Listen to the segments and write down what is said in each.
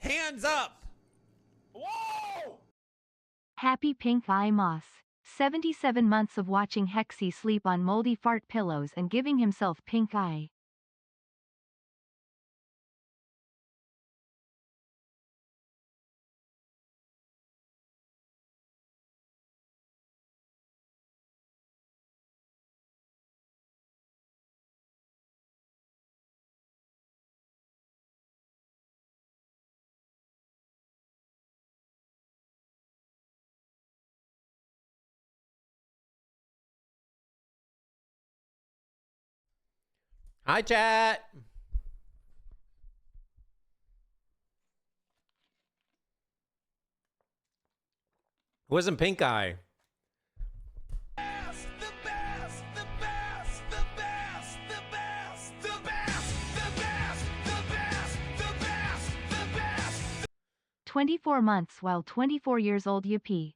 Hands up! Whoa! Happy Pink Eye Moss. 77 months of watching Hexy sleep on moldy fart pillows and giving himself pink eye. Hi, chat. It wasn't pink eye. 24 months while 24 years old yippee.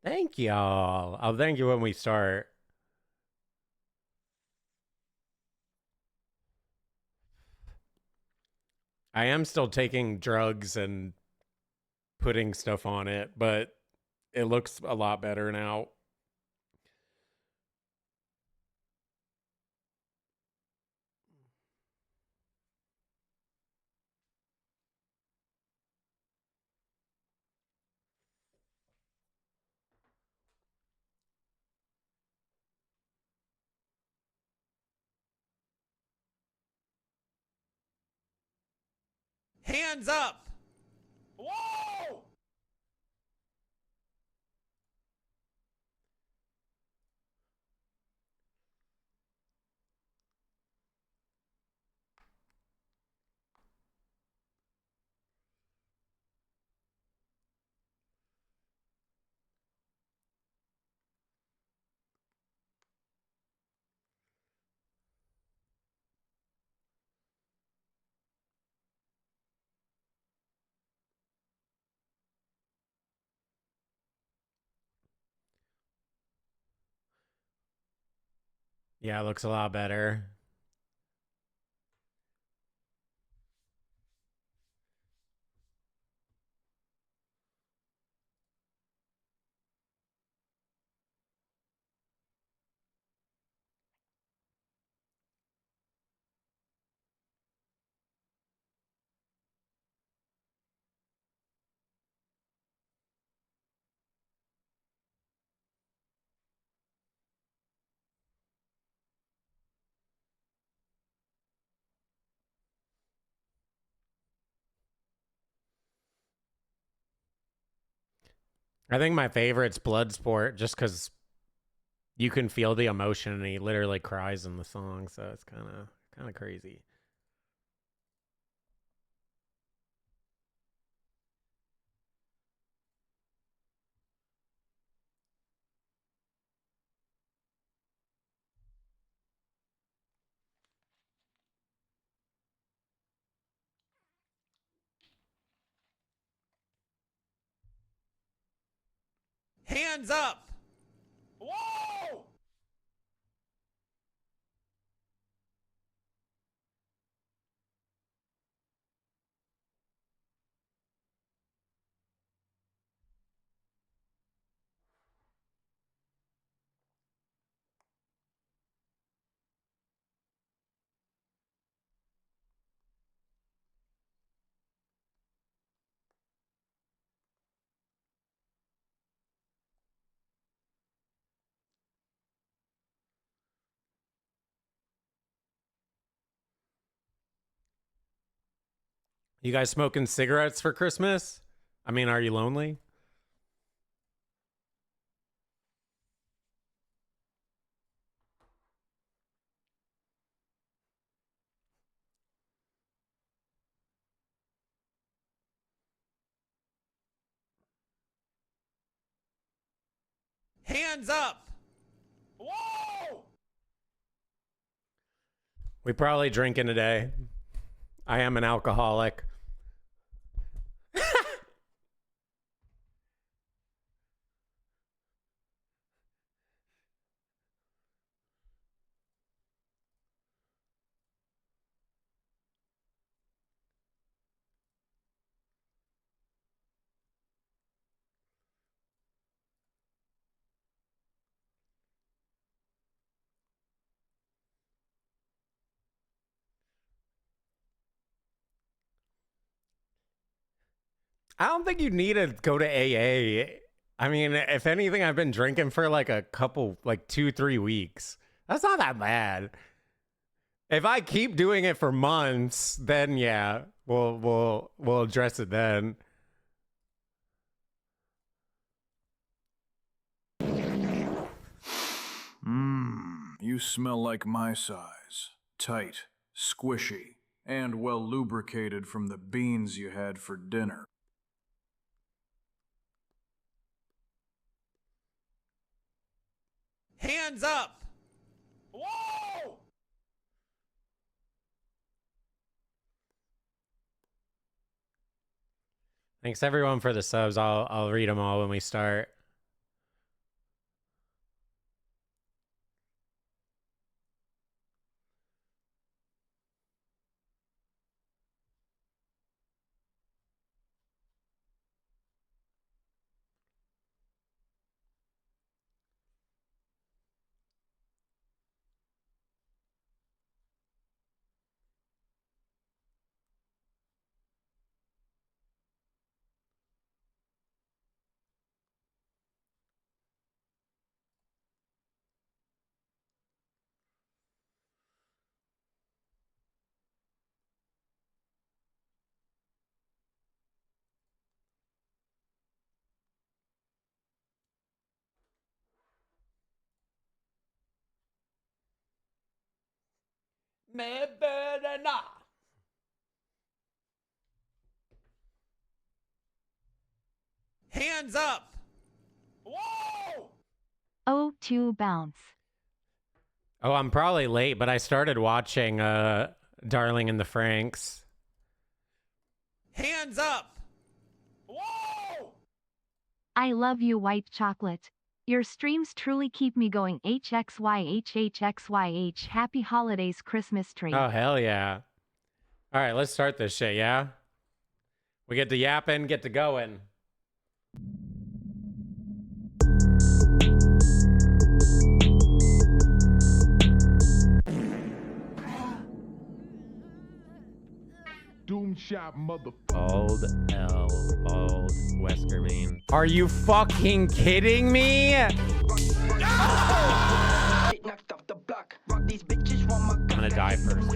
Thank y'all. I'll thank you when we start. I am still taking drugs and putting stuff on it, but it looks a lot better now. Hands up! Whoa! Yeah, it looks a lot better. I think my favorite's Bloodsport, just because you can feel the emotion and he literally cries in the song, so it's kind of crazy. Hands up! Whoa! You guys smoking cigarettes for Christmas? I mean, are you lonely? Hands up! Whoa! We probably drinking today. I am an alcoholic. I don't think you need to go to AA. I mean, if anything, I've been drinking for like a couple, like 2-3 weeks. That's not that bad. If I keep doing it for months, then yeah, we'll address it then. You smell like my size. Tight, squishy, and well lubricated from the beans you had for dinner. Hands up! Whoa! Thanks everyone for the subs. I'll read them all when we start. Hands up! Whoa! Oh, to bounce. Oh, I'm probably late, but I started watching Darling in the Franxx. Hands up! Whoa! I love you, white chocolate. Your streams truly keep me going. HXYH. Happy holidays, Christmas tree. Oh, hell yeah. All right, let's start this shit, yeah? We get to yapping, get to going. Doom shot motherfucker. Bald L. Bald Wesker Main. Are you fucking kidding me? I'm gonna die first.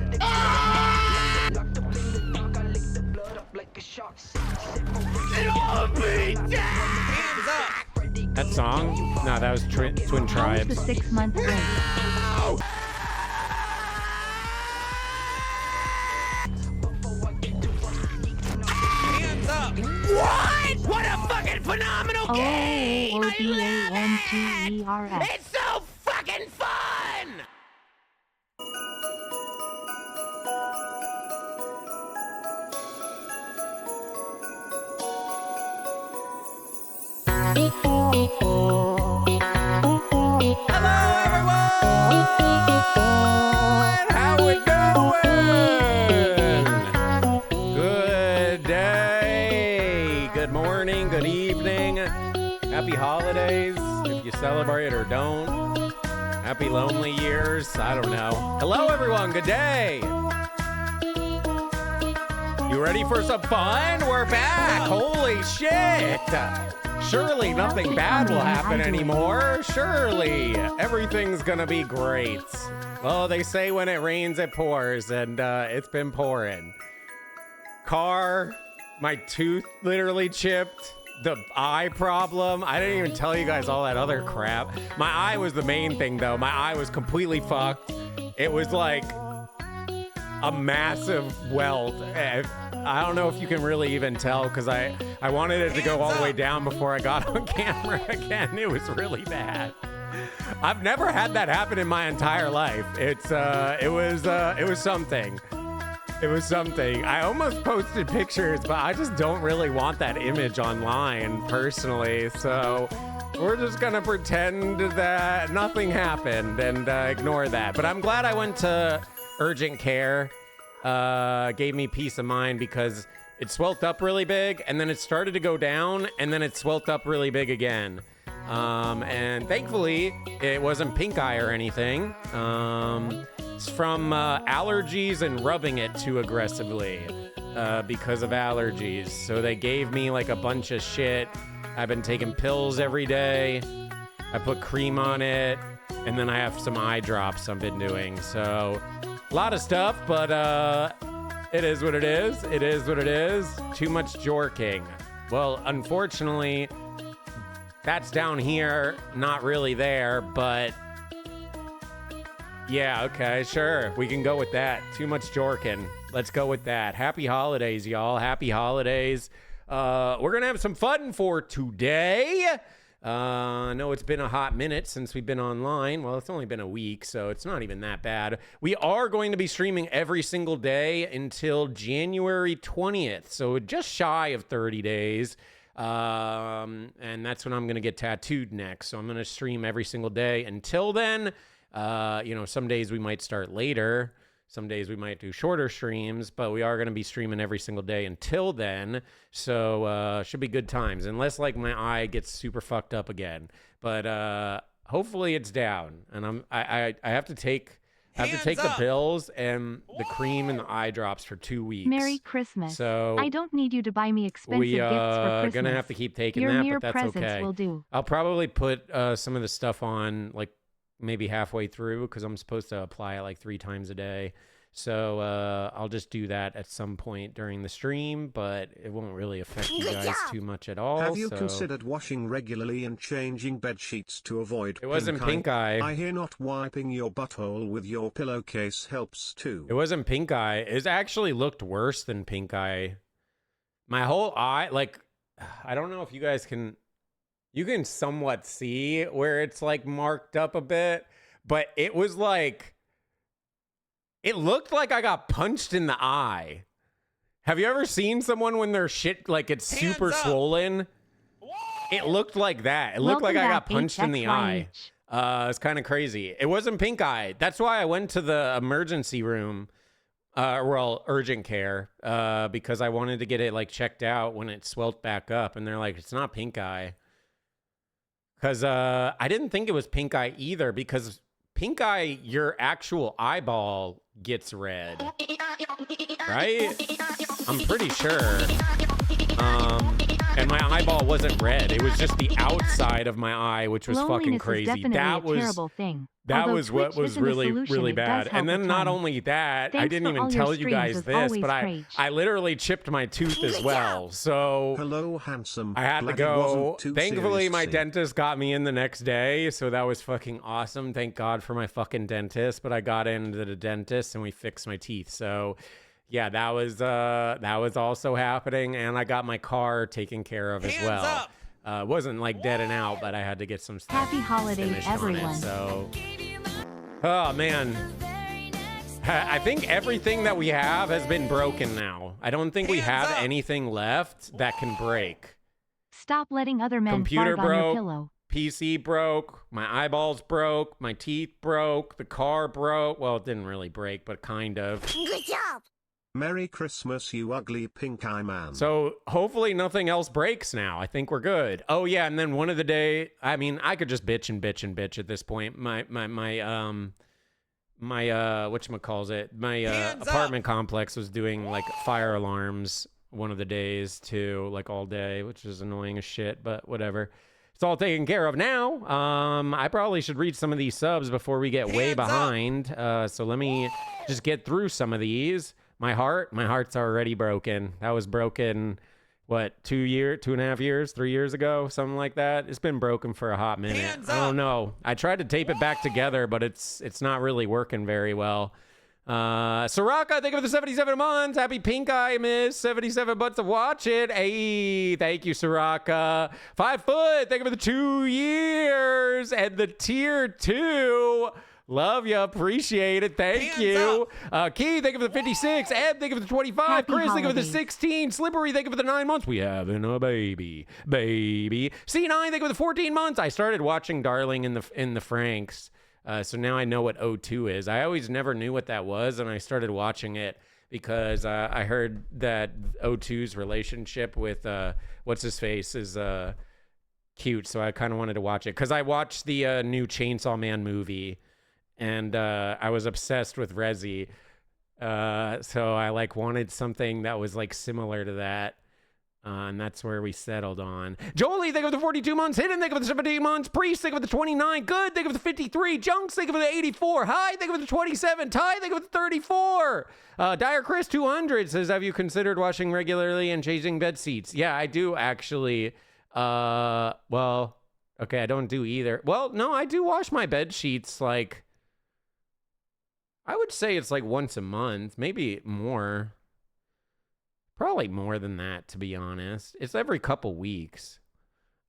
That song? No, that was Twin How was Tribes. the 6-month break? What? What a fucking phenomenal game! OBANGERS. It's so fucking fun! Hello, everyone! How we doing? Good day, good morning, good evening. Happy holidays, if you celebrate or don't. Happy lonely years, I don't know. Hello, everyone, good day. You ready for some fun? We're back. Holy shit. Surely nothing bad will happen anymore. Surely everything's gonna be great. Well, they say when it rains, it pours, and it's been pouring. Car, my tooth literally chipped. The eye problem. I didn't even tell you guys all that other crap. My eye was the main thing, though. My eye was completely fucked. It was like a massive welt. I don't know if you can really even tell because I wanted it to go all the way down before I got on camera again. It was really bad. I've never had that happen in my entire life. It was something. It was something. I almost posted pictures, but I just don't really want that image online personally. So we're just gonna pretend that nothing happened and ignore that. But I'm glad I went to urgent care. Gave me peace of mind because it swelled up really big and then it started to go down and then it swelled up really big again. And thankfully it wasn't pink eye or anything. It's from allergies and rubbing it too aggressively. because of allergies. So they gave me like a bunch of shit. I've been taking pills every day. I put cream on it. And then I have some eye drops I've been doing. So a lot of stuff, but it is what it is. It is what it is. Too much jorking. Well, unfortunately, that's down here, not really there, but yeah, okay, sure. We can go with that. Too much jorking. Let's go with that. Happy holidays, y'all. Happy holidays. We're going to have some fun for today. I know it's been a hot minute since we've been online. Well, it's only been a week, so it's not even that bad. We are going to be streaming every single day until January 20th, so just shy of 30 days. And that's when I'm going to get tattooed next. So I'm going to stream every single day until then. Some days we might start later. Some days we might do shorter streams, but we are going to be streaming every single day until then. So should be good times, unless like my eye gets super fucked up again. But hopefully it's down. And I have to take the pills and the cream and the eye drops for 2 weeks. Merry Christmas. So I don't need you to buy me expensive gifts for Christmas. Gonna have to keep taking Your that, mere but that's presence okay. will do. I'll probably put some of the stuff on like maybe halfway through because I'm supposed to apply it like 3 times a day. So I'll just do that at some point during the stream, but it won't really affect you guys too much at all. Have you considered washing regularly and changing bed sheets to avoid It wasn't pink eye. I hear not wiping your butthole with your pillowcase helps too. It wasn't pink eye. It actually looked worse than pink eye. My whole eye, like, I don't know if you guys can... You can somewhat see where it's like marked up a bit, but it was like, it looked like I got punched in the eye. Have you ever seen someone when their shit, like it's super swollen? It looked like that. It looked like I got punched in the eye. It's kind of crazy. It wasn't pink eye. That's why I went to the emergency room, urgent care, because I wanted to get it like checked out when it swelled back up. And they're like, it's not pink eye. Because I didn't think it was pink eye either, because pink eye, your actual eyeball gets red, right? I'm pretty sure. And my eyeball wasn't red. It was just the outside of my eye, which was fucking crazy. That was a terrible thing. That was what was really, really bad. And then not only that, I didn't even tell you guys this, but I literally chipped my tooth as well. So hello, handsome. I had to go. Thankfully, my dentist got me in the next day, so that was fucking awesome. Thank God for my fucking dentist. But I got into the dentist and we fixed my teeth. So yeah, that was also happening, and I got my car taken care of as well. It wasn't like dead and out, but I had to get some stuff. Happy holidays, everyone. So, oh man, I think everything that we have has been broken now. I don't think we have anything left that can break. Stop letting other men Computer fart on your broke, pillow. PC broke, my eyeballs broke, my teeth broke, the car broke. Well, it didn't really break, but kind of. Good job. Merry Christmas, you ugly pink eye man. So hopefully nothing else breaks now. I think we're good. Oh yeah, and then one of the day, I mean, I could just bitch and bitch and bitch at this point. My whatchamacallit, my apartment complex was doing like fire alarms one of the days too, like all day, which is annoying as shit, but whatever. It's all taken care of now. I probably should read some of these subs before we get way behind. So let me just get through some of these. My heart's already broken. That was broken, what, 2.5 years, 3 years ago, something like that. It's been broken for a hot minute. I don't know. I tried to tape it back together, but it's not really working very well. Soraka, thank you for the 77 months. Happy pink eye, miss. 77 months to watch it. Hey, thank you, Soraka. 5 foot, thank you for the 2 years. And the tier 2. Love you, appreciate it, thank you. Key, thank you for the 56. Ed, thank you for the 25. Happy Chris, thank you for the holidays. 16. Slippery, thank you for the 9 months. We having a baby. C9, thank you for the 14 months. I started watching Darling in the Franks, so now I know what O2 is. I always never knew what that was, and I started watching it because I heard that O2's relationship with what's his face is cute, so I kind of wanted to watch it because I watched the new Chainsaw Man movie. And I was obsessed with Rezi. So I like wanted something that was like similar to that. And that's where we settled on. Jolie, think of the 42 months. Hidden, think of the 17 months. Priest, think of the 29. Good, think of the 53. Junks, think of the 84. High, think of the 27. Ty, think of the 34. Dire Chris 200 says, have you considered washing regularly and changing bed sheets? Yeah, I do actually. Well, okay, I don't do either. Well, no, I do wash my bed sheets like, I would say it's like once a month, maybe more. Probably more than that, to be honest. It's every couple weeks.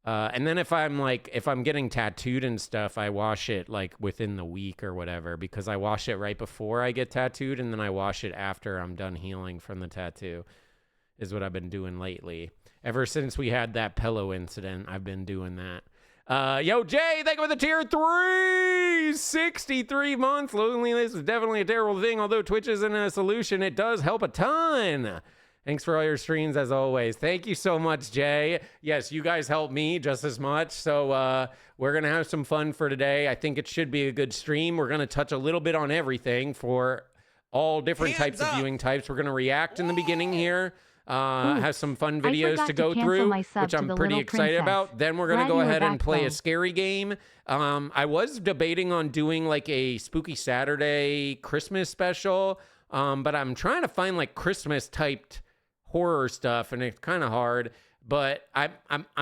And then if I'm getting tattooed and stuff, I wash it like within the week or whatever, because I wash it right before I get tattooed and then I wash it after I'm done healing from the tattoo, is what I've been doing lately. Ever since we had that pillow incident, I've been doing that. Yo, Jay, thank you for the tier 3! 63 months. Loneliness is definitely a terrible thing. Although Twitch isn't a solution, it does help a ton. Thanks for all your streams, as always. Thank you so much, Jay. Yes, you guys help me just as much. So we're going to have some fun for today. I think it should be a good stream. We're going to touch a little bit on everything for all different types of viewing types. We're going to react in the beginning here. Have some fun videos to go through, which I'm pretty excited about. Then we're going to go ahead and play a scary game. I was debating on doing like a Spooky Saturday Christmas special, but I'm trying to find like Christmas typed horror stuff, and it's kind of hard. But I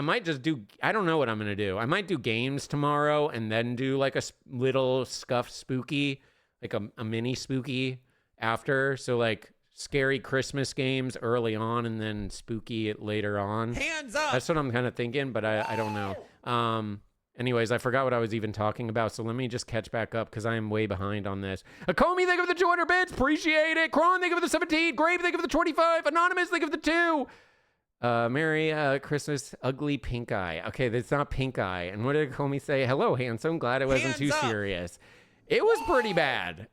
might just do, I don't know what I'm going to do. I might do games tomorrow and then do like a little scuffed spooky, like a mini spooky after. So like scary Christmas games early on and then spooky later on. Hands up! That's what I'm kind of thinking, but I don't know. Anyways, I forgot what I was even talking about, so let me just catch back up because I am way behind on this. Comey, think of the 200 bits. Appreciate it. Kron, think of the 17. Grave, think of the 25. Anonymous, think of the 2. Merry Christmas, ugly pink eye. Okay, that's not pink eye. And what did Comey say? Hello, handsome. Glad it wasn't too serious. It was pretty bad.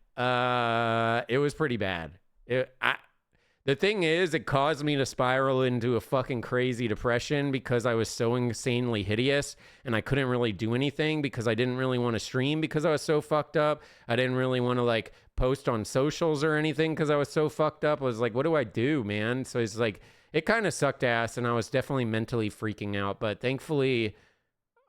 It was pretty bad. The thing is, it caused me to spiral into a fucking crazy depression because I was so insanely hideous and I couldn't really do anything because I didn't really want to stream because I was so fucked up. I didn't really want to like post on socials or anything because I was so fucked up. I was like, what do I do, man? So it's like, it kind of sucked ass and I was definitely mentally freaking out, but thankfully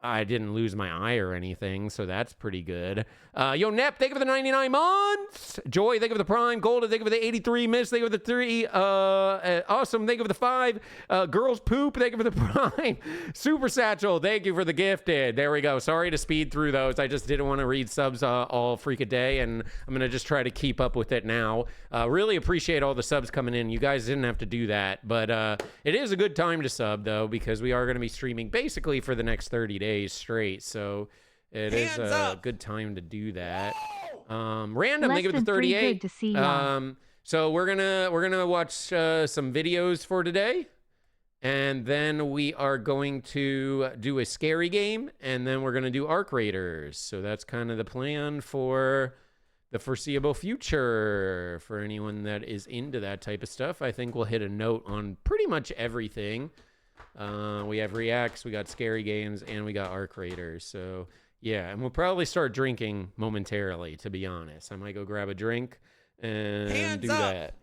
I didn't lose my eye or anything, so that's pretty good. Yo, Nep, think of the 99 months. Joy, think of the Prime. Golden, think of the 83. Miss, think of the 3. Awesome, think of the 5. Girls Poop, think of the Prime. Super Satchel, thank you for the gifted. There we go. Sorry to speed through those. I just didn't want to read subs all freak a day, and I'm going to just try to keep up with it now. Really appreciate all the subs coming in. You guys didn't have to do that, but it is a good time to sub, though, because we are going to be streaming basically for the next 30 days straight, so it is a good time to do that. Random, think of the 38. To see so we're gonna watch some videos for today, and then we are going to do a scary game, and then we're gonna do Arc Raiders. So that's kind of the plan for the foreseeable future. For anyone that is into that type of stuff, I think we'll hit a note on pretty much everything. We have reacts, we got scary games, and we got Arc Raiders. So yeah, and we'll probably start drinking momentarily, to be honest. I might go grab a drink and do that.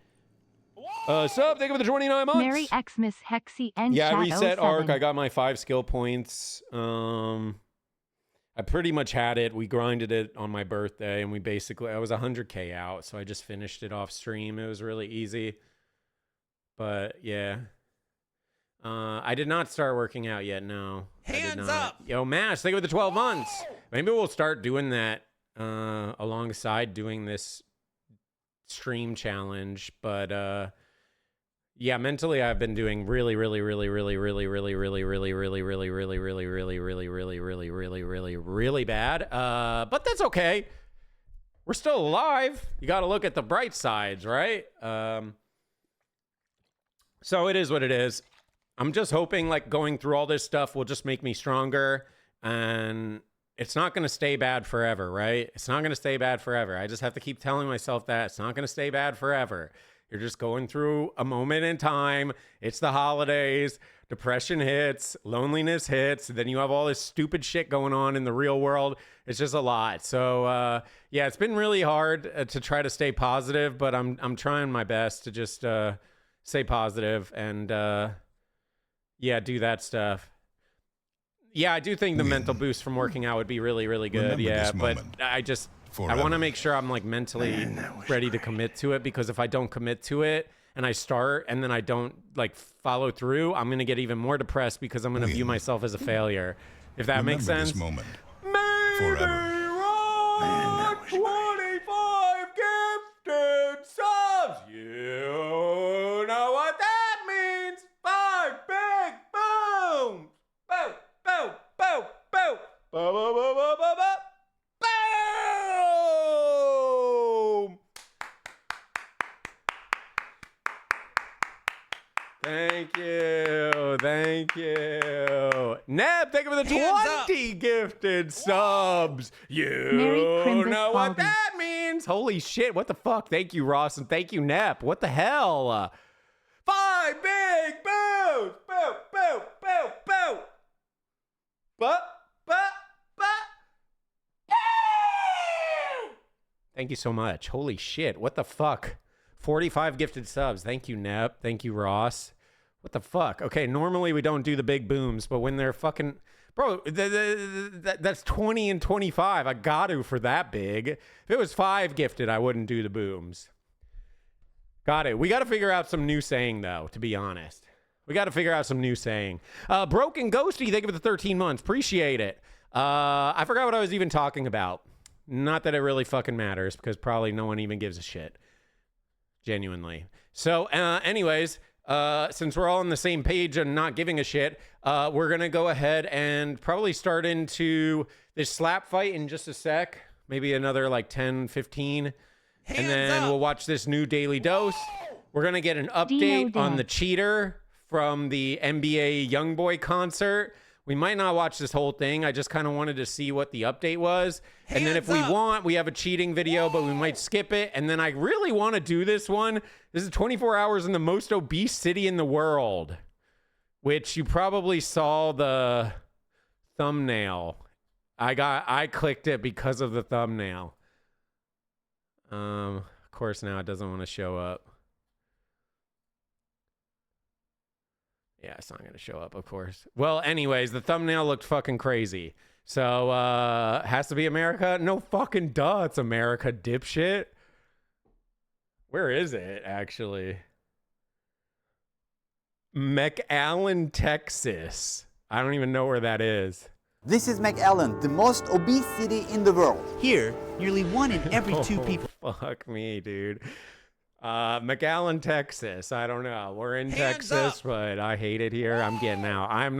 Sup, thank you for the 29 months. Merry Xmas Hexy and yeah, Chat I reset 07. Arc. I got my 5 skill points. I pretty much had it. We grinded it on my birthday, and I was 100k out, so I just finished it off stream. It was really easy. But yeah. I did not start working out yet, no. Hands up! Yo, Mash, think of the 12 months. Maybe we'll start doing that alongside doing this stream challenge. But yeah, mentally I've been doing really bad. But that's okay. We're still alive. You got to look at the bright sides, right? So it is what it is. I'm just hoping like going through all this stuff will just make me stronger, and it's not going to stay bad forever, right? It's not going to stay bad forever. I just have to keep telling myself that it's not going to stay bad forever. You're just going through a moment in time. It's the holidays. Depression hits. Loneliness hits. Then you have all this stupid shit going on in the real world. It's just a lot. So, yeah, it's been really hard to try to stay positive, but I'm trying my best to just stay positive and, yeah, do that stuff. Yeah, I do think the mental boost from working out would be really, really good. Remember Yeah, this but moment I want to make sure I'm like mentally ready to commit to it, because if I don't commit to it and I start and then I don't like follow through, I'm going to get even more depressed because I'm going to view myself as a failure. If that makes sense. This moment Maybe forever. 25 gifted subs. You know what that means. 5 big booms. Boom, boom, boom, boom. Boom, boom, boom, boom, boom, boom. Boom! Thank you. Thank you. Neb, thank you for the 20 gifted subs. You know what that means. Holy shit. What the fuck? Thank you, Ross, and thank you, Nep. What the hell? 5 big boos. Boom, boom, boom, boom. But. Thank you so much. Holy shit. What the fuck? 45 gifted subs. Thank you, Nep. Thank you, Ross. What the fuck? Okay, normally we don't do the big booms, but when they're fucking... Bro, that's 20 and 25. I got to for that big. If it was 5 gifted, I wouldn't do the booms. Got it. We got to figure out some new saying, though, to be honest. We got to figure out some new saying. Broken Ghosty, thank you for the 13 months. Appreciate it. I forgot what I was even talking about. Not that it really fucking matters, because probably no one even gives a shit. Genuinely. So, anyways, since we're all on the same page and not giving a shit, we're going to go ahead and probably start into this slap fight in just a sec. Maybe another like 10, 15. And then we'll watch this new Daily Dose. We're going to get an update on the cheater from the NBA Youngboy concert. We might not watch this whole thing. I just kind of wanted to see what the update was. And then if we want, we have a cheating video, but we might skip it. And then I really want to do this one. This is 24 hours in the most obese city in the world, which you probably saw the thumbnail. I clicked it because of the thumbnail. Of course, now it doesn't want to show up. Yeah, it's not going to show up, of course. Well, anyways, the thumbnail looked fucking crazy. So, has to be America? No fucking duh, it's America, dipshit. Where is it, actually? McAllen, Texas. I don't even know where that is. This is McAllen, the most obese city in the world. Here, nearly 1 in every 2 people. Fuck me, dude. McAllen, Texas. I don't know. We're in Texas, but I hate it here. I'm getting out. I'm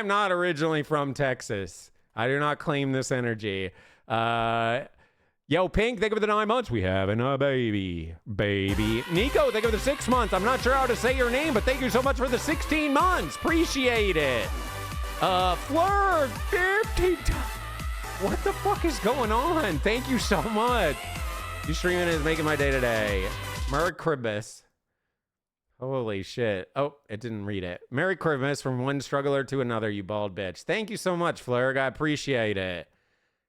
not originally from Texas. I do not claim this energy. Yo, Pink, thank you for the 9 months. We having a baby. Nico, thank you for the 6 months. I'm not sure how to say your name, but thank you so much for the 16 months. Appreciate it. Fleur, 50. What the fuck is going on? Thank you so much. You streaming is making my day today. Merry Christmas. Holy shit. Oh, it didn't read it. Merry Christmas from one struggler to another, you bald bitch. Thank you so much, Flurg. I appreciate it.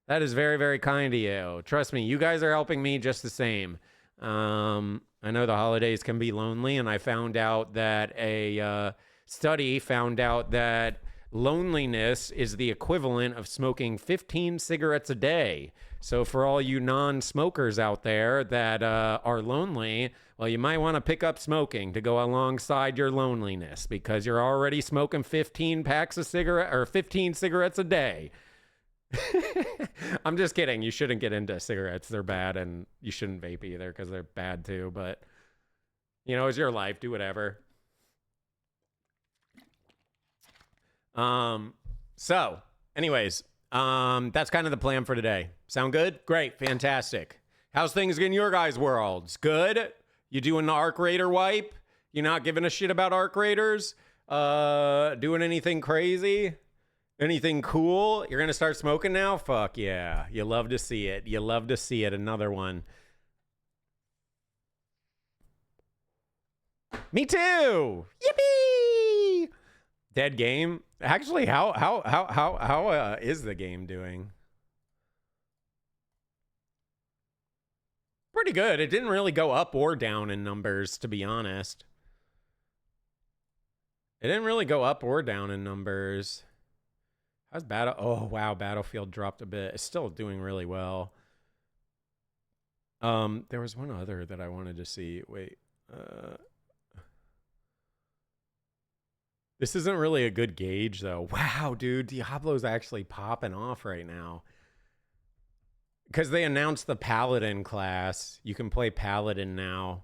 That is very, very kind of you. Trust me, you guys are helping me just the same. I know the holidays can be lonely, and I found out that a study found out that loneliness is the equivalent of smoking 15 cigarettes a day. So for all you non-smokers out there that are lonely, well, you might want to pick up smoking to go alongside your loneliness, because you're already smoking 15 packs of cigarette or 15 cigarettes a day. I'm just kidding. You shouldn't get into cigarettes. They're bad, and you shouldn't vape either because they're bad too. But, you know, it's your life. Do whatever. So anyways, that's kind of the plan for today. Sound good? Great. Fantastic. How's things in your guys' worlds? Good? You doing the Arc Raider wipe? You not giving a shit about Arc Raiders? Doing anything crazy? Anything cool? You're going to start smoking now? Fuck yeah. You love to see it. You love to see it. Another one. Me too. Yippee! Dead game. Actually, how is the game doing? Pretty good. It didn't really go up or down in numbers, to be honest. It didn't really go up or down in numbers. How's Battle? Oh, wow. Battlefield dropped a bit. It's still doing really well. There was one other that I wanted to see. Wait. This isn't really a good gauge, though. Wow, dude. Diablo's actually popping off right now. Because they announced the Paladin class. You can play Paladin now.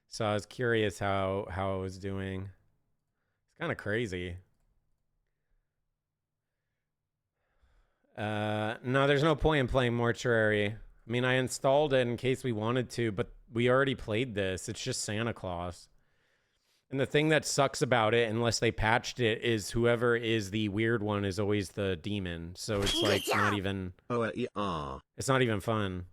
So I was curious how it was doing. It's kind of crazy. No, there's no point in playing Mortuary. I mean, I installed it in case we wanted to, but we already played this. It's just Santa Claus. And the thing that sucks about it, unless they patched it, is whoever is the weird one is always the demon. So it's like not even... It's not even fun.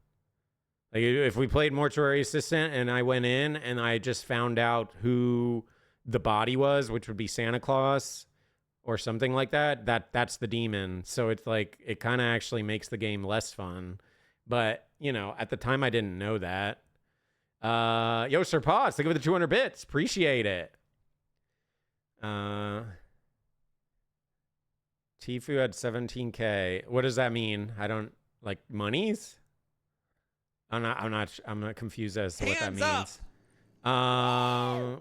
Like if we played Mortuary Assistant and I went in and I just found out who the body was, which would be Santa Claus or something like that, that's the demon. So it's like, it kind of actually makes the game less fun. But, you know, at the time I didn't know that. Yo, Sir Pause, thank you for the 200 bits. Appreciate it. Tifu had 17K. What does that mean? I don't like monies. I'm not confused as to what that means.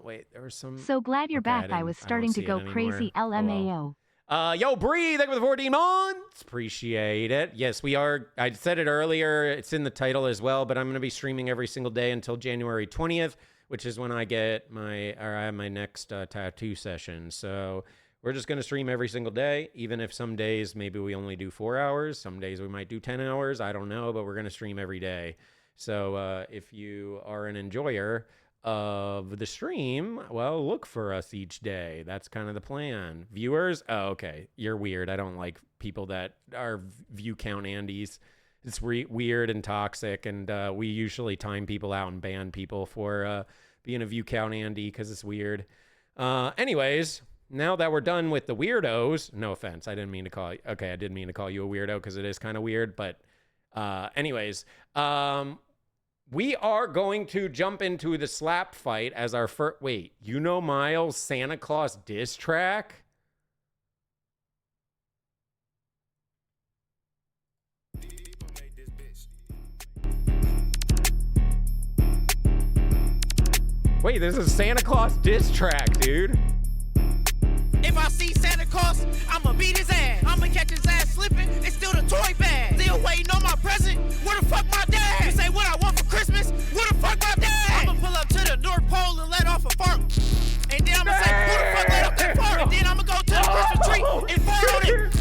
Wait, there was some. So glad you're back. I was starting to go crazy. LMAO. Yo, Bree, thank you for the 14 months. Appreciate it. Yes, we are. I said it earlier. It's in the title as well, but I'm going to be streaming every single day until January 20th, which is when I have my next tattoo session. So we're just going to stream every single day, even if some days maybe we only do 4 hours. Some days we might do 10 hours. I don't know, but we're going to stream every day. So if you are an enjoyer of the stream, well, look for us each day. That's kind of the plan. Viewers, oh, okay, you're weird. I don't like people that are view count Andes. It's weird and toxic, and we usually time people out and ban people for being a view count Andy because it's weird. Anyways, now that we're done with the weirdos, no offense, I didn't mean to call you. Okay, I did mean to call you a weirdo because it is kind of weird, but anyways, we are going to jump into the slap fight as our first... Wait, you know Miles' Santa Claus diss track? Wait, there's a Santa Claus diss track, dude. If I see Santa Claus, I'ma beat his ass. I'ma catch his ass slipping. It's still the toy bag. Still waiting on my present. Where the fuck my dad? You say what I want for Christmas? Where the fuck my dad? I'ma pull up to the North Pole and let off a fart. And then I'ma say, who the fuck let off that fart? And then I'ma go to the Christmas tree and fart on it.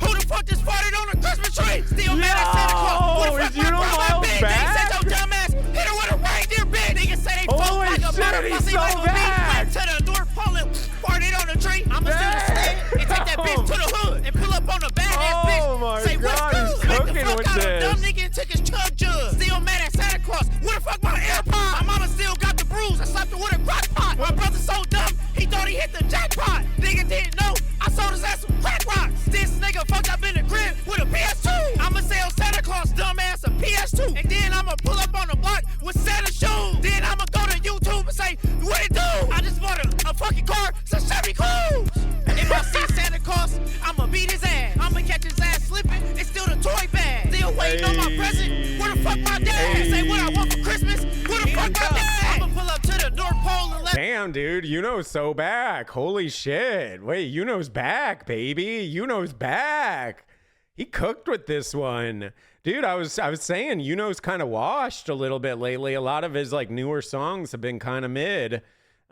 Who the fuck just farted on the Christmas tree? Still mad at Santa Claus. Where the fuck my brother been? They said your dumb ass hit her with a reindeer bed. Niggas say they float like a motherfucker like a bee. Went to the North Pole and farted on the tree. I'ma steal the sled and take that bitch to the hood and pull up on a badass bitch. Say what's good? Make the fuck out of dumb nigga and took his chug jug. Still mad at Santa Claus. Where the fuck my AirPod? My mama still got the bruise. I slapped her with a crock pot. My brother so dumb, he thought he hit the jackpot. Nigga didn't know I sold his ass some crack rocks. This nigga fucked up in the crib with a PS2. I'ma sell Santa Claus dumb ass a PS2. And then I'ma pull up on the block with Santa shoes. Then I'ma go to YouTube and say, what it do? I just bought a fucking car, some Chevy Cruze. If I see Santa Claus, I'ma beat his ass. I'ma catch his ass slipping. It's still the toy bag. Still waiting on my present. Where the fuck my dad? You say what I want for Christmas? Where the fuck my dad? I'ma pull up to the North Pole and let... Damn, dude, Yuno's so back. Holy shit. Wait, Yuno's back, baby. Yuno's back. He cooked with this one. Dude, I was saying Yuno's kind of washed a little bit lately. A lot of his like newer songs have been kind of mid.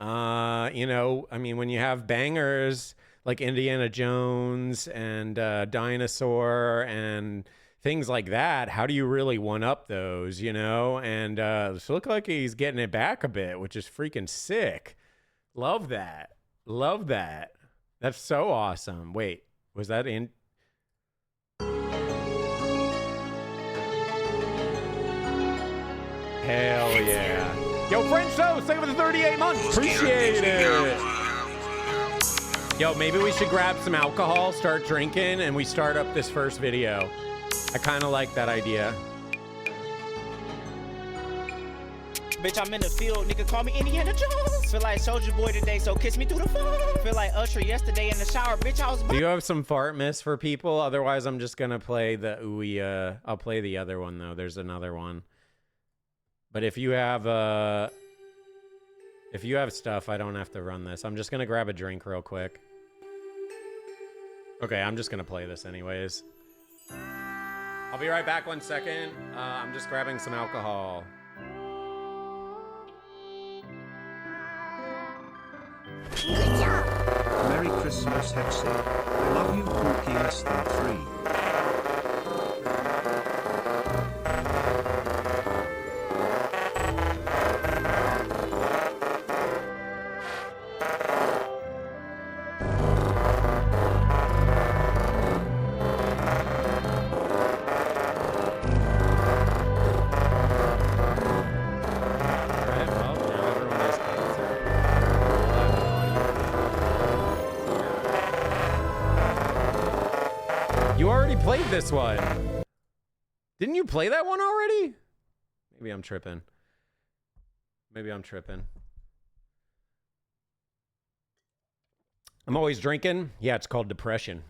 You know, I mean, when you have bangers like Indiana Jones and Dinosaur and things like that, how do you really one-up those, you know? And it looks like he's getting it back a bit, which is freaking sick. Love that. Love that. That's so awesome. Wait, was that in... Hell yeah. Yo, French Toast, thank you for the 38 months. Appreciate it. Yo, maybe we should grab some alcohol, start drinking, and we start up this first video. I kind of like that idea. Bitch, I'm in the field, nigga, call me Indiana Jones. Feel like Soldier Boy today, so kiss me through the phone. Feel like Usher yesterday in the shower, bitch, I was... Do you have some fart miss for people? Otherwise, I'm just gonna play the ooey, I'll play the other one, though. There's another one. But if you have stuff, I don't have to run this. I'm just gonna grab a drink real quick. Okay, I'm just gonna play this anyways. I'll be right back 1 second. I'm just grabbing some alcohol. Merry Christmas, Hexy. I love you, Pookie less than 3. Played this one. Didn't you play that one already? Maybe I'm tripping. Maybe I'm tripping. I'm always drinking. Yeah, it's called depression.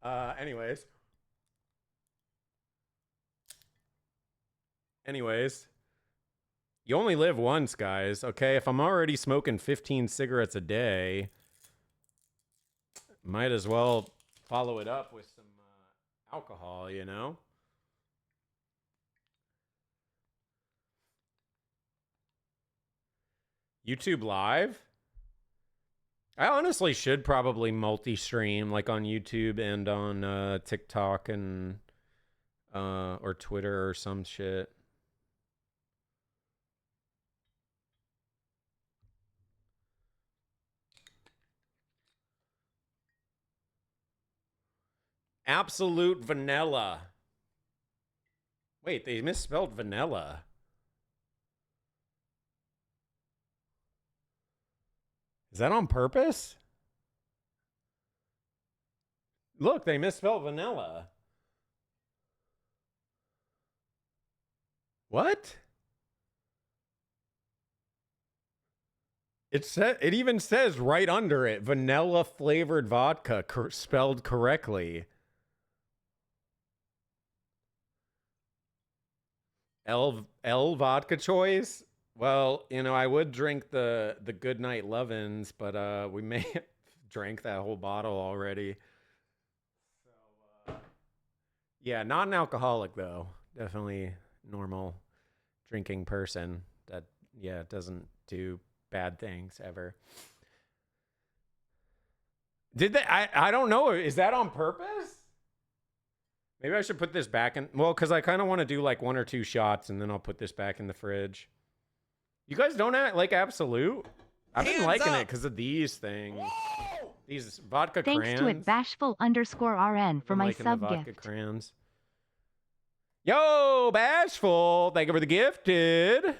Anyways. You only live once, guys. Okay, if I'm already smoking 15 cigarettes a day, might as well follow it up with some alcohol, you know? YouTube Live? I honestly should probably multi-stream, like on YouTube and on TikTok and or Twitter or some shit. Absolute vanilla. Wait, they misspelled vanilla. Is that on purpose? Look, they misspelled vanilla. What? It even says right under it, vanilla flavored vodka spelled correctly. L vodka choice? Well, you know, I would drink the Goodnight Lovin's, but we may have drank that whole bottle already. So yeah, not an alcoholic though. Definitely normal drinking person that doesn't do bad things ever. Did they I don't know, is that on purpose? Maybe I should put this back in. Well, because I kind of want to do like 1 or 2 shots and then I'll put this back in the fridge. You guys don't like Absolute? I've been liking it because of these things. Whoa! These vodka crayons. Thanks to it bashful_RN for my sub gift. Crayons. Yo, Bashful. Thank you for the gifted.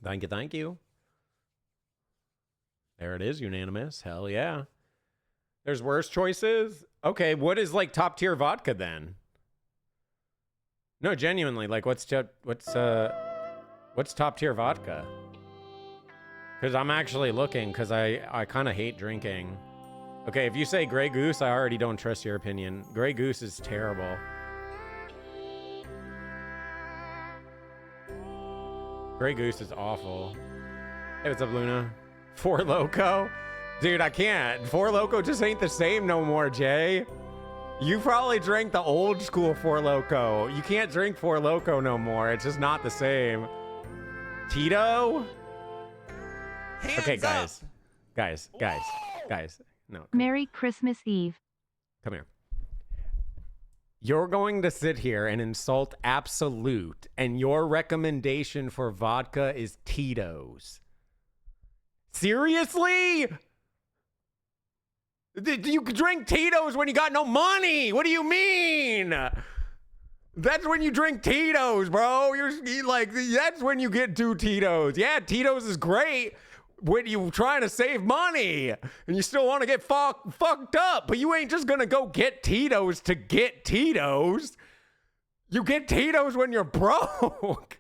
Thank you. There it is, unanimous. Hell yeah. There's worse choices? Okay, what is like top tier vodka then? No, genuinely, like what's top tier vodka? Because I'm actually looking, because I kind of hate drinking. Okay, if you say Grey Goose, I already don't trust your opinion. Grey Goose is terrible. Grey Goose is awful. Hey, what's up, Luna? Four Loko? Dude, I can't. Four Loko just ain't the same no more, Jay. You probably drank the old school Four Loko. You can't drink Four Loko no more. It's just not the same. Tito? Okay, guys. Guys. No. Merry Christmas Eve. Come here. You're going to sit here and insult Absolute, and your recommendation for vodka is Tito's. Seriously? You drink Tito's when you got no money. What do you mean? That's when you drink Tito's, bro. You're like, that's when you get 2 Tito's. Yeah, Tito's is great when you trying to save money and you still want to get fucked up, but you ain't just gonna go get Tito's to get Tito's. You get Tito's when you're broke.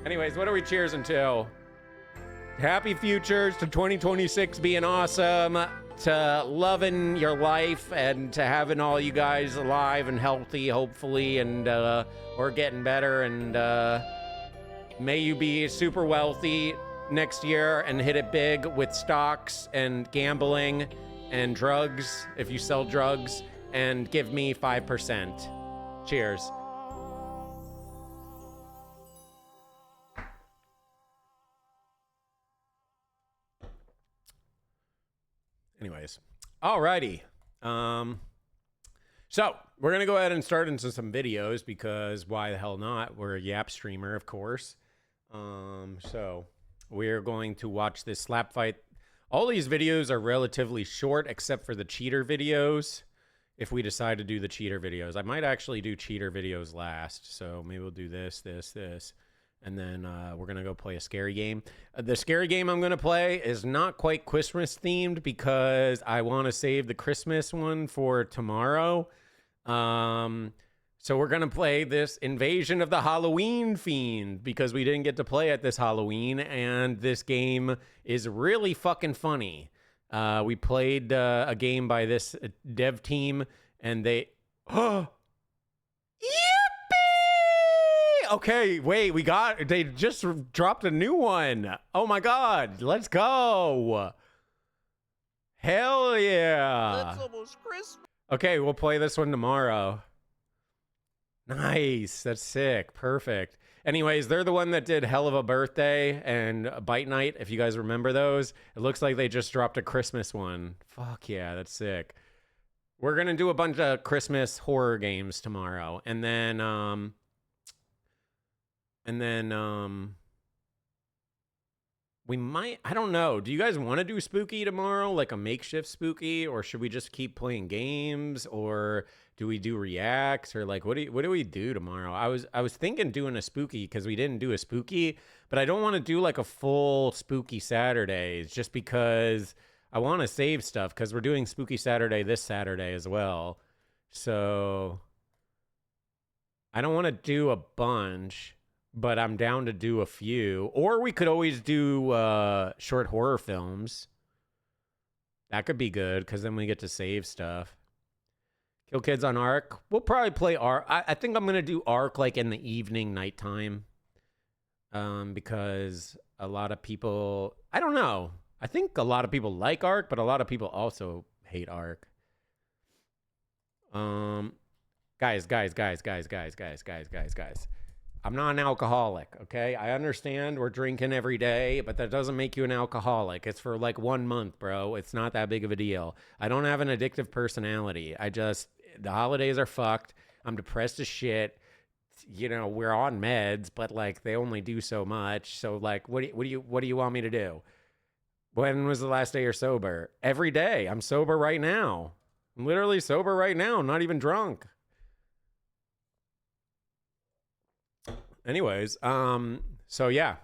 Anyways, what are we cheersing to? Happy futures, to 2026 being awesome, to loving your life, and to having all you guys alive and healthy, hopefully, and we're getting better, and may you be super wealthy next year and hit it big with stocks and gambling and drugs, if you sell drugs, and give me 5%. Cheers. Anyways, alrighty. So we're gonna go ahead and start into some videos because why the hell not? We're a Yap streamer, of course. So we're going to watch this slap fight. All these videos are relatively short, except for the cheater videos. If we decide to do the cheater videos, I might actually do cheater videos last. So maybe we'll do this, and then we're going to go play a scary game. The scary game I'm going to play is not quite Christmas themed because I want to save the Christmas one for tomorrow. So we're going to play this Invasion of the Halloween Fiend because we didn't get to play it this Halloween, and this game is really fucking funny. We played a game by this dev team, and they... Oh! Yippee! Okay, wait, they just dropped a new one. Oh my god, let's go. Hell yeah. It's almost Christmas. Okay, we'll play this one tomorrow. Nice, that's sick, perfect. Anyways, they're the one that did Hell of a Birthday and Bite Night, if you guys remember those. It looks like they just dropped a Christmas one. Fuck yeah, that's sick. We're gonna do a bunch of Christmas horror games tomorrow, and then we might, I don't know. Do you guys want to do spooky tomorrow, like a makeshift spooky, or should we just keep playing games, or do we do reacts, or like what do we do tomorrow? I was thinking doing a spooky because we didn't do a spooky, but I don't want to do like a full spooky Saturdays just because I want to save stuff because we're doing spooky Saturday this Saturday as well. So I don't want to do a bunch, but I'm down to do a few. Or we could always do short horror films. That could be good because then we get to save stuff. Kill Kids on Ark. We'll probably play Ark. I think I'm going to do Ark like in the evening, nighttime. Because a lot of people... I don't know. I think a lot of people like Ark, but a lot of people also hate Ark. Guys. I'm not an alcoholic, okay? I understand we're drinking every day, but that doesn't make you an alcoholic. It's for like 1 month, bro. It's not that big of a deal. I don't have an addictive personality. The holidays are fucked. I'm depressed as shit. You know, we're on meds, but like they only do so much. So like, what do you want me to do? When was the last day you're sober? Every day. I'm sober right now. I'm literally sober right now. I'm not even drunk. Anyways, so yeah.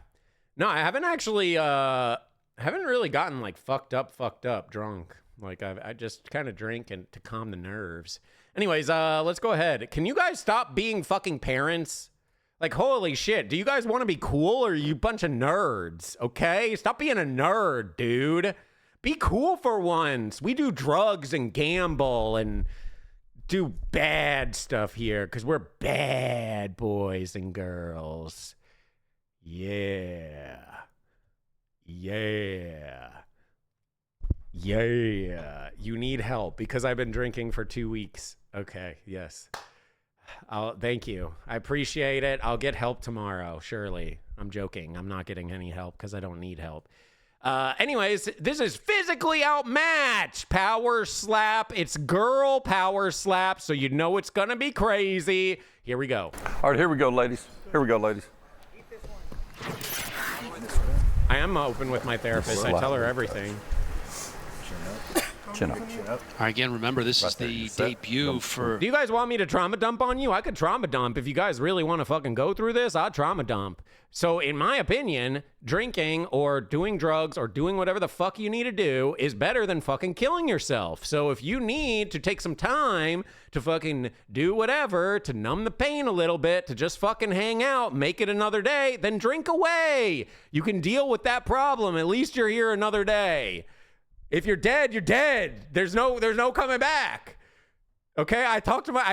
No, I haven't actually, haven't really gotten like fucked up drunk. Like I just kind of drink and to calm the nerves. Anyways, let's go ahead. Can you guys stop being fucking parents? Like, holy shit, do you guys want to be cool or are you a bunch of nerds? Okay, stop being a nerd, dude. Be cool for once. We do drugs and gamble and do bad stuff here because we're bad boys and girls. Yeah. You need help because I've been drinking for 2 weeks. Okay, yes. Thank you. I appreciate it. I'll get help tomorrow, surely. I'm joking. I'm not getting any help because I don't need help. Anyways, this is Physically Outmatched Power Slap. It's girl power slap, so you know it's gonna be crazy. Here we go. All right, here we go, ladies. I am open with my therapist. I tell her everything. Chin up. All right, again, remember, this is the debut for... Do you guys want me to trauma dump on you? I could trauma dump. If you guys really want to fucking go through this, I'll trauma dump. So in my opinion, drinking or doing drugs or doing whatever the fuck you need to do is better than fucking killing yourself. So if you need to take some time to fucking do whatever, to numb the pain a little bit, to just fucking hang out, make it another day, then drink away. You can deal with that problem. At least you're here another day. If you're dead, you're dead. There's no coming back. Okay, I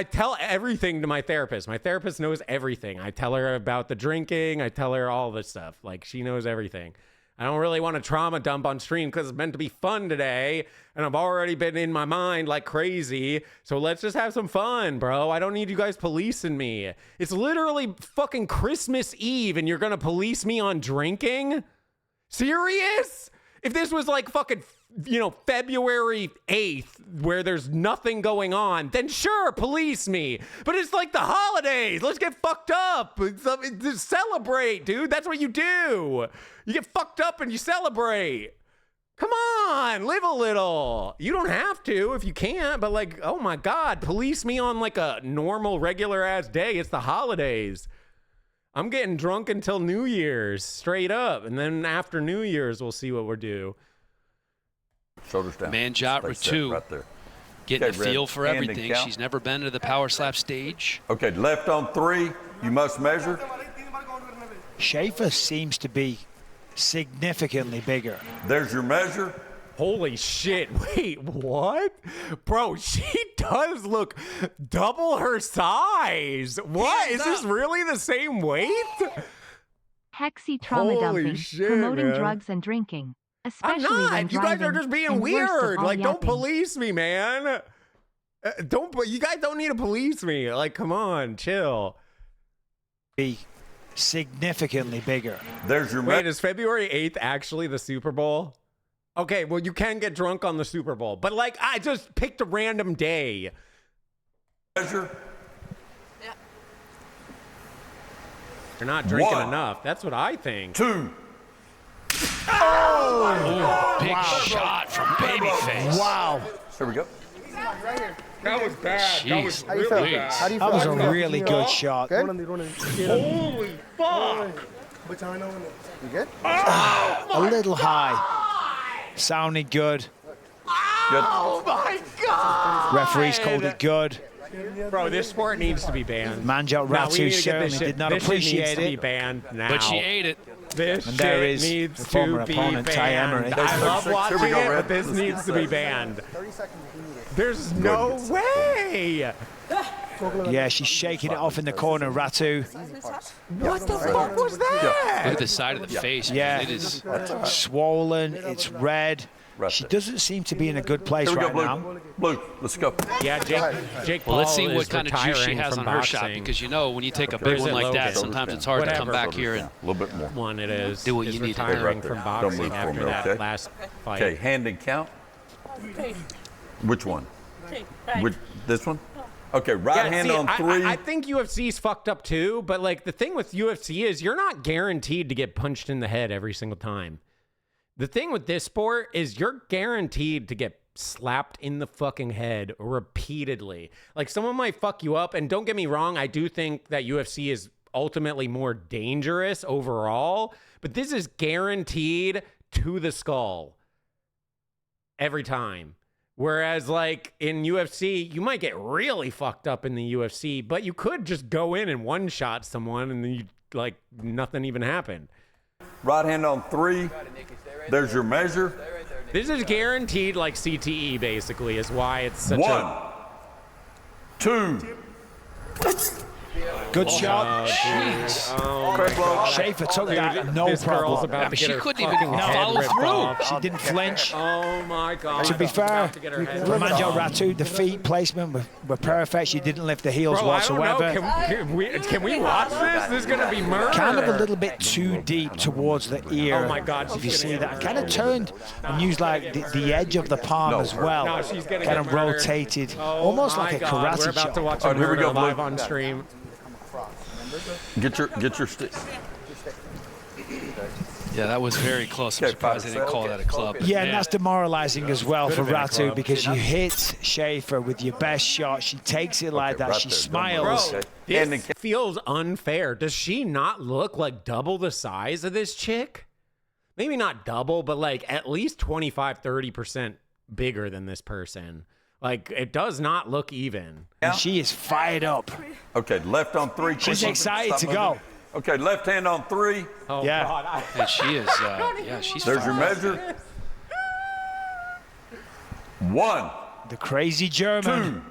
tell everything to my therapist. My therapist knows everything. I tell her about the drinking. I tell her all this stuff. Like, she knows everything. I don't really want to trauma dump on stream because it's meant to be fun today. And I've already been in my mind like crazy. So let's just have some fun, bro. I don't need you guys policing me. It's literally fucking Christmas Eve and you're going to police me on drinking? Serious? If this was like fucking, February 8th where there's nothing going on, then sure, police me. But it's like the holidays. Let's get fucked up. Just celebrate, dude. That's what you do. You get fucked up and you celebrate. Come on, live a little. You don't have to if you can't, but like, oh my God, police me on like a normal, regular ass day. It's the holidays. I'm getting drunk until New Year's, straight up. And then after New Year's, we'll see what we're due. Shoulders down. Manjot Ratu, right there. getting Okay, a feel Red, for hand and everything. count. She's never been to the Power Slap stage. Okay, left on 3. You must measure. Schaefer seems to be significantly bigger. There's your measure. Holy shit, wait, what? Bro, she does look double her size. What? Is this really the same weight? Hexy trauma Holy dumping, shit, promoting man. drugs and drinking. I'm Especially when not. You guys are driving, just being and worst of weird. all, Like, don't yapping. police me, man. You guys don't need to police me. Like, come on, chill. Be significantly bigger. There's your Wait, measure. is February 8th actually the Super Bowl? Okay, well, you can get drunk on the Super Bowl, but like, I just picked a random day. Measure. You're not drinking 1, enough. That's what I think. 2. Big shot from Babyface. Wow. Here we go. That was bad. That was Jeez. really bad. That was a really good shot. Holy fuck. You good? A little high. Sounded good. Oh my God. Referees called it good. Bro, this sport needs to be banned. Manjot No, we need Ratu to get this certainly shit- did not this shit appreciate needs to be it. banned now. But she ate it. This And there shit is needs the former to be opponent, Ty banned. Emery. I love Here we watching go, it, Red. but this Let's needs to be banned. 30 seconds if you need it. There's no way. Yeah, she's shaking it off in the corner, Ratu. What the fuck was that? Look at the side of the face. man. Yeah, It is. swollen, it's red. Right She there. doesn't seem to be in a good place Here we go, right Blue. now. Blue, let's go. Yeah, Jake Well, let's Paul see is what kind of juice she retiring has from on her shot, boxing. because when you take a Or big is one it like Logan? that, sometimes it's hard to come Whatever. back here and A little bit more. One it is. Do what you is need to do. retiring Right from there. Don't move boxing for after me, that okay? last fight. Okay, hand and count. Which one? Which, this one? Okay, right hand see, on 3. I think UFC's fucked up too, but like the thing with UFC is you're not guaranteed to get punched in the head every single time. The thing with this sport is you're guaranteed to get slapped in the fucking head repeatedly. Like someone might fuck you up, and don't get me wrong, I do think that UFC is ultimately more dangerous overall, but this is guaranteed to the skull every time. Whereas like in UFC, you might get really fucked up in the UFC, but you could just go in and one shot someone and then you like nothing even happened. Right hand on 3. There's your measure. This is guaranteed like CTE basically is why it's such 1, a 2. Good shot. jeez. Schaefer took that Dude, no this girl's problem. about to but get she her couldn't even fucking head follow ripped through. off. She didn't flinch. Oh my God. To be She's fair, about to get her head for ripped Manjot off. Ratu, the feet placement were perfect. She didn't lift the heels Bro, whatsoever. I don't know. Can we watch this? This is gonna be murder. Kind of a little bit too deep towards the ear. Oh my God, If she's you gonna see get that, kind of murdered. turned and used like the edge of the palm as well. No, she's gonna Kind get of murdered. rotated, Oh almost my like a God, karate we're about chop. to watch All a right, here we murder go, Blue. live on stream. Get your stick. Yeah, that was very close. I'm surprised they didn't call that a club. Yeah, and that's demoralizing as well for been a Ratu club. because you hit Schaefer with your best shot. She takes it like that. right She there. smiles. Okay. This feels unfair. Does she not look like double the size of this chick? Maybe not double, but like at least 25, 30% bigger than this person. Like, it does not look even. And she is fired up. Okay, left on 3. She's quickly. excited Stop to moving. go. Okay, left hand on 3. Oh, Yeah. God. And she is, yeah, she's There's your fired up. measure. 1, The crazy German. 2.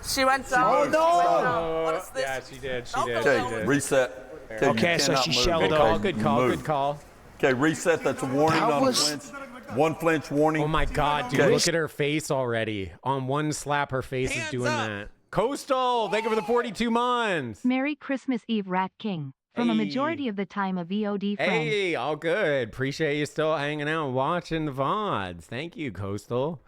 She went down. Oh, no. What is this? Yeah, she did. She did. Okay, reset. Okay, you so cannot she move. shelled Good up. call, good call, Move. good call. Okay, reset. That's a warning That on was- a flinch. 1 flinch warning. Oh my God, dude, Okay. look at her face already. On one slap, her face is doing that. Coastal, thank you for the 42 months. Merry Christmas Eve, Rat King. From a Hey. majority of the time, a VOD friend. Hey, all good. Appreciate you still hanging out and watching the VODs. Thank you, Coastal.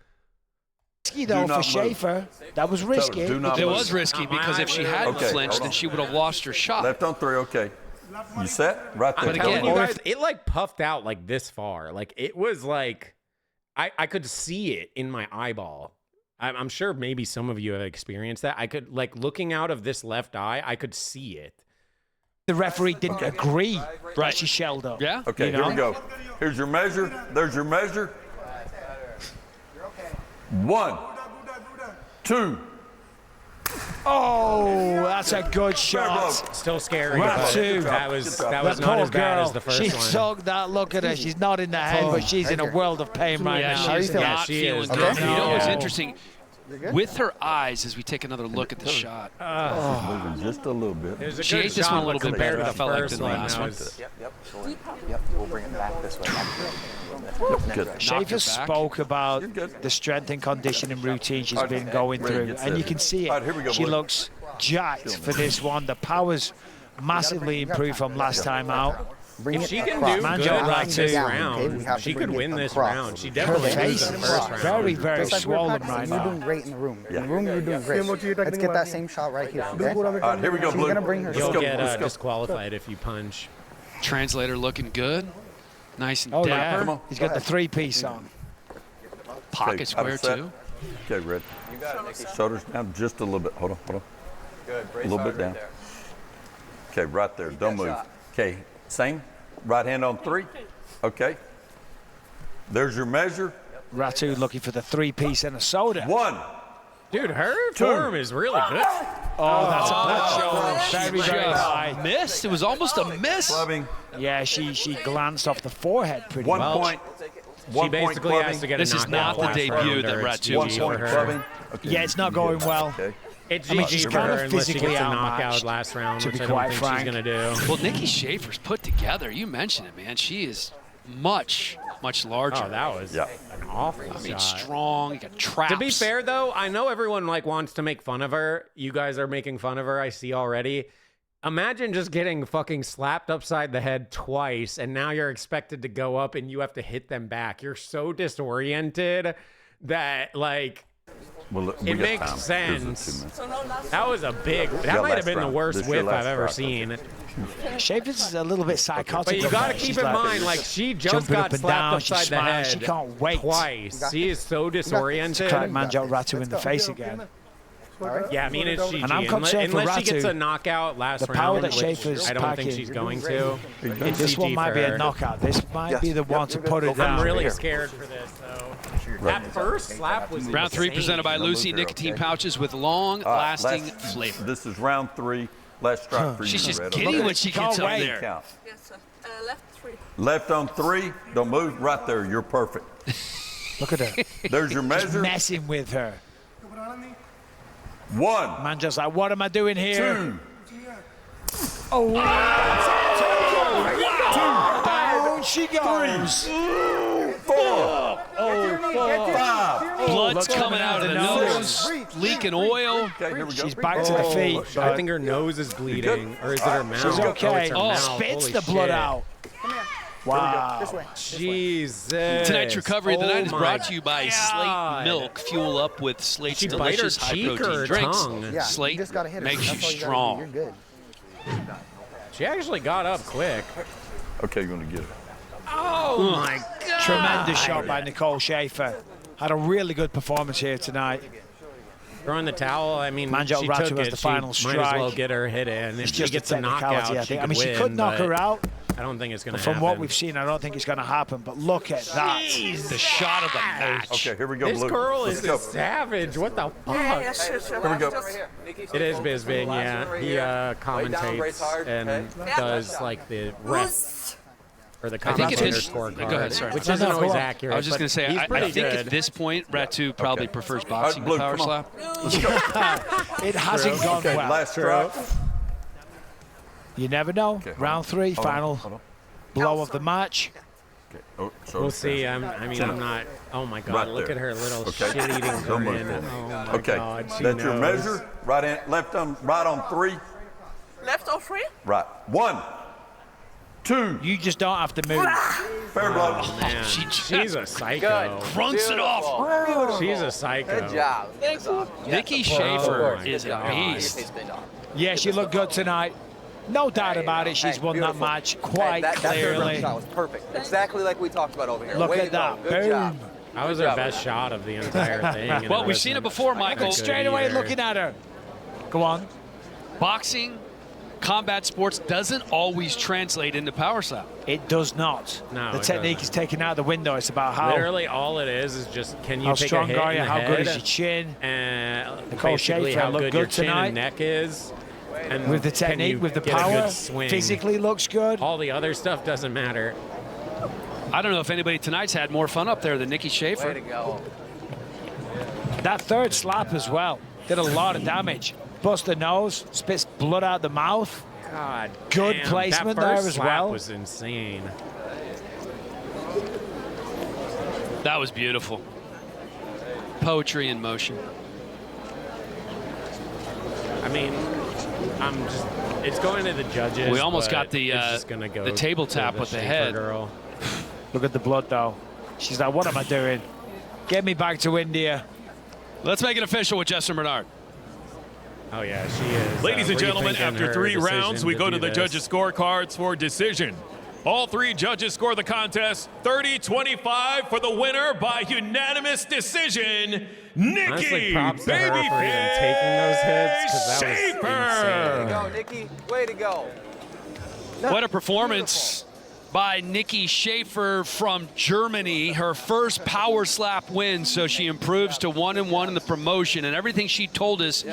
Risky though Do for not move. Schaefer. That was risky. do not It move. was risky because if she hadn't Okay, flinched, hold then on. she would have lost her shot. Left on 3. Okay. You set? Right there. I'm But telling again- you Or guys, it like puffed out like this far. Like it was like, I could see it in my eyeball. I'm sure maybe some of you have experienced that. I could, like, looking out of this left eye, I could see it. The referee didn't agree that she shelled up. Yeah? Okay, You here we know? go. Here's your measure. There's your measure. 1, 2. Oh, that's a good shot. Still scary. Right, but two. that was Good job. not Poor as bad girl. as the first She one. sucked that. Look at her. She's not in the head, but she's in a world of pain right Yeah, now. she's feeling? not she feeling is. good. Okay. You know what's No. interesting? With her eyes, as we take another look at the shot, Moving just a little bit. It was a She good ate this shot, one a little but bit compared better, to I the felt like, first than the one. last that one. was- Yep, we'll bring it back this way. Good. Schaefer back. spoke about You're good. the strength and conditioning routine she's All right, been going ready, through, get and set. you can see it. All right, here we go, She boy. looks jacked for this one. The power's massively improved from last time out. If she can across. do Man, good Joe, like right this too. Okay, we round, have to she could bring win it this across. round. She Her definitely loses face the is first round. very, very Just like we're swollen practicing, right you're now. doing great in the room. Yeah. In the room, you're doing great. Let's get that same shot right here, okay? All right, here we go, She's Blue. gonna bring her You'll Let's go, get let's go. disqualified if you punch. translator looking good. Nice and Oh, dapper. yeah. Come on. He's got the three-piece on. Pocket Okay, square, out of set. too. Okay, red. Shoulders down just a little bit. Hold on. Good. A little bit down. Okay, right there. Don't move. Okay, same. Right hand on 3. Okay. There's your measure. Ratu looking for the three-piece and a soda. 1. Dude, her form is really good. Oh, that's a black shoulder. Very, very Just high. missed. It was almost a miss. Clubbing. Yeah, she glanced off the forehead pretty 1 much. point. She 1 point basically clubbing. has to get This a is knockout not the last debut round that or it's Ratu One GG point for her. clubbing. Okay. Yeah, it's not going well. Okay. It's I mean, GG she's for kind her of unless she physically gets a outmatched, knockout last round, to which be I don't quite think frank. she's going to do. Well, Nikki Schaefer's put together. You mentioned it, man. She is much larger. Oh, that was Yeah. an awful I mean, shot. strong. You got traps. To be fair, though, I know everyone wants to make fun of her. You guys are making fun of her, I see already. Imagine just getting fucking slapped upside the head twice, and now you're expected to go up and you have to hit them back. You're so disoriented that, like, Well, we it got makes time. Here's the 2 sense. minutes. That was a big. Yeah, That might have last been the round. worst This your whip I've last ever round. seen. Schaefer's a little bit psychotic. But you with got to her. keep She's in like mind, like, she just jumping got up and slapped down. She's upside the smiling. head She can't wait. twice. She is so disoriented. Crack Manjot Ratu in the face again. Yeah, I mean, it's GG. And I'm concerned for Unless she gets Ratu. a knockout last The round, power that which Schaefer's I don't think packing. she's going to. It's This GG one might for be her. a knockout. This might be the one to put it down. I'm really scared for this, though. That first slap was Round 3 insane. presented by No Lucy move here, nicotine okay? pouches with long-lasting Last- flavor. This is round 3. Last strike for you. She's just Red. giddy when she Can't gets up wait. there. Count. Yes, sir. Left 3. Left on 3. Don't move. Right there. You're perfect. Look at her. There's your Just measure. messing with her. 1, Man just like, what am I doing here? 2. Down she goes. 4. 5. Blood's coming out of the nose, leaking oil. Okay, here we go. She's back to the feet. I but think her nose is bleeding, or is it her mouth? she's Oh, okay. it's her Oh, mouth. spits Holy the blood shit. out. Wow. Jesus. Tonight's recovery of the night is Oh brought my to you by God. Slate Milk. Fuel up with Slate's She bite her delicious cheek or high-protein her drinks. tongue? Yeah, Slate you just gotta hit her. makes That's you all you gotta do. strong. You're good. She actually got up quick. Okay, you're going to get it. Oh, my God. Tremendous shot by Nicole Schaefer. Had a really good performance here tonight. Throwing the towel, I mean, Manjot she Ratu took has it. the final she strike. might as well get her hit in. If It's she just gets a a knockout, technicality, I she think. could I mean, she win, could knock but her out. I don't think it's going to From happen. what we've seen, I don't think it's going to happen. But look at that. Jeez. The shot of the match. Okay, here we go, This Blue. girl Let's is go. a savage. What the fuck? Here we go. It is Bisbing, yeah. He commentates and does like the ref or the I think at commentator this, scorecard, go ahead, sorry. which isn't always accurate. I was just going to say, he's I pretty think good. at this point, Ratu probably prefers boxing Blue, to power come on. slap. It hasn't gone Okay, well. last try. You never know. Okay, Round 3, hold on, final hold on. blow of the match. Okay. Oh, We'll see. I mean, I'm not. Oh my God! Right Look there. at her little Okay. shit-eating Don't move grin. for me. Oh my Okay, God! She that's your knows. measure. Right hand, left on, right on 3. Left or free? Right. 1, 2. You just don't have to move. Fair blow. Oh, man. She's a psycho. Grunts it off. She's a psycho. Good job. Thanks. Nikki Schaefer is a beast. Yeah, she looked good tonight. No doubt about it. She's won that match quite clearly. That was perfect. Exactly like we talked about over here. Look Way at to go. that. Good job. Boom. That was her best shot of the entire thing. and Well, we've wasn't seen it before, Michael. good Straight away either. looking at her. Go on. Boxing, combat sports doesn't always translate into power slap. It does not. No, the it technique doesn't. is taken out the window. It's about how, Literally, all it is just can you how take strong a hit are you, in the how head, good is your chin. and Nicole basically Schaefer how looked good your good chin tonight. and neck is. And With the can you technique, with the get a power, good swing. physically looks good. All the other stuff doesn't matter. I don't know if anybody tonight's had more fun up there than Nikki Way Schaefer. to go. That third slap as well did a lot of damage. Bust the nose, spits blood out the mouth. God, Good damn, placement that there first as slap well. was insane. That was beautiful. Poetry in motion. I mean, it's going to the judges. We almost but got the it's just gonna go the table to tap the with the Schaefer head. Girl. Look at the blood, though. She's like, what am I doing? Get me back to India. Let's make it official with Jester Bernard. Oh yeah, she is. Ladies and gentlemen, rethinking after her 3 decision rounds, we go to do the this. judges' scorecards for decision. All 3 judges score the contest 30-25 for the winner by unanimous decision, Nikki Honestly, props to her for even taking those hits, 'cause that was Schaefer. Way to go, Nikki. Way to go. What a performance by Nikki Schaefer from Germany. Her first power slap win, so she improves to 1-1 in the promotion. And everything she told us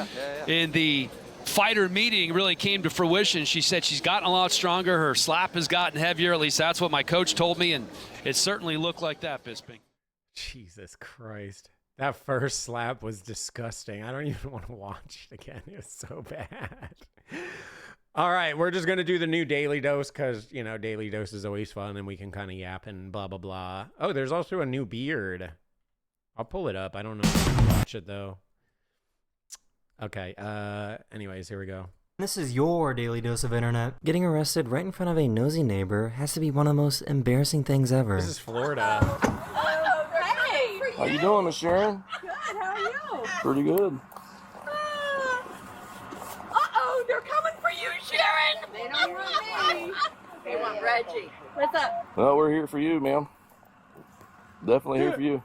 in the fighter meeting really came to fruition. She said she's gotten a lot stronger. Her slap has gotten heavier. At least that's what my coach told me, and it certainly looked like that, Bisping. Jesus Christ. That first slap was disgusting. I don't even want to watch it again. It was so bad. All right, we're just going to do the new Daily Dose because, you know, Daily Dose is always fun and we can kind of yap and blah, blah, blah. Oh, there's also a new beard. I'll pull it up. I don't know if I can watch it, though. Okay, anyways, here we go. This is your daily dose of internet. Getting arrested right in front of a nosy neighbor has to be one of the most embarrassing things ever. This is Florida. Hey! How you doing, Miss Sharon? Good, how are you? Pretty good. Uh-oh, they're coming for you, Sharon! They don't want me. They want Reggie. What's up? Well, we're here for you, ma'am. Definitely here for you.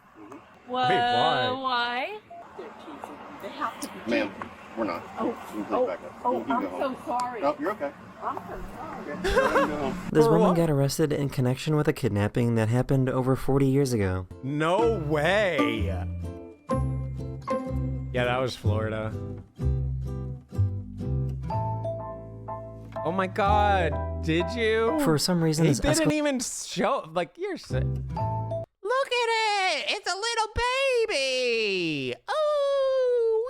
What? Wait, why? Why? They're teasing. They have to be. Ma'am, we're not. Oh, You can please back up. You can I'm go home. so sorry. No, you're okay. I'm so sorry. Go home. This woman got arrested in connection with a kidnapping that happened over 40 years ago. No way. Yeah, that was Florida. Oh my God, did you? For some reason, he this didn't even show, like, you're sick. Look at it, it's a little baby. Oh,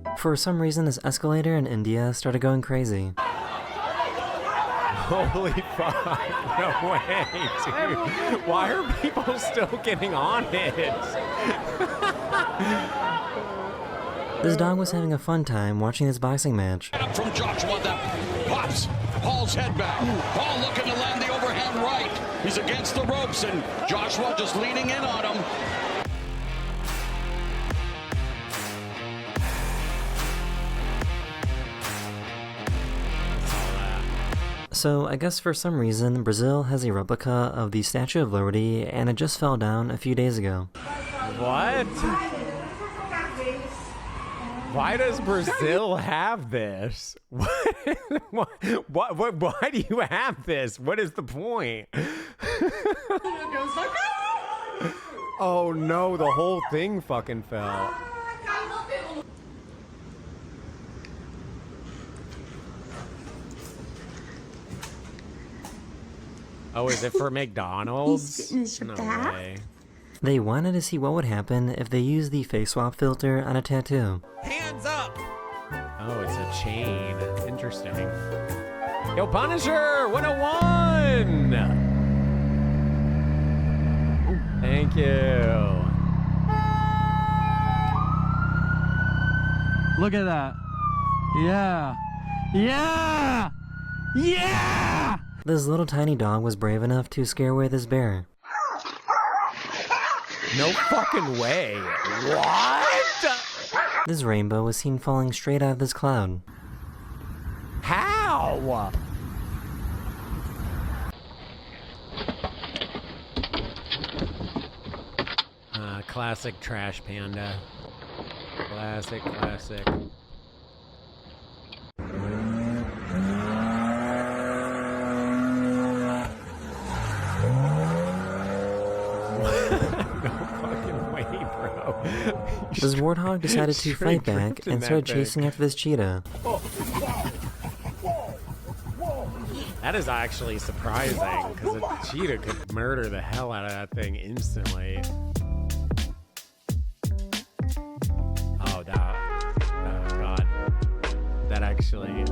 wee. For some reason, this escalator in India started going crazy. Holy fuck, no way, dude. Why are people still getting on it? This dog was having a fun time watching this boxing match. Up from Joshua, that pops Paul's head back. Paul looking to land the overhand right. He's against the ropes, and Joshua just leaning in on him. So I guess for some reason, Brazil has a replica of the Statue of Liberty, and it just fell down a few days ago. What? Why does Brazil have this? Why do you have this? What is the point? Oh no, the whole thing fucking fell. Oh, is it for McDonald's? No way. They wanted to see what would happen if they used the face swap filter on a tattoo. Hands up! Oh, it's a chain. Interesting. Yo, Punisher 101! Thank you. Look at that. Yeah. Yeah! Yeah! This little tiny dog was brave enough to scare away this bear. No fucking way. What? This rainbow was seen falling straight out of this cloud. How? Classic trash panda. Classic. This warthog decided to fight back and started chasing after this cheetah. That is actually surprising, because a cheetah could murder the hell out of that thing instantly. Oh, God. That actually...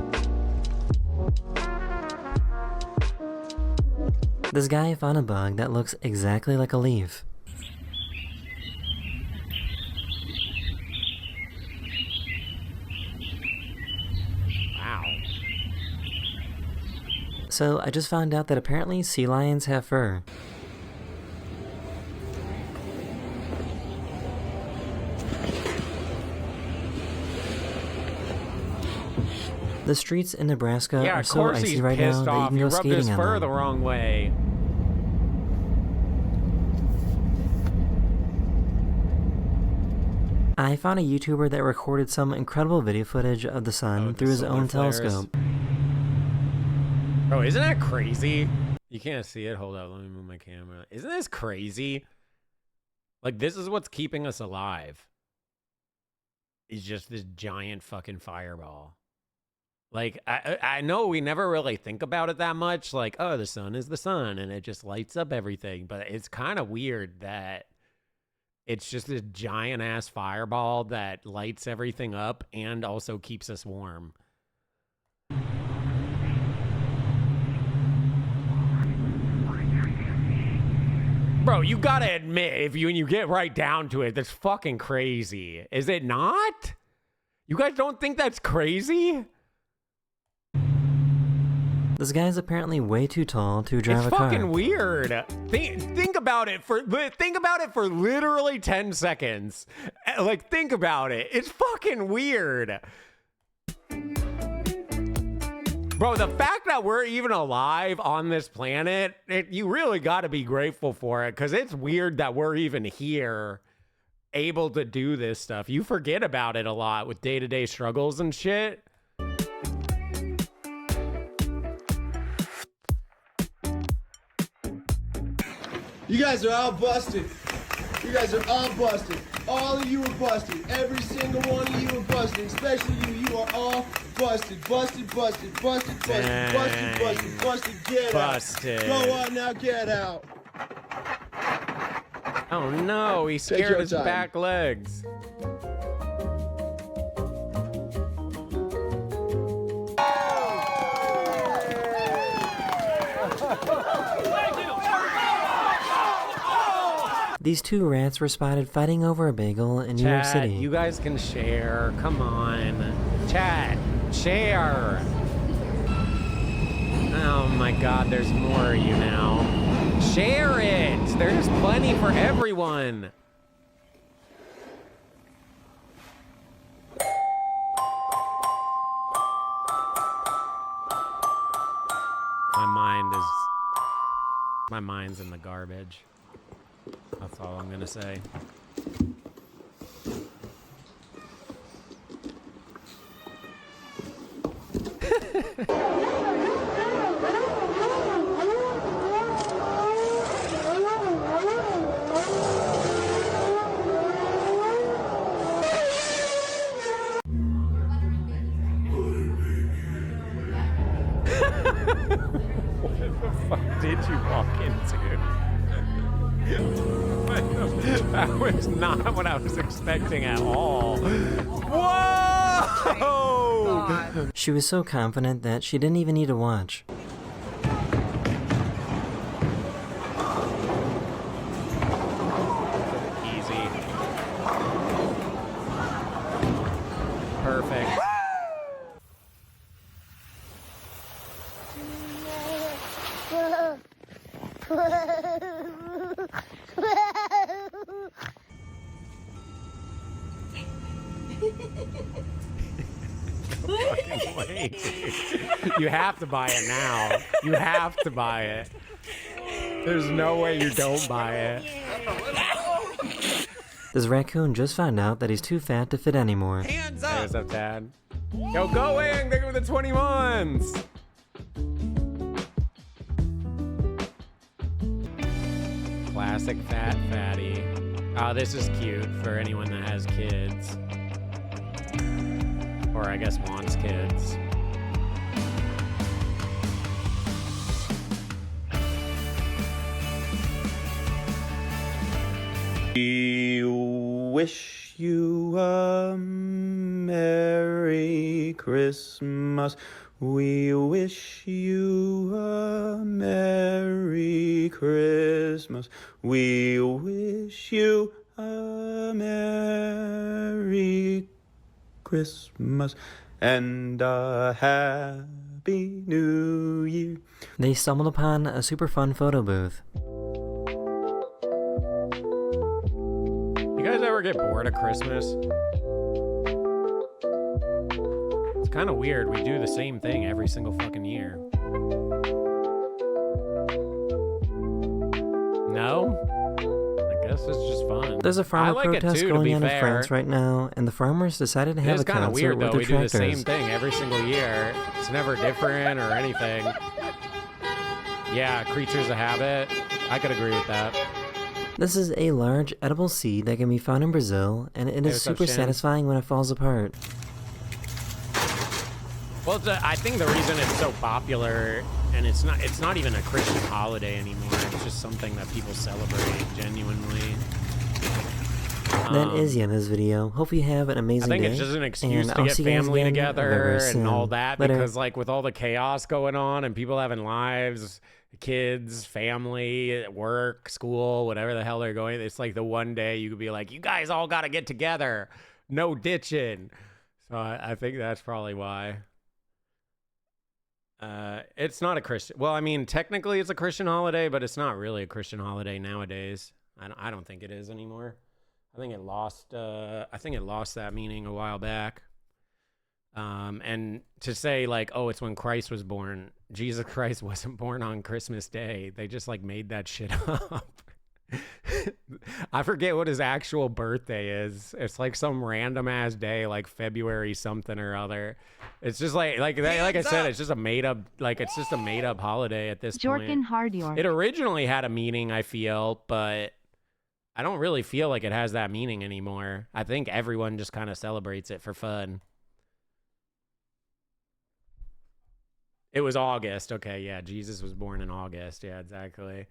This guy found a bug that looks exactly like a leaf. So I just found out that apparently sea lions have fur. The streets in Nebraska are so icy right now that you can go skating on them. His fur the wrong way. I found a YouTuber that recorded some incredible video footage of the sun through his own telescope. Bro, isn't that crazy? You can't see it. Hold up, let me move my camera. Isn't this crazy? Like, this is what's keeping us alive. It's just this giant fucking fireball. Like, I know we never really think about it that much. Like, oh, the sun is the sun, and it just lights up everything. But it's kind of weird that it's just this giant-ass fireball that lights everything up and also keeps us warm. Bro, you gotta admit, when you get right down to it, that's fucking crazy. Is it not? You guys don't think that's crazy? This guy's apparently way too tall to drive a car. It's fucking weird. Think about it for literally 10 seconds. Like, think about it. It's fucking weird. Bro, the fact that we're even alive on this planet, you really got to be grateful for it, because it's weird that we're even here able to do this stuff. You forget about it a lot with day-to-day struggles and shit. You guys are all busted. You guys are all busted. All of you are busted. Every single one of you are busted. Especially you. You are all busted. Busted. Get Busted. out. Go on now, get out. Oh no, he scared his back legs. These two rats were spotted fighting over a bagel in New York City. You guys can share. Come on. Chat, share. Oh my God, there's more of you now. Share it. There's plenty for everyone. My mind's in the garbage. That's all I'm gonna say. What the fuck did you walk into? That was not what I was expecting at all. Whoa! She was so confident that she didn't even need to watch. Easy. Perfect. Fucking way, dude. You have to buy it now. You have to buy it. There's no way you don't buy it. This raccoon just found out that he's too fat to fit anymore. Hands up! Hey, what's up, Dad? Yo, going! Thank you for the 20 months! Classic fat fatty. Oh, this is cute for anyone that has kids. Or I guess wants kids. We wish you a Merry Christmas. We wish you a Merry Christmas. We wish you a Merry Christmas and a Happy New Year. They stumbled upon a super fun photo booth. You guys ever get bored of Christmas? It's kind of weird. We do the same thing every single fucking year. No? I guess it's just fun. There's a farmer protest going on in France right now, and the farmers decided to have a concert weird, with though. their tractors. We do the same thing every single year. It's never different or anything. Yeah, creatures of habit. I could agree with that. This is a large edible seed that can be found in Brazil, and it is super satisfying when it falls apart. Well, I think the reason it's so popular, and it's not even a Christian holiday anymore. It's just something that people celebrate genuinely. That is the end of this video. Hope you have an amazing day. I think it's just an excuse to get family together and all that, because like with all the chaos going on and people having lives, kids, family, work, school, whatever the hell they're going, it's like the one day you could be like, you guys all got to get together. No ditching. So I think that's probably why. It's not a Christian. Well, I mean, technically it's a Christian holiday, but it's not really a Christian holiday nowadays. I don't think it is anymore. I think it lost that meaning a while back. And to say like, oh, it's when Christ was born. Jesus Christ wasn't born on Christmas Day. They just like made that shit up. I forget what his actual birthday is. It's like some random ass day, like February something or other. It's just like I said, it's just a made up holiday at this point. It originally had a meaning, I feel, but I don't really feel like it has that meaning anymore. I think everyone just kind of celebrates it for fun. It was August. Okay, yeah, Jesus was born in August. Yeah, exactly.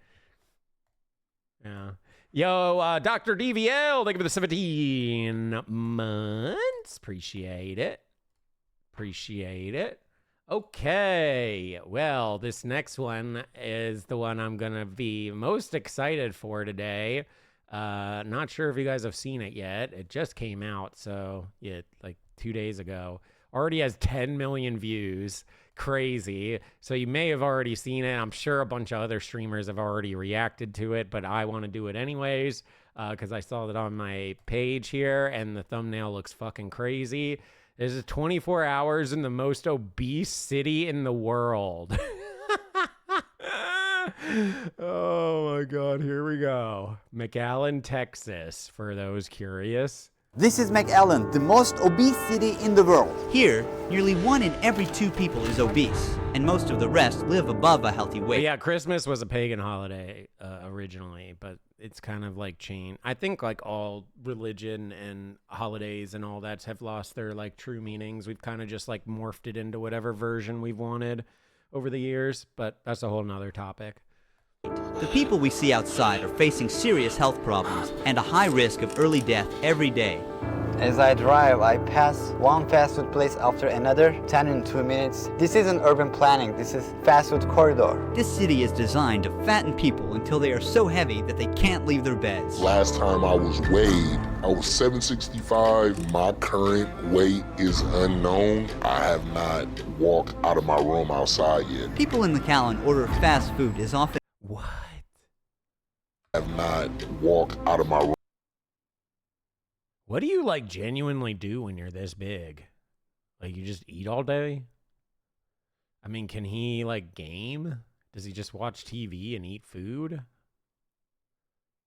Yeah. Yo, Dr. DVL, thank you for the 17 months. Appreciate it. Okay, well, this next one is the one I'm going to be most excited for today. Not sure if you guys have seen it yet. It just came out, so yeah, like 2 days ago. Already has 10 million views. Crazy. So you may have already seen it. I'm sure a bunch of other streamers have already reacted to it, but I want to do it anyways because I saw that on my page here and the thumbnail looks fucking crazy. This is 24 hours in the most obese city in the world. Oh my God, here we go. McAllen, Texas, for those curious. This is McAllen, the most obese city in the world. Here, nearly 1 in every 2 people is obese, and most of the rest live above a healthy weight. But yeah, Christmas was a pagan holiday originally, but it's kind of like changed. I think like all religion and holidays and all that have lost their like true meanings. We've kind of just like morphed it into whatever version we've wanted over the years, but that's a whole nother topic. The people we see outside are facing serious health problems and a high risk of early death every day. As I drive, I pass one fast food place after another, 10 in 2 minutes. This isn't urban planning, this is fast food corridor. This city is designed to fatten people until they are so heavy that they can't leave their beds. Last time I was weighed, I was 765. My current weight is unknown. I have not walked out of my room outside yet. People in McAllen order fast food as often. What? I have not walked out of my room. What do you like genuinely do when you're this big? Like you just eat all day? I mean, can he like game? Does he just watch TV and eat food?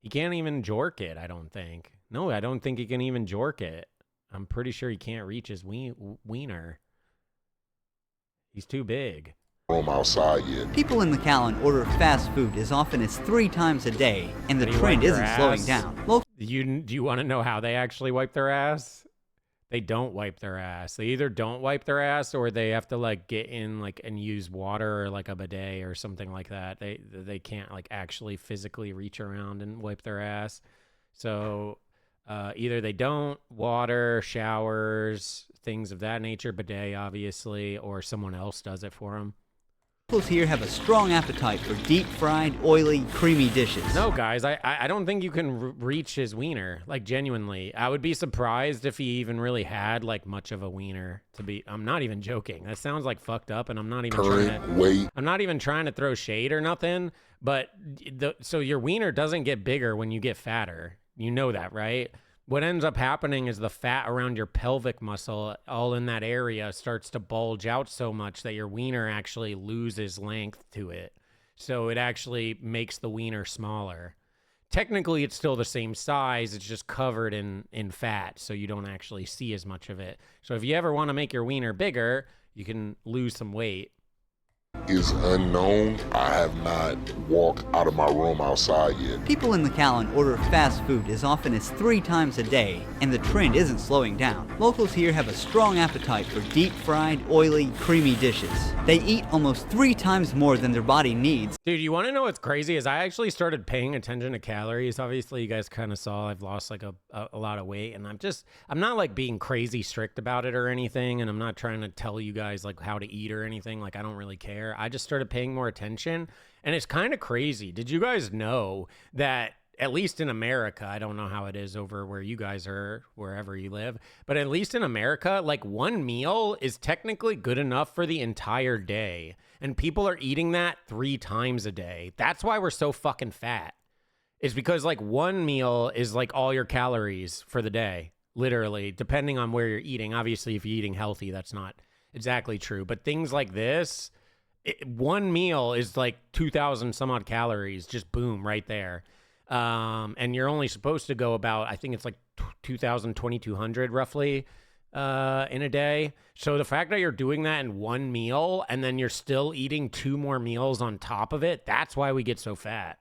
He can't even jork it, I don't think. No, I don't think he can even jork it. I'm pretty sure he can't reach his wiener. He's too big. Room outside yet. People in McAllen order fast food as often as 3 times a day, and the trend isn't slowing down. Do you want to know how they actually wipe their ass? They don't wipe their ass. They either don't wipe their ass or they have to like get in like and use water or like a bidet or something like that. They can't like actually physically reach around and wipe their ass. So either they don't, water, showers, things of that nature, bidet obviously, or someone else does it for them. Locals here have a strong appetite for deep-fried, oily, creamy dishes. No, guys, I don't think you can reach his wiener, like genuinely. I would be surprised if he even really had like much of a wiener to be. I'm not even joking. That sounds like fucked up, and I'm not even trying to throw shade or nothing. But so your wiener doesn't get bigger when you get fatter. You know that, right? What ends up happening is the fat around your pelvic muscle, all in that area, starts to bulge out so much that your wiener actually loses length to it. So it actually makes the wiener smaller. Technically, it's still the same size. It's just covered in fat, so you don't actually see as much of it. So if you ever want to make your wiener bigger, you can lose some weight. Is unknown. I have not walked out of my room outside yet. People in McAllen order fast food as often as 3 times a day, and the trend isn't slowing down. Locals here have a strong appetite for deep-fried, oily, creamy dishes. They eat almost 3 times more than their body needs. Dude, you want to know what's crazy is I actually started paying attention to calories. Obviously, you guys kind of saw I've lost like a lot of weight, and I'm not like being crazy strict about it or anything, and I'm not trying to tell you guys like how to eat or anything. Like, I don't really care. I just started paying more attention, and it's kind of crazy. Did you guys know that at least in America, I don't know how it is over where you guys are, wherever you live, but at least in America, like 1 meal is technically good enough for the entire day, and people are eating that 3 times a day. That's why we're so fucking fat. It's because like 1 meal is like all your calories for the day, literally, depending on where you're eating. Obviously, if you're eating healthy, that's not exactly true, but things like this, 1 meal is like 2,000 some odd calories, just boom, right there. And you're only supposed to go about, I think it's like 2,000, 2,200 roughly in a day. So the fact that you're doing that in 1 meal and then you're still eating 2 more meals on top of it, that's why we get so fat.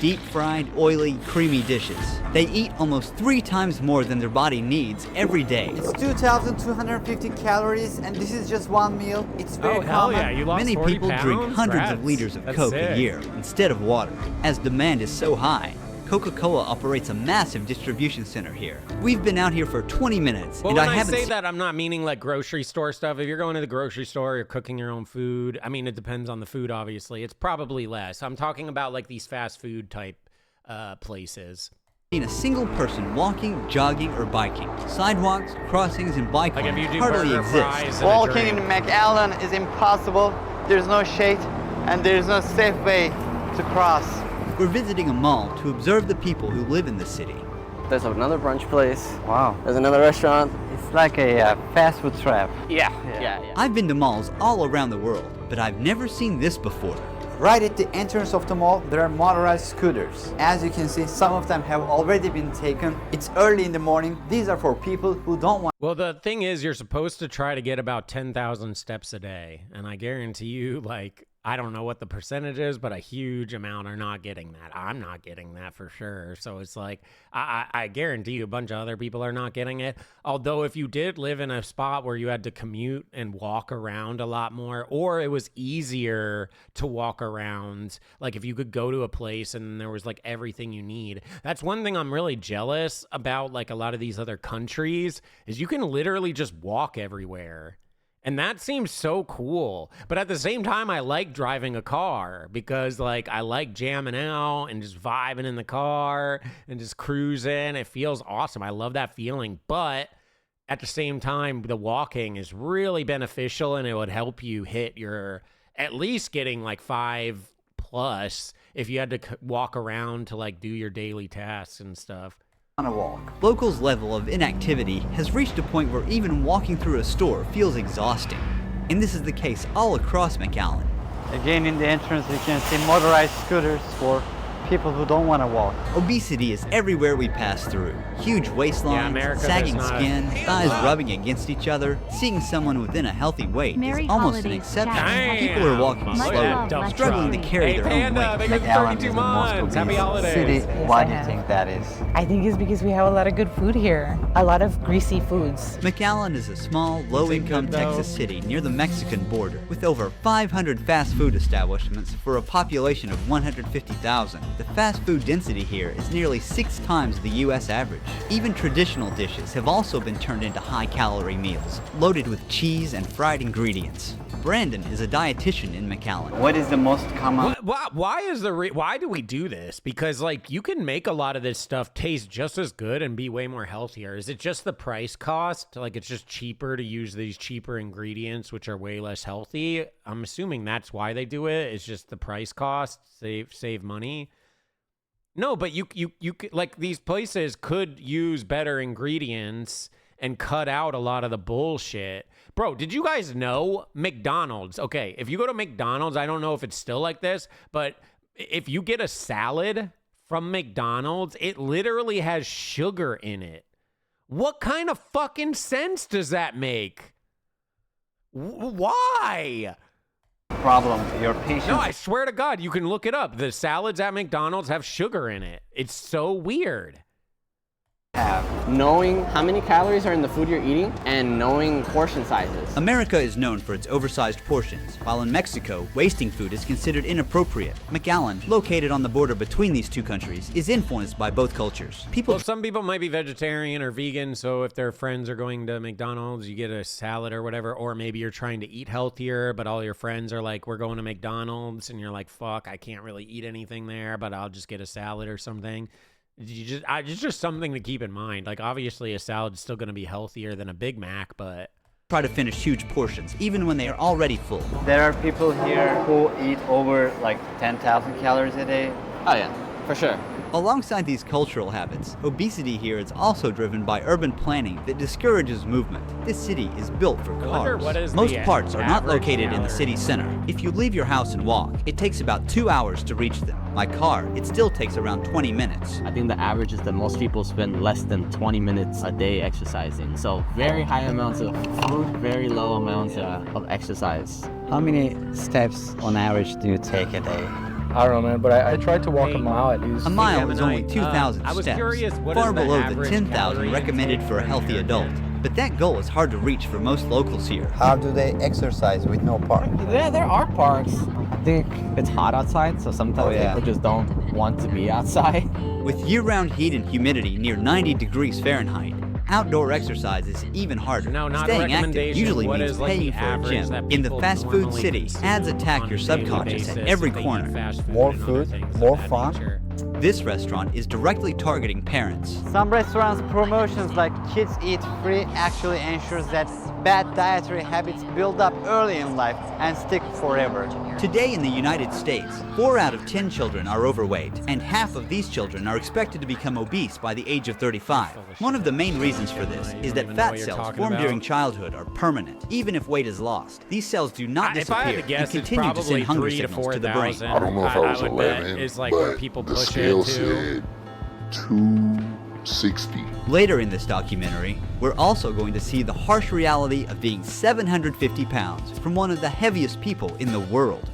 Deep-fried, oily, creamy dishes. They eat almost 3 times more than their body needs every day. It's 2,250 calories, and this is just 1 meal. It's very hell common. yeah, you lost Many 40 people pounds? drink hundreds of Congrats. liters of That's Coke sick. a year instead of water. As demand is so high, Coca-Cola operates a massive distribution center here. We've been out here for 20 minutes, Well, and when I I haven't say seen... that, I'm not meaning like grocery store stuff. If you're going to the grocery store, you're cooking your own food. I mean, it depends on the food, obviously. It's probably less. I'm talking about like these fast food type places. seen a single person walking, jogging, or biking. Sidewalks, crossings, and bike Like if lanes you do hardly burger exist. fries and a Walking in drink. McAllen is impossible. There's no shade and there's no safe way to cross. We're visiting a mall to observe the people who live in the city. There's another brunch place. Wow. There's another restaurant. It's like a fast food trap. Yeah. I've been to malls all around the world, but I've never seen this before. Right at the entrance of the mall, there are motorized scooters. As you can see, some of them have already been taken. It's early in the morning. These are for people who don't want. Well, the thing is, you're supposed to try to get about 10,000 steps a day. And I guarantee you, like, I don't know what the percentage is, but a huge amount are not getting that. I'm not getting that for sure. So it's like, I guarantee you a bunch of other people are not getting it. Although if you did live in a spot where you had to commute and walk around a lot more, or it was easier to walk around, like if you could go to a place and there was like everything you need. That's one thing I'm really jealous about, like a lot of these other countries, is you can literally just walk everywhere. And that seems so cool. But at the same time, I like driving a car because, like, I like jamming out and just vibing in the car and just cruising. It feels awesome. I love that feeling. But at the same time, the walking is really beneficial and it would help you hit your, at least getting like 5+ if you had to walk around to like do your daily tasks and stuff. On a walk. Locals' level of inactivity has reached a point where even walking through a store feels exhausting. And this is the case all across McAllen. Again, in the entrance, you can see motorized scooters for people who don't want to walk. Obesity is everywhere we pass through. Huge waistlines, sagging skin, thighs rubbing against each other. Seeing someone within a healthy weight is almost an exception. People are walking slowly, struggling to carry their own weight. McAllen is the most obese city. Why do you think that is? I think it's because we have a lot of good food here. A lot of greasy foods. McAllen is a small, low-income Texas city near the Mexican border, with over 500 fast food establishments for a population of 150,000. The fast food density here is nearly 6 times the US average. Even traditional dishes have also been turned into high-calorie meals, loaded with cheese and fried ingredients. Brandon is a dietitian in McAllen. What is the most common? Why do we do this? Because like you can make a lot of this stuff taste just as good and be way more healthier. Is it just the price cost? Like it's just cheaper to use these cheaper ingredients, which are way less healthy. I'm assuming that's why they do it. It's just the price cost, save money. No, but you like these places could use better ingredients and cut out a lot of the bullshit. Bro, did you guys know McDonald's? Okay, if you go to McDonald's, I don't know if it's still like this, but if you get a salad from McDonald's, it literally has sugar in it. What kind of fucking sense does that make? Why? Problem, your patience. No, I swear to God, you can look it up. The salads at McDonald's have sugar in it. It's so weird. Knowing how many calories are in the food you're eating and knowing portion sizes. America is known for its oversized portions, while in Mexico, wasting food is considered inappropriate. McAllen, located on the border between these two countries, is influenced by both cultures. Some people might be vegetarian or vegan, so if their friends are going to McDonald's, you get a salad or whatever, or maybe you're trying to eat healthier, but all your friends are like, we're going to McDonald's, and you're like, fuck, I can't really eat anything there, but I'll just get a salad or something. It's just something to keep in mind. Like, obviously, a salad is still going to be healthier than a Big Mac, but try to finish huge portions, even when they are already full. There are people here who eat over like 10,000 calories a day. Oh yeah, for sure. Alongside these cultural habits, obesity here is also driven by urban planning that discourages movement. This city is built for cars. Most parts are not located in the city center. If you leave your house and walk, it takes about 2 hours to reach them. By car, it still takes around 20 minutes. I think the average is that most people spend less than 20 minutes a day exercising. So very high amounts of food, very low amounts of exercise. How many steps on average do you take a day? I don't know, man, but I tried to walk a mile at least. A mile is only 2,000 steps, far below the 10,000 recommended for a healthy adult. But that goal is hard to reach for most locals here. How do they exercise with no park? Yeah, there are parks. I think it's hot outside, so sometimes people just don't want to be outside. With year-round heat and humidity near 90 degrees Fahrenheit, outdoor exercise is even harder. Staying active usually means paying for a gym. In the fast food city, ads attack your subconscious at every corner. More food, more fun, This restaurant is directly targeting parents. Some restaurants' promotions like kids eat free actually ensures that bad dietary habits build up early in life and stick forever. Today in the United States, 4 out of 10 children are overweight, and half of these children are expected to become obese by the age of 35. One of the main reasons for this is that fat cells formed during childhood are permanent, even if weight is lost. These cells do not disappear and continue to send hunger signals to the brain. I don't know if I was 11, it's like where people the push scale it to. said 260. Later in this documentary, we're also going to see the harsh reality of being 750 pounds from one of the heaviest people in the world.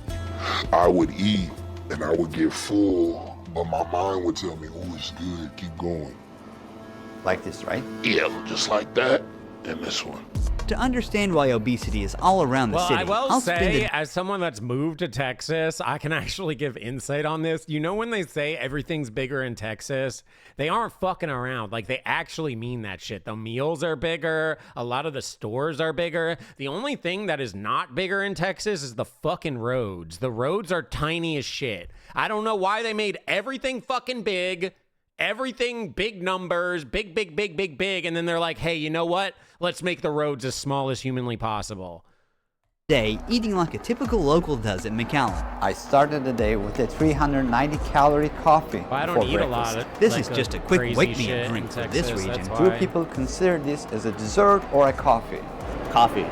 I would eat and I would get full, but my mind would tell me, oh, it's good, keep going. Like this, right? Yeah, just like that, and this one. To understand why obesity is all around the Well, city, I will I'll spend say, the as someone that's moved to Texas, I can actually give insight on this. You know when they say everything's bigger in Texas, they aren't fucking around. Like, they actually mean that shit. The meals are bigger. A lot of the stores are bigger. The only thing that is not bigger in Texas is the fucking roads. The roads are tiny as shit. I don't know why they made everything fucking big. Everything big numbers, big, and then they're like, hey, you know what? Let's make the roads as small as humanly possible. day eating like a typical local does in McAllen. I started the day with a 390-calorie coffee. Well, I don't before eat breakfast. a lot of This is just a quick wake-me-up drink for Texas, this region. Do people consider this as a dessert or a coffee? Coffee.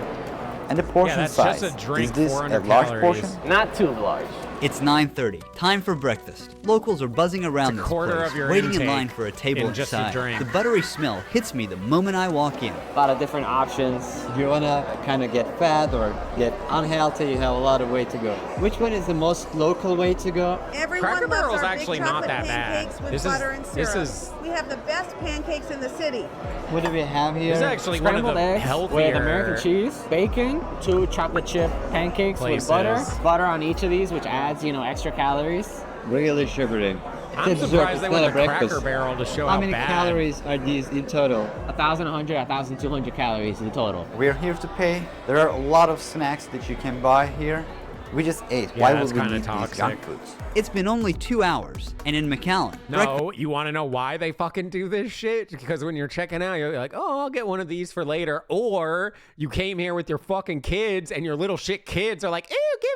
And the portion that's size, just a drink, is this a 400 large calories. portion? Not too large. It's 9:30, time for breakfast. Locals are buzzing around this quarter place, of your waiting in intake line for a table in just a inside. drink. The buttery smell hits me the moment I walk in. A lot of different options. If you want to kind of get fat or get unhealthy, you have a lot of way to go. Which one is the most local way to go? Everyone Cracker loves Barrel's our actually big not chocolate that bad. pancakes with This is- butter and syrup. this is- We have the best pancakes in the city. What do we have here? This is actually one of Scrambled the eggs healthier with American cheese, bacon, 2 chocolate chip pancakes places. with butter on each of these, which adds, extra calories. Really sugary. I'm surprised they went to Cracker Barrel to show How how many bad. calories are these in total? 1,100, 1,200 calories in total. We're here to pay. There are a lot of snacks that you can buy here. We just ate. Yeah, Why that's would we kinda need these toxic. junk foods? It's been only 2 hours, and in McAllen, No, you want to know why they fucking do this shit? Because when you're checking out, you're like, oh, I'll get one of these for later. Or you came here with your fucking kids, and your little shit kids are like, ew, gimme.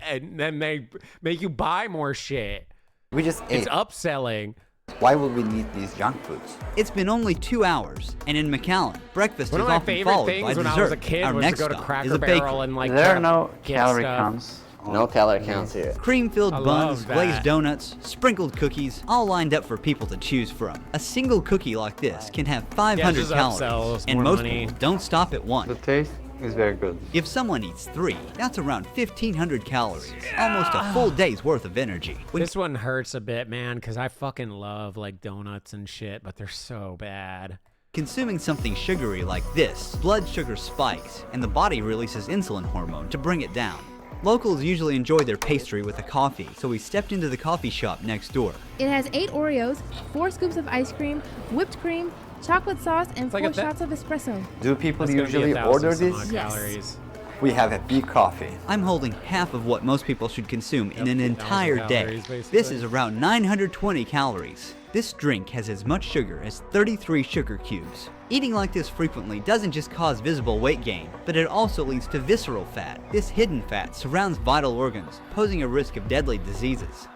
And then they make you buy more shit. We just It's ate. upselling. Why would we need these junk foods? it's been only 2 hours, and in McAllen, breakfast One is of my often favorite followed things by when dessert. I was a kid Our was to next go to stop is Cracker a Barrel bakery. and like There try are no to get calorie stuff. counts. No calorie counts here. Cream-filled I buns, love that. glazed donuts, sprinkled cookies, all lined up for people to choose from. A single cookie like this can have 500 just calories, upsells, and more most money. people don't stop at one. The taste is very good. If someone eats 3, that's around 1,500 calories, almost a full day's worth of energy. This one hurts a bit, man, because I fucking love like donuts and shit, but they're so bad. Consuming something sugary like this, blood sugar spikes, and the body releases insulin hormone to bring it down. Locals usually enjoy their pastry with a coffee, so we stepped into the coffee shop next door. It has 8 Oreos, 4 scoops of ice cream, whipped cream, chocolate sauce, and like 4 a shots of espresso. Do people That's gonna be usually 1,000 order some this? odd Yes. calories. We have a big coffee. I'm holding half of what most people should consume in an 1,000 entire day. calories, basically. This is around 920 calories. This drink has as much sugar as 33 sugar cubes. Eating like this frequently doesn't just cause visible weight gain, but it also leads to visceral fat. This hidden fat surrounds vital organs, posing a risk of deadly diseases.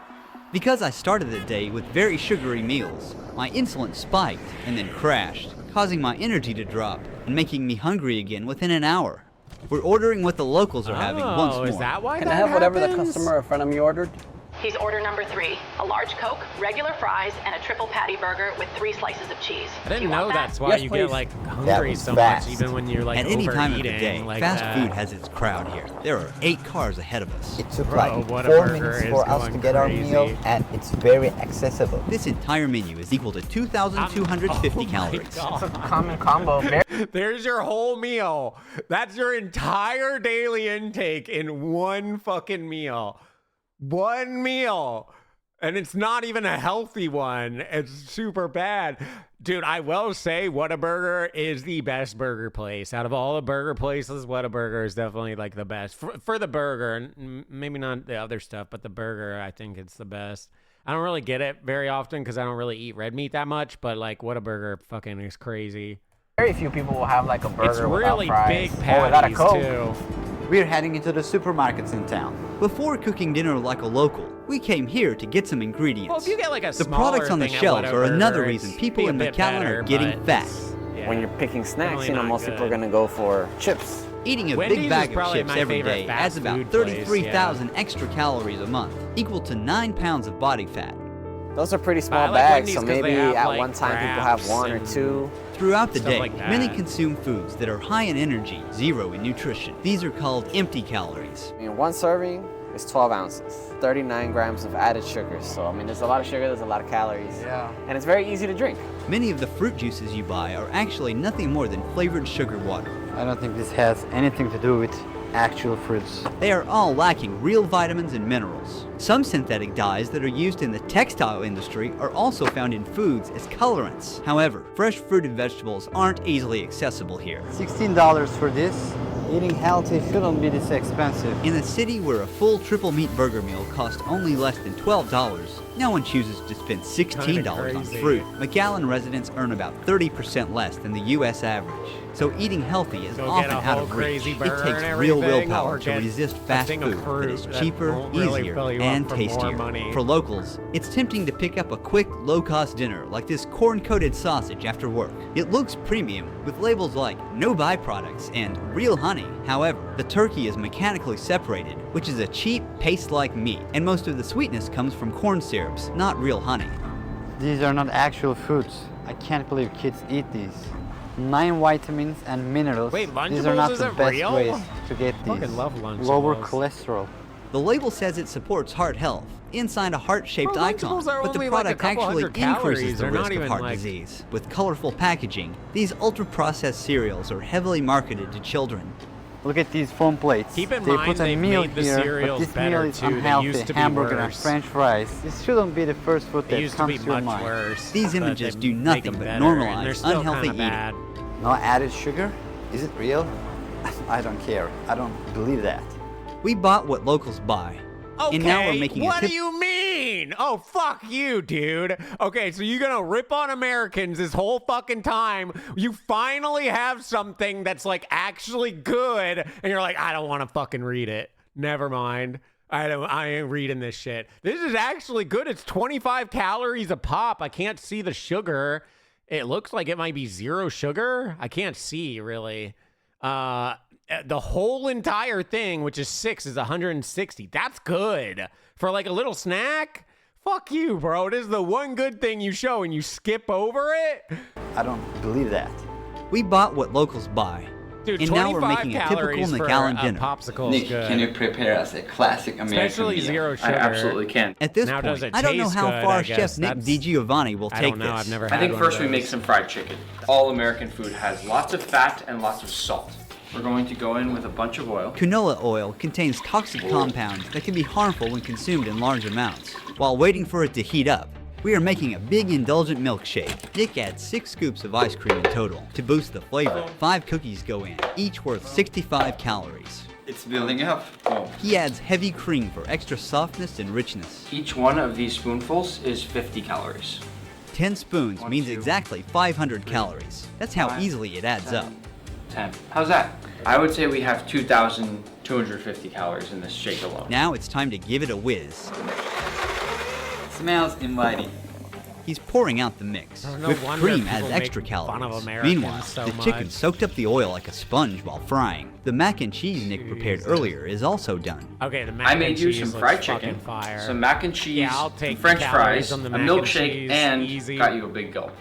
Because I started the day with very sugary meals, my insulin spiked and then crashed, causing my energy to drop and making me hungry again within an hour. We're ordering what the locals are having once more. Is that why Can that I have whatever the happens? customer in front of me ordered? He's order number 3, a large Coke, regular fries, and a triple patty burger with 3 slices of cheese. I didn't You know want that? that's why Yes, you please. get like That hungry was so fast. much, even when you're like At any time of the overeating day, like fast that. food has its crowd here. There are 8 cars ahead of us. It took Bro, like what a 4 burger minutes is for us to going get our crazy. meal, and it's very accessible. This entire menu is equal to 2,250 Oh my calories. God. Common combo. There's your whole meal. That's your entire daily intake in one fucking meal. One meal. And it's not even a healthy one. It's super bad. Dude, I will say Whataburger is the best burger place. Out of all the burger places, Whataburger is definitely like the best. For the burger, and maybe not the other stuff, but the burger, I think it's the best. I don't really get it very often because I don't really eat red meat that much, but like Whataburger fucking is crazy. Very few people will have like a burger It's really without fries. big Without a patties Coke. too. We're heading into the supermarkets in town. Before cooking dinner like a local, we came here to get some ingredients. Well, if you get like a the smaller products on the thing at shelves are Whataburger, another it's reason people be a in bit McAllen better, are getting but fat. When you're picking snacks, Really you know, not most people are good. going to go for chips. Eating a Wendy's big is bag of probably chips my every favorite day fast adds about food place, 33,000 extra calories a month, equal to 9 pounds of body fat. Those are pretty I small like bags, Wendy's so 'cause they maybe have, at like, one time people have wraps one or and two. Throughout the stuff day, like that. many consume foods that are high in energy, zero in nutrition. These are called empty calories. I mean, one serving is 12 ounces, 39 grams of added sugar. So, I mean, there's a lot of sugar, there's a lot of calories. Yeah. And it's very easy to drink. Many of the fruit juices you buy are actually nothing more than flavored sugar water. I don't think this has anything to do with actual fruits. They are all lacking real vitamins and minerals. Some synthetic dyes that are used in the textile industry are also found in foods as colorants. However, fresh fruit and vegetables aren't easily accessible here. $16 for this. Eating healthy shouldn't be this expensive. In a city where a full triple meat burger meal costs only less than $12, no one chooses to spend $16 on crazy. fruit. McAllen residents earn about 30% less than the US average. So eating healthy is Go get often a out whole of reach. crazy It burger takes and real everything, willpower or to get resist a fast thing of food that fruit is that cheaper, won't really easier, fill you up and for more tastier. money. For locals, it's tempting to pick up a quick, low-cost dinner like this corn-coated sausage after work. It looks premium, with labels like no byproducts and real honey. However, the turkey is mechanically separated, which is a cheap, paste-like meat, and most of the sweetness comes from corn syrups, not real honey. These are not actual foods. I can't believe kids eat these. 9 vitamins and minerals. Wait, These are not Lunchables the isn't best real? ways to get I these. fucking love Lunchables. Lower cholesterol. The label says it supports heart health inside a heart-shaped Bro, icon, Lunchables are but the only like a product couple actually hundred increases calories. the They're not risk of even heart like- disease. With colorful packaging, these ultra-processed cereals are heavily marketed to children. Look at these foam plates. Keep in they mind put a they've meal made the here, but cereals this better, meal is too. They unhealthy. used to be Hamburger and worse. French fries. This shouldn't be the first food They that used to comes be to your much mind. worse. These but images they do make nothing them but better, and they're normalize still unhealthy kinda eating. bad. No added sugar? Is it real? I don't care. I don't believe that. We bought what locals buy, and now we're making what a do you mean? Oh, fuck you, dude. Okay, so you're gonna rip on Americans this whole fucking time. You finally have something that's like actually good, and you're like, I don't want to fucking read it. Never mind. I ain't reading this shit. This is actually good. It's 25 calories a pop. I can't see the sugar. It looks like it might be 0 sugar. I can't see really. The whole entire thing, which is 6, is 160. That's good. For like a little snack? Fuck you, bro. It is the one good thing you show and you skip over it? I don't believe that. We bought what locals buy, Dude, and now we're 25 making a typical calories for McAllen a dinner. popsicle is Nick, good. can you prepare us a classic American Especially meal? 0 sugar. I absolutely can. At this Now, does point, it I don't know taste how good, far I Chef guess? Nick That's- DiGiovanni will I take don't know. this. I've never I had think one first of we make those. some fried chicken. All American food has lots of fat and lots of salt. We're going to go in with a bunch of oil. Canola oil contains toxic compounds that can be harmful when consumed in large amounts. While waiting for it to heat up, we are making a big indulgent milkshake. Nick adds 6 scoops of ice cream in total. To boost the flavor, 5 cookies go in, each worth 65 calories. It's building up. Oh. He adds heavy cream for extra softness and richness. Each one of these spoonfuls is 50 calories. 10 spoons means exactly 500 calories. That's how easily it adds up. 10. How's that? I would say we have 2,250 calories in this shake alone. Now it's time to give it a whiz. Smells inviting. He's pouring out the mix. No Whipped wonder cream people adds make extra fun of calories. Americans Meanwhile, so the chicken much. soaked up the oil like a sponge while frying. The mac and cheese Nick prepared earlier is also done. Okay, the mac I and made you cheese some fried looks chicken, fucking fire. some mac and cheese, Yeah, I'll some take French calories fries, on a the mac and milkshake, cheese, and easy. got you a big gulp.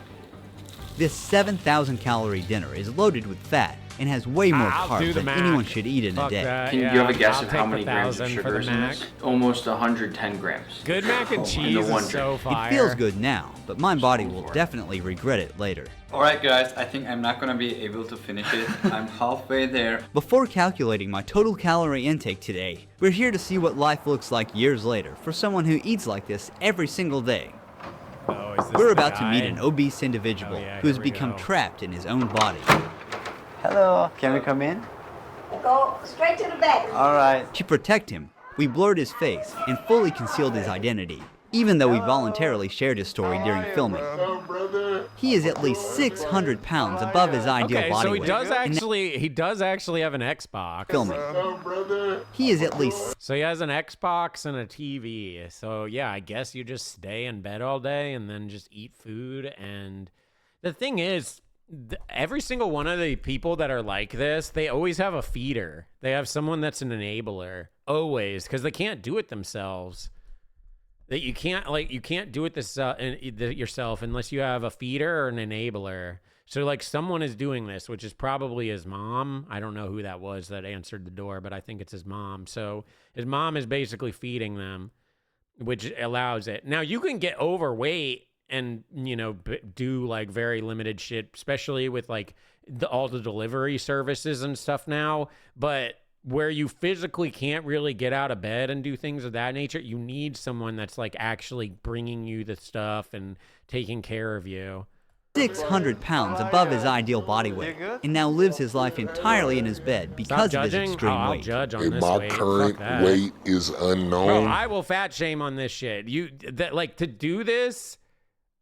This 7,000 calorie dinner is loaded with fat and has way more I'll do carbs the than mac. anyone should eat in Fuck a day. that, Can you yeah, have a guess I'll of how take many the grams of 1,000 for sugar the is in mac. this? Almost 110 grams. Good mac and in cheese the is one so drink. fire. It feels good now, but my body will definitely regret it later. Alright guys, I think I'm not gonna be able to finish it. I'm halfway there. Before calculating my total calorie intake today, we're here to see what life looks like years later for someone who eats like this every single day. Oh, is this We're the about to guy? meet an obese individual Oh, yeah, who has here we become go. trapped in his own body. Hello, can we come in? Go straight to the back. All right. To protect him, we blurred his face and fully concealed his identity, even though he voluntarily shared his story during filming. He is at least 600 pounds above his ideal Okay, body so weight. he does actually have an Xbox. Filming. He is at least. So he has an Xbox and a TV. So yeah, I guess you just stay in bed all day and then just eat food. And the thing is, every single one of the people that are like this, they always have a feeder. They have someone that's an enabler, always, because they can't do it themselves. That you can't do it yourself unless you have a feeder or an enabler. So like someone is doing this, which is probably his mom. I don't know who that was that answered the door, but I think it's his mom. So his mom is basically feeding them, which allows it. Now you can get overweight and, you know, do like very limited shit, especially with like all the delivery services and stuff now. But where you physically can't really get out of bed and do things of that nature, you need someone that's like actually bringing you the stuff and taking care of you. 600 pounds above his ideal body weight, and now lives his life entirely in his bed because of his extreme I'll weight. judge on this My weight. current Fuck that. weight is unknown. Bro, I will fat shame on this shit. Like to do this,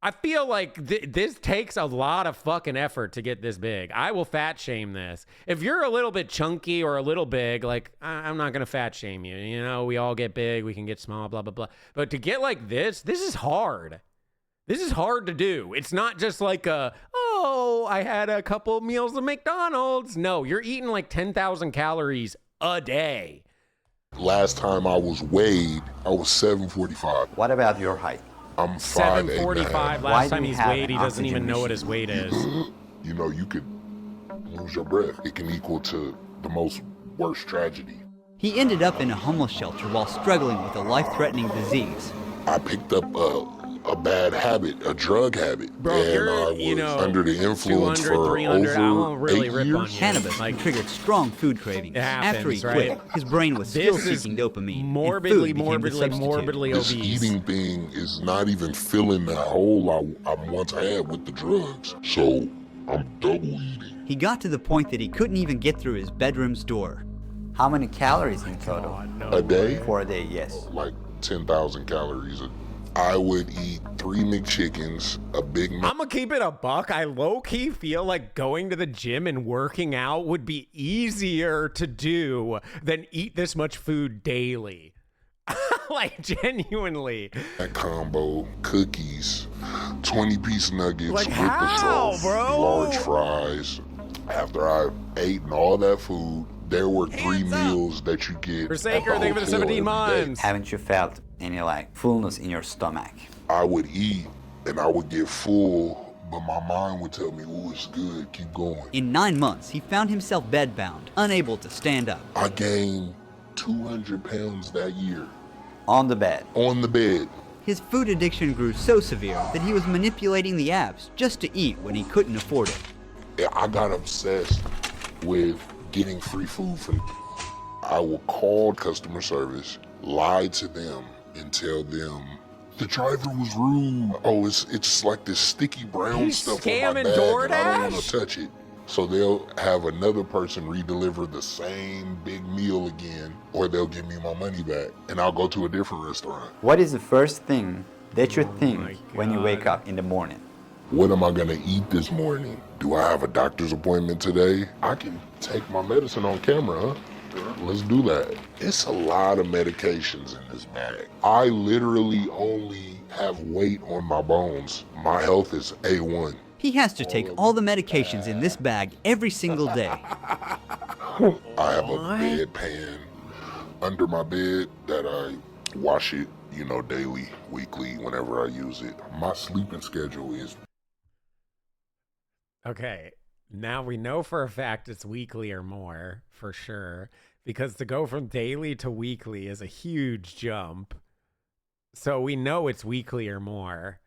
I feel like this takes a lot of fucking effort to get this big. I will fat shame this. If you're a little bit chunky or a little big, like, I'm not going to fat shame you. You know, we all get big, we can get small, blah, blah, blah. But to get like this is hard. This is hard to do. It's not just like I had a couple meals of McDonald's. No, you're eating like 10,000 calories a day. Last time I was weighed, I was 745. What about your height? I'm 5'8". 745. Last time he's weighed, he doesn't even know what his weight is. You know, you could lose your breath. It can equal to the most worst tragedy. He ended up in a homeless shelter while struggling with a life-threatening disease. I picked up a bad habit, a drug habit, Bro, and I was under the influence 200, for 300, I won't over really 8 rip years. on you. Cannabis triggered strong food cravings. It happens, After he right? quit, his brain was still This is seeking dopamine. morbidly, and food became the morbidly substitute. This obese. eating thing is not even filling that hole I once had with the drugs. So I'm double eating. He got to the point that he couldn't even get through his bedroom's door. How many calories in total? A day? For a day, yes. Like 10,000 calories. I would eat 3 McChickens, a Big Mac. I'm gonna keep it a buck. I low-key feel like going to the gym and working out would be easier to do than eat this much food daily. Like, genuinely. That combo, cookies, 20-piece nuggets Like, with how, the sauce, bro? large fries. After I ate all that food, there were 3 meals that you get. Forsaker, thank you for the 17 months. Haven't you felt any like fullness in your stomach? I would eat and I would get full, but my mind would tell me, "Ooh, it's good, keep going." In 9 months, he found himself bedbound, unable to stand up. I gained 200 pounds that year. On the bed? On the bed. His food addiction grew so severe that he was manipulating the apps just to eat when he couldn't afford it. Yeah, I got obsessed with getting free food from. I would call customer service, lie to them, and tell them the driver was rude. Oh, it's like this sticky brown He's stuff on my scamming bag, and I don't want DoorDash? to touch it. So they'll have another person redeliver the same big meal again, or they'll give me my money back, and I'll go to a different restaurant. What is the first thing that you think when you wake up in the morning? What am I gonna eat this morning? Do I have a doctor's appointment today? I can take my medicine on camera, huh? Let's do that. It's a lot of medications in this bag. I literally only have weight on my bones. My health is A1. He has to take all the medications in this bag every single day. I have a bedpan under my bed that I wash it, daily, weekly, whenever I use it. My sleeping schedule is. Okay, now we know for a fact it's weekly or more, for sure, because to go from daily to weekly is a huge jump. So we know it's weekly or more.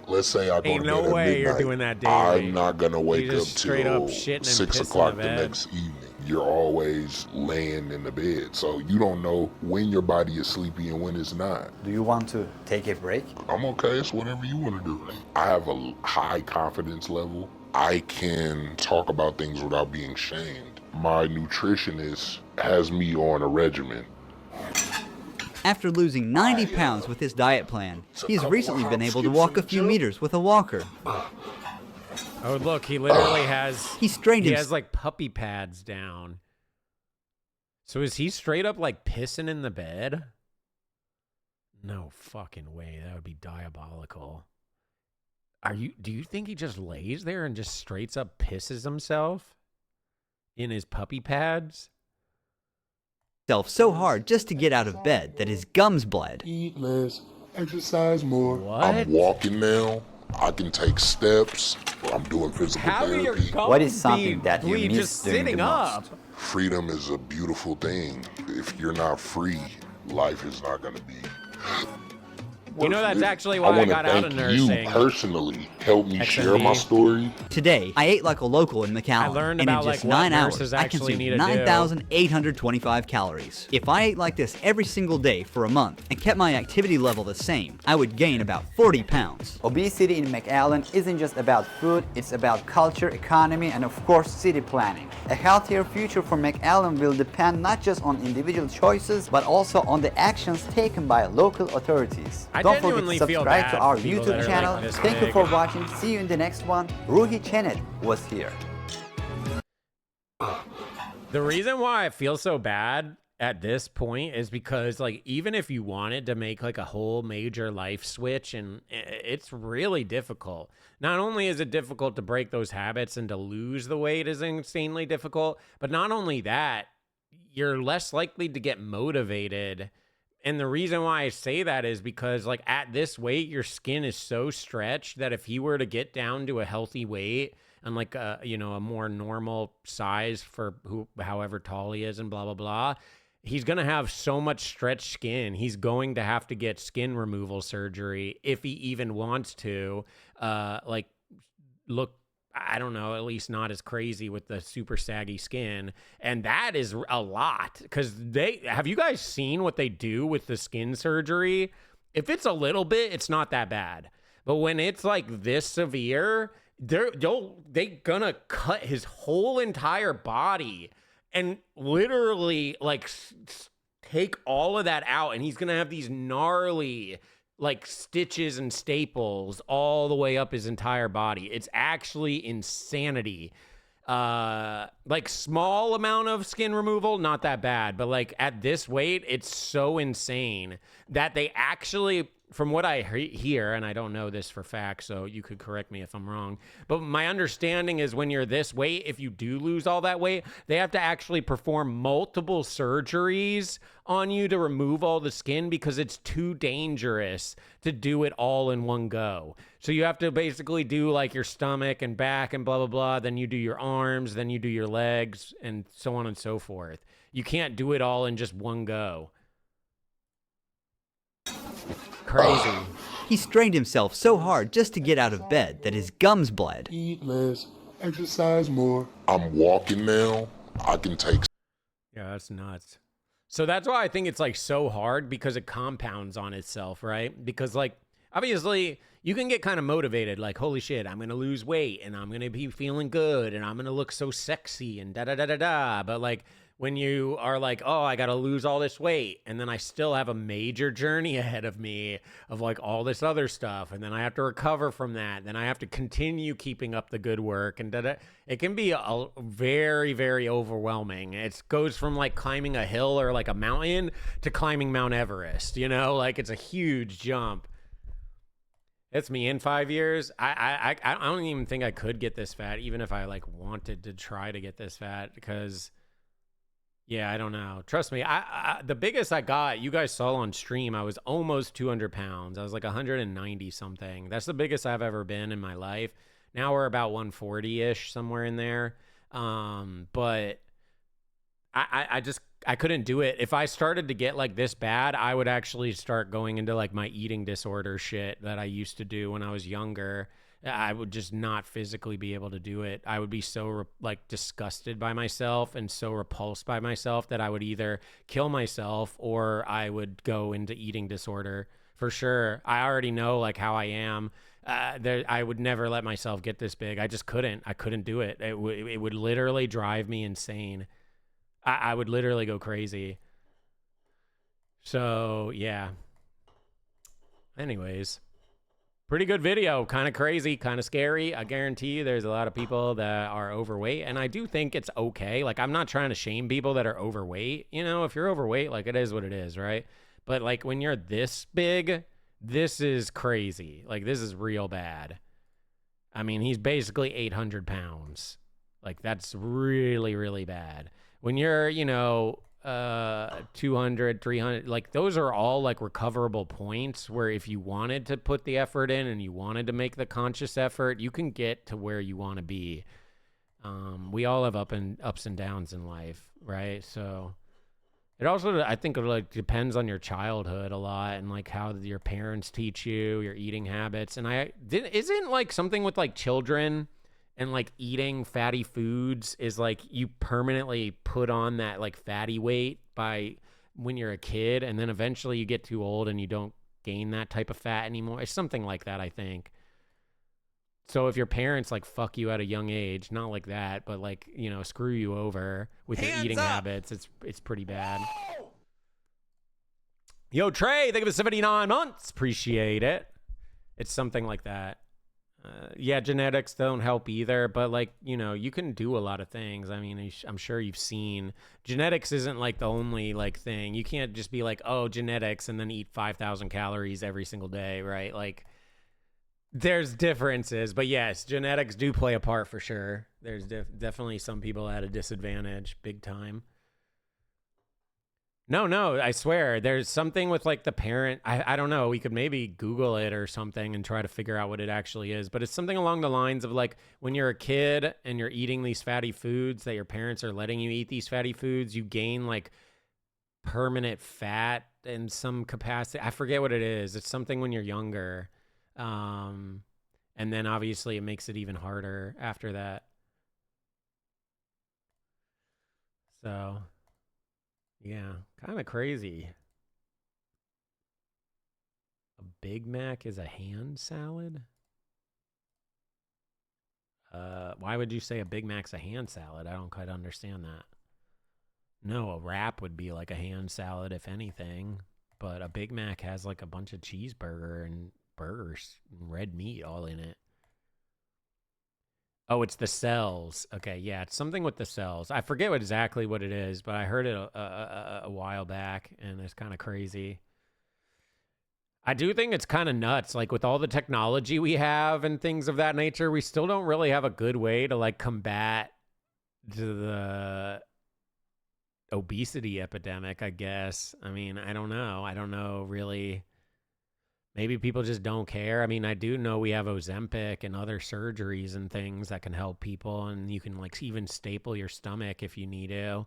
Let's say I go Ain't to no bed at way you're midnight. doing that daily. I'm not gonna wake You up just straight till up shitting and 6 pissing o'clock in the bed. next evening. you're always laying in the bed. So you don't know when your body is sleepy and when it's not. Do you want to take a break? I'm okay, it's whatever you want to do. I have a high confidence level. I can talk about things without being shamed. My nutritionist has me on a regimen. After losing 90 pounds with his diet plan, he's recently been able to walk a few meters with a walker. Oh, look, he literally has... He has, like, puppy pads down. So is he straight up, like, pissing in the bed? No fucking way. That would be diabolical. Do you think he just lays there and just straight up pisses himself in his puppy pads? So hard just to get out of bed that his gums bled. Eat less, exercise more. What? I'm walking now. I can take steps. I'm doing physical therapy. What is something that you miss doing the most? Freedom is a beautiful thing. If you're not free, life is not going to be. You know, that's actually why I got out of nursing. You personally helped me share my story. Today, I ate like a local in McAllen, I learned and about, in just like, what 9 hours, nurses I actually need consumed to do. 9,825 calories. If I ate like this every single day for a month and kept my activity level the same, I would gain about 40 pounds. Obesity in McAllen isn't just about food, it's about culture, economy, and of course, city planning. A healthier future for McAllen will depend not just on individual choices, but also on the actions taken by local authorities. Don't forget to genuinely feel subscribe to bad our for people YouTube that are, channel. like, this Thank you big. for watching. See you in the next one. Ruhi Chenet was here. The reason why I feel so bad at this point is because, like, even if you wanted to make like a whole major life switch, and it's really difficult. Not only is it difficult to break those habits and to lose the weight is insanely difficult, but not only that, you're less likely to get motivated. And the reason why I say that is because, like, at this weight, your skin is so stretched that if he were to get down to a healthy weight and like a, you know, a more normal size for however tall he is and blah, blah, blah, he's going to have so much stretched skin. He's going to have to get skin removal surgery if he even wants to, like, look, I don't know, at least not as crazy with the super saggy skin. And that is a lot, because have you guys seen what they do with the skin surgery? If it's a little bit, it's not that bad. But when it's like this severe, they're gonna cut his whole entire body and literally like take all of that out. And he's gonna have these gnarly like stitches and staples all the way up his entire body. It's actually insanity. Like small amount of skin removal, not that bad, but like at this weight, it's so insane that they actually, from what I hear, and I don't know this for fact, so you could correct me if I'm wrong, but my understanding is when you're this weight, if you do lose all that weight, they have to actually perform multiple surgeries on you to remove all the skin because it's too dangerous to do it all in one go. So you have to basically do like your stomach and back and blah, blah, blah. Then you do your arms, then you do your legs, and so on and so forth. You can't do it all in just one go. Crazy. He strained himself so hard just to get out of bed that his gums bled. Eat less, exercise more. I'm walking now. I can take. Yeah, that's nuts. So that's why I think it's like so hard, because it compounds on itself, right? Because like, obviously you can get kind of motivated, like, holy shit, I'm going to lose weight and I'm going to be feeling good and I'm going to look so sexy and da da da da da. But like, when you are like, oh, I got to lose all this weight, and then I still have a major journey ahead of me of like all this other stuff, and then I have to recover from that, then I have to continue keeping up the good work, and it can be a very, very overwhelming. It goes from like climbing a hill or like a mountain to climbing Mount Everest, you know, like it's a huge jump. It's me in 5 years. I don't even think I could get this fat, even if I like wanted to try to get this fat, because yeah, I don't know. Trust me, the biggest I got, you guys saw on stream, I was almost 200 pounds. I was like 190 something. That's the biggest I've ever been in my life. Now we're about 140-ish, somewhere in there. But I couldn't do it. If I started to get like this bad, I would actually start going into like my eating disorder shit that I used to do when I was younger. I would just not physically be able to do it. I would be so like disgusted by myself and so repulsed by myself that I would either kill myself or I would go into eating disorder for sure. I already know like how I am. I would never let myself get this big. I just couldn't. I couldn't do it. It would literally drive me insane. I would literally go crazy. So yeah. Anyways. Pretty good video. Kind of crazy, kind of scary. I guarantee you there's a lot of people that are overweight. And I do think it's okay. Like, I'm not trying to shame people that are overweight. You know, if you're overweight, like, it is what it is, right? But, like, when you're this big, this is crazy. Like, this is real bad. I mean, he's basically 800 pounds. Like, that's really, really bad. When you're, you know, 200, 300, like those are all like recoverable points where if you wanted to put the effort in and you wanted to make the conscious effort, you can get to where you want to be. We all have ups and downs in life, right? So it also, I think, it like depends on your childhood a lot and like how your parents teach you your eating habits. And isn't like something with like children and like eating fatty foods is like you permanently put on that like fatty weight by when you're a kid, and then eventually you get too old and you don't gain that type of fat anymore. It's something like that, I think. So if your parents like fuck you at a young age, not like that, but like, you know, screw you over with your eating habits, it's pretty bad. Yo, Trey, thank you for 79 months. Appreciate it. It's something like that. Yeah, genetics don't help either, but like, you know, you can do a lot of things. I mean, I'm sure you've seen genetics isn't like the only like thing. You can't just be like, oh, genetics and then eat 5,000 calories every single day, right? Like there's differences, but yes, genetics do play a part for sure. There's definitely some people at a disadvantage, big time. No, I swear. There's something with like the parent. I don't know. We could maybe Google it or something and try to figure out what it actually is. But it's something along the lines of like when you're a kid and you're eating these fatty foods that your parents are letting you eat these fatty foods, you gain like permanent fat in some capacity. I forget what it is. It's something when you're younger. And then obviously it makes it even harder after that. So... yeah, kind of crazy. A Big Mac is a hand salad? Why would you say a Big Mac's a hand salad? I don't quite understand that. No, a wrap would be like a hand salad, if anything. But a Big Mac has like a bunch of cheeseburger and burgers and red meat all in it. Oh, it's the cells. Okay, yeah, it's something with the cells. I forget exactly what it is, but I heard it a while back, and it's kind of crazy. I do think it's kind of nuts. Like, with all the technology we have and things of that nature, we still don't really have a good way to, like, combat the obesity epidemic, I guess. I mean, I don't know. I don't know, really. Maybe people just don't care. I mean, I do know we have Ozempic and other surgeries and things that can help people, and you can like even staple your stomach if you need to.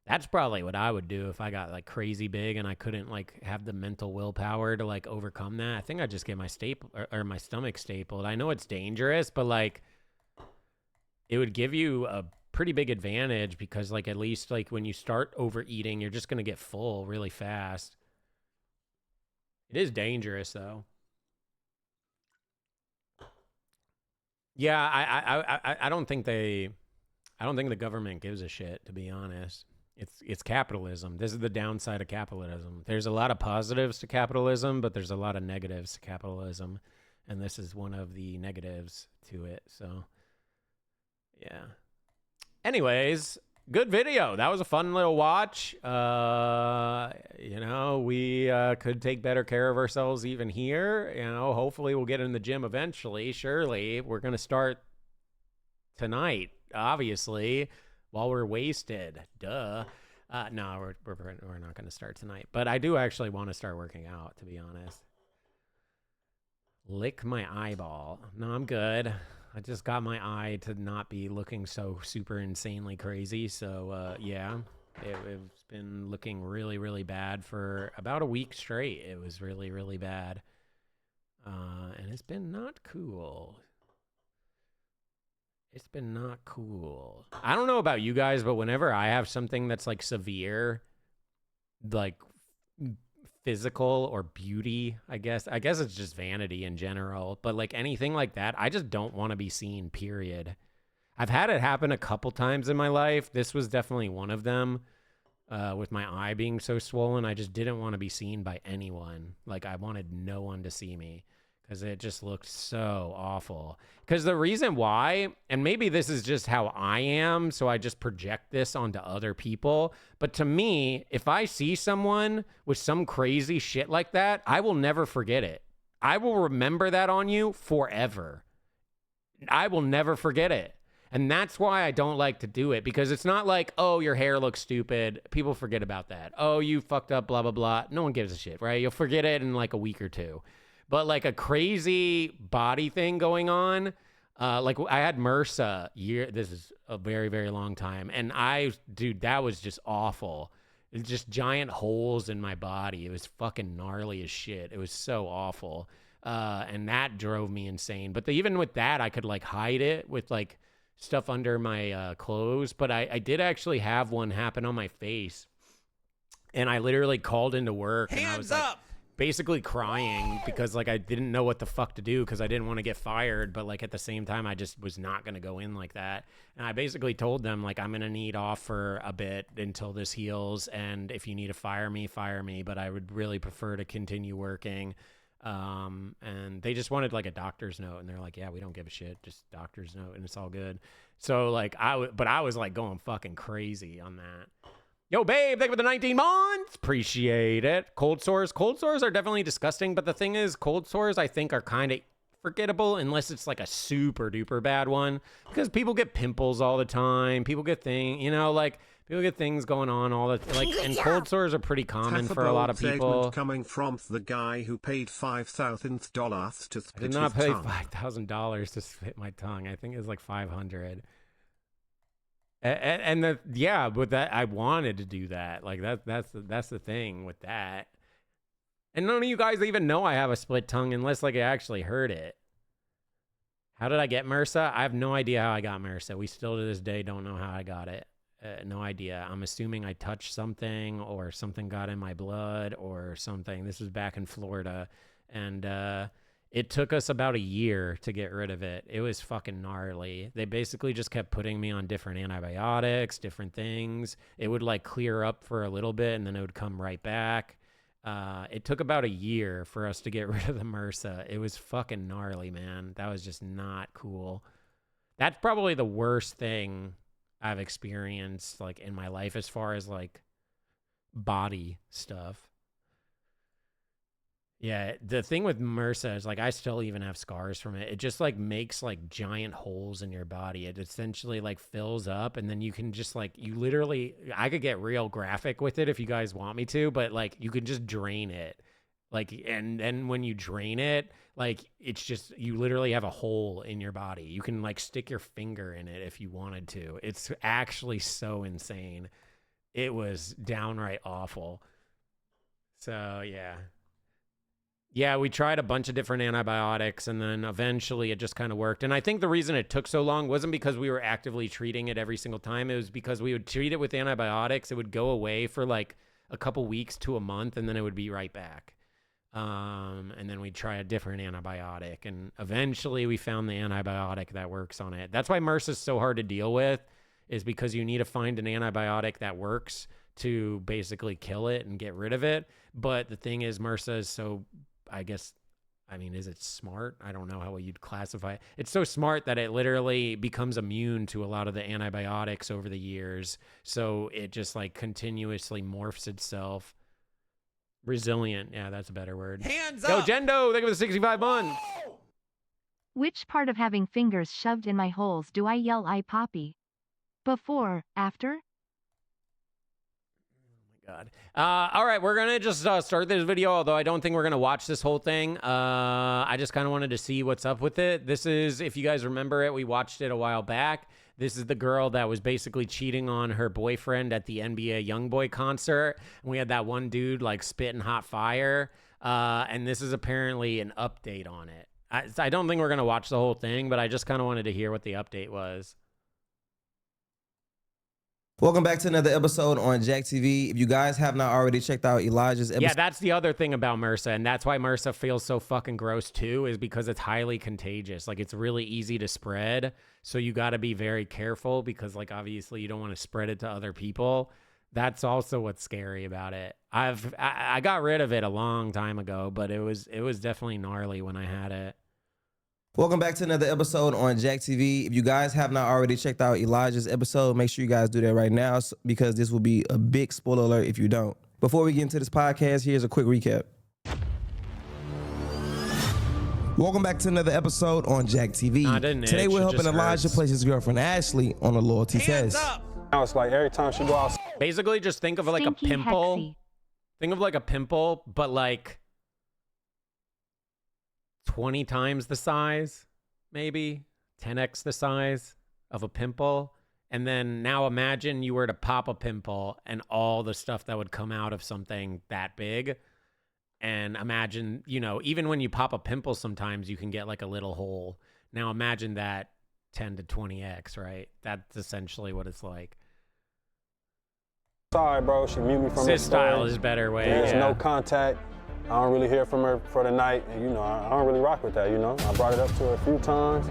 That's probably what I would do if I got like crazy big and I couldn't like have the mental willpower to like overcome that. I think I'd just get my my stomach stapled. I know it's dangerous, but like it would give you a pretty big advantage because like at least like when you start overeating, you're just going to get full really fast. It is dangerous, though. Yeah, I don't think the government gives a shit, to be honest. It's capitalism. This is the downside of capitalism. There's a lot of positives to capitalism, but there's a lot of negatives to capitalism, and this is one of the negatives to it. So, yeah. Anyways, good video. That was a fun little watch. You know, we could take better care of ourselves even here. You know, hopefully we'll get in the gym eventually. Surely we're going to start tonight, obviously, while we're wasted. Duh. No, we're not going to start tonight. But I do actually want to start working out, to be honest. Lick my eyeball. No, I'm good. I just got my eye to not be looking so super insanely crazy. So, yeah, it's been looking really, really bad for about a week straight. It was really, really bad. And it's been not cool. It's been not cool. I don't know about you guys, but whenever I have something that's like severe, like physical or beauty, I guess it's just vanity in general, but like anything like that, I just don't want to be seen, period. I've had it happen a couple times in my life. This was definitely one of them. With my eye being so swollen, I just didn't want to be seen by anyone. Like, I wanted no one to see me because it just looked so awful. Because the reason why, and maybe this is just how I am, so I just project this onto other people, but to me, if I see someone with some crazy shit like that, I will never forget it. I will remember that on you forever. I will never forget it. And that's why I don't like to do it, because it's not like, oh, your hair looks stupid. People forget about that. Oh, you fucked up, blah, blah, blah. No one gives a shit, right? You'll forget it in like a week or two. But like a crazy body thing going on, like I had MRSA this is a very, very long time. And dude, that was just awful. It's just giant holes in my body. It was fucking gnarly as shit. It was so awful. And that drove me insane. But even with that, I could like hide it with like stuff under my clothes, but I did actually have one happen on my face, and I literally called into work and I was like basically crying because like I didn't know what the fuck to do because I didn't want to get fired, but like at the same time I just was not going to go in like that. And I basically told them like, I'm going to need off for a bit until this heals, and if you need to fire me, but I would really prefer to continue working. And they just wanted like a doctor's note, and they're like, yeah, we don't give a shit, just doctor's note, and it's all good. So like but I was like going fucking crazy on that. Yo, babe, thank you for the 19 months. Appreciate it. Cold sores are definitely disgusting, but the thing is, cold sores I think are kind of forgettable unless it's like a super duper bad one, because people get pimples all the time. People get people get things going on all the like, and cold sores are pretty common for a lot of people. Coming from the guy who paid $5,000 to spit I did not his pay tongue. $5,000 to spit my tongue. I think it was like $500. And yeah, but that I wanted to do that. Like that's the thing with that. And none of you guys even know I have a split tongue unless like I actually heard it. How did I get MRSA? I have no idea how I got MRSA. We still to this day don't know how I got it. No idea. I'm assuming I touched something or something got in my blood or something. This was back in Florida, and it took us about a year to get rid of it. It was fucking gnarly. They basically just kept putting me on different antibiotics, different things. It would like clear up for a little bit and then it would come right back. It took about a year for us to get rid of the MRSA. It was fucking gnarly, man. That was just not cool. That's probably the worst thing I've experienced like in my life as far as like body stuff. Yeah, the thing with MRSA is like I still even have scars from it. It just like makes like giant holes in your body. It essentially like fills up, and then you can just like I could get real graphic with it if you guys want me to, but like you can just drain it. Like and then when you drain it, like it's just you literally have a hole in your body. You can like stick your finger in it if you wanted to. It's actually so insane. It was downright awful. So yeah. Yeah, we tried a bunch of different antibiotics, and then eventually it just kind of worked. And I think the reason it took so long wasn't because we were actively treating it every single time. It was because we would treat it with antibiotics. It would go away for like a couple weeks to a month, and then it would be right back. And then we'd try a different antibiotic, and eventually we found the antibiotic that works on it. That's why MRSA is so hard to deal with, is because you need to find an antibiotic that works to basically kill it and get rid of it. But the thing is, MRSA is so... is it smart? I don't know how you'd classify it. It's so smart that it literally becomes immune to a lot of the antibiotics over the years. So it just like continuously morphs itself. Resilient. Yeah, that's a better word. Hands Yo, up! Jendo, thank you for the 65 months. Which part of having fingers shoved in my holes do I yell I poppy? Before, after? God. All right, we're gonna just start this video, although I don't think we're gonna watch this whole thing. I just kind of wanted to see what's up with it. This is, if you guys remember it, we watched it a while back. This is the girl that was basically cheating on her boyfriend at the NBA YoungBoy concert, and we had that one dude like spitting hot fire, and this is apparently an update on it. I don't think we're going to watch the whole thing, but I just kind of wanted to hear what the update was. Welcome back to another episode on Jack TV. If you guys have not already checked out Elijah's episode. Yeah, that's the other thing about MRSA, and that's why MRSA feels so fucking gross too, is because it's highly contagious. Like, it's really easy to spread, so you got to be very careful because, like, obviously you don't want to spread it to other people. That's also what's scary about it. I got rid of it a long time ago, but it was definitely gnarly when I had it. Welcome back to another episode on Jack TV. If you guys have not already checked out Elijah's episode, make sure you guys do that right now because this will be a big spoiler alert if you don't. Before we get into this podcast, here's a quick recap. Welcome back to another episode on Jack TV. Today we're helping Elijah place his girlfriend Ashley on a loyalty test. Now it's like every time she go out. Basically, just think of like a pimple. Hexy. Think of like a pimple, but like 20 times the size, maybe 10x the size of a pimple. And then now imagine you were to pop a pimple and all the stuff that would come out of something that big. And imagine, you know, even when you pop a pimple, sometimes you can get like a little hole. Now imagine that 10 to 20x, right? That's essentially what it's like. Sorry, bro. She mute me from Sis style is a better way. There's yeah. no contact. I don't really hear from her for the night. And, you know, I don't really rock with that, you know. I brought it up to her a few times.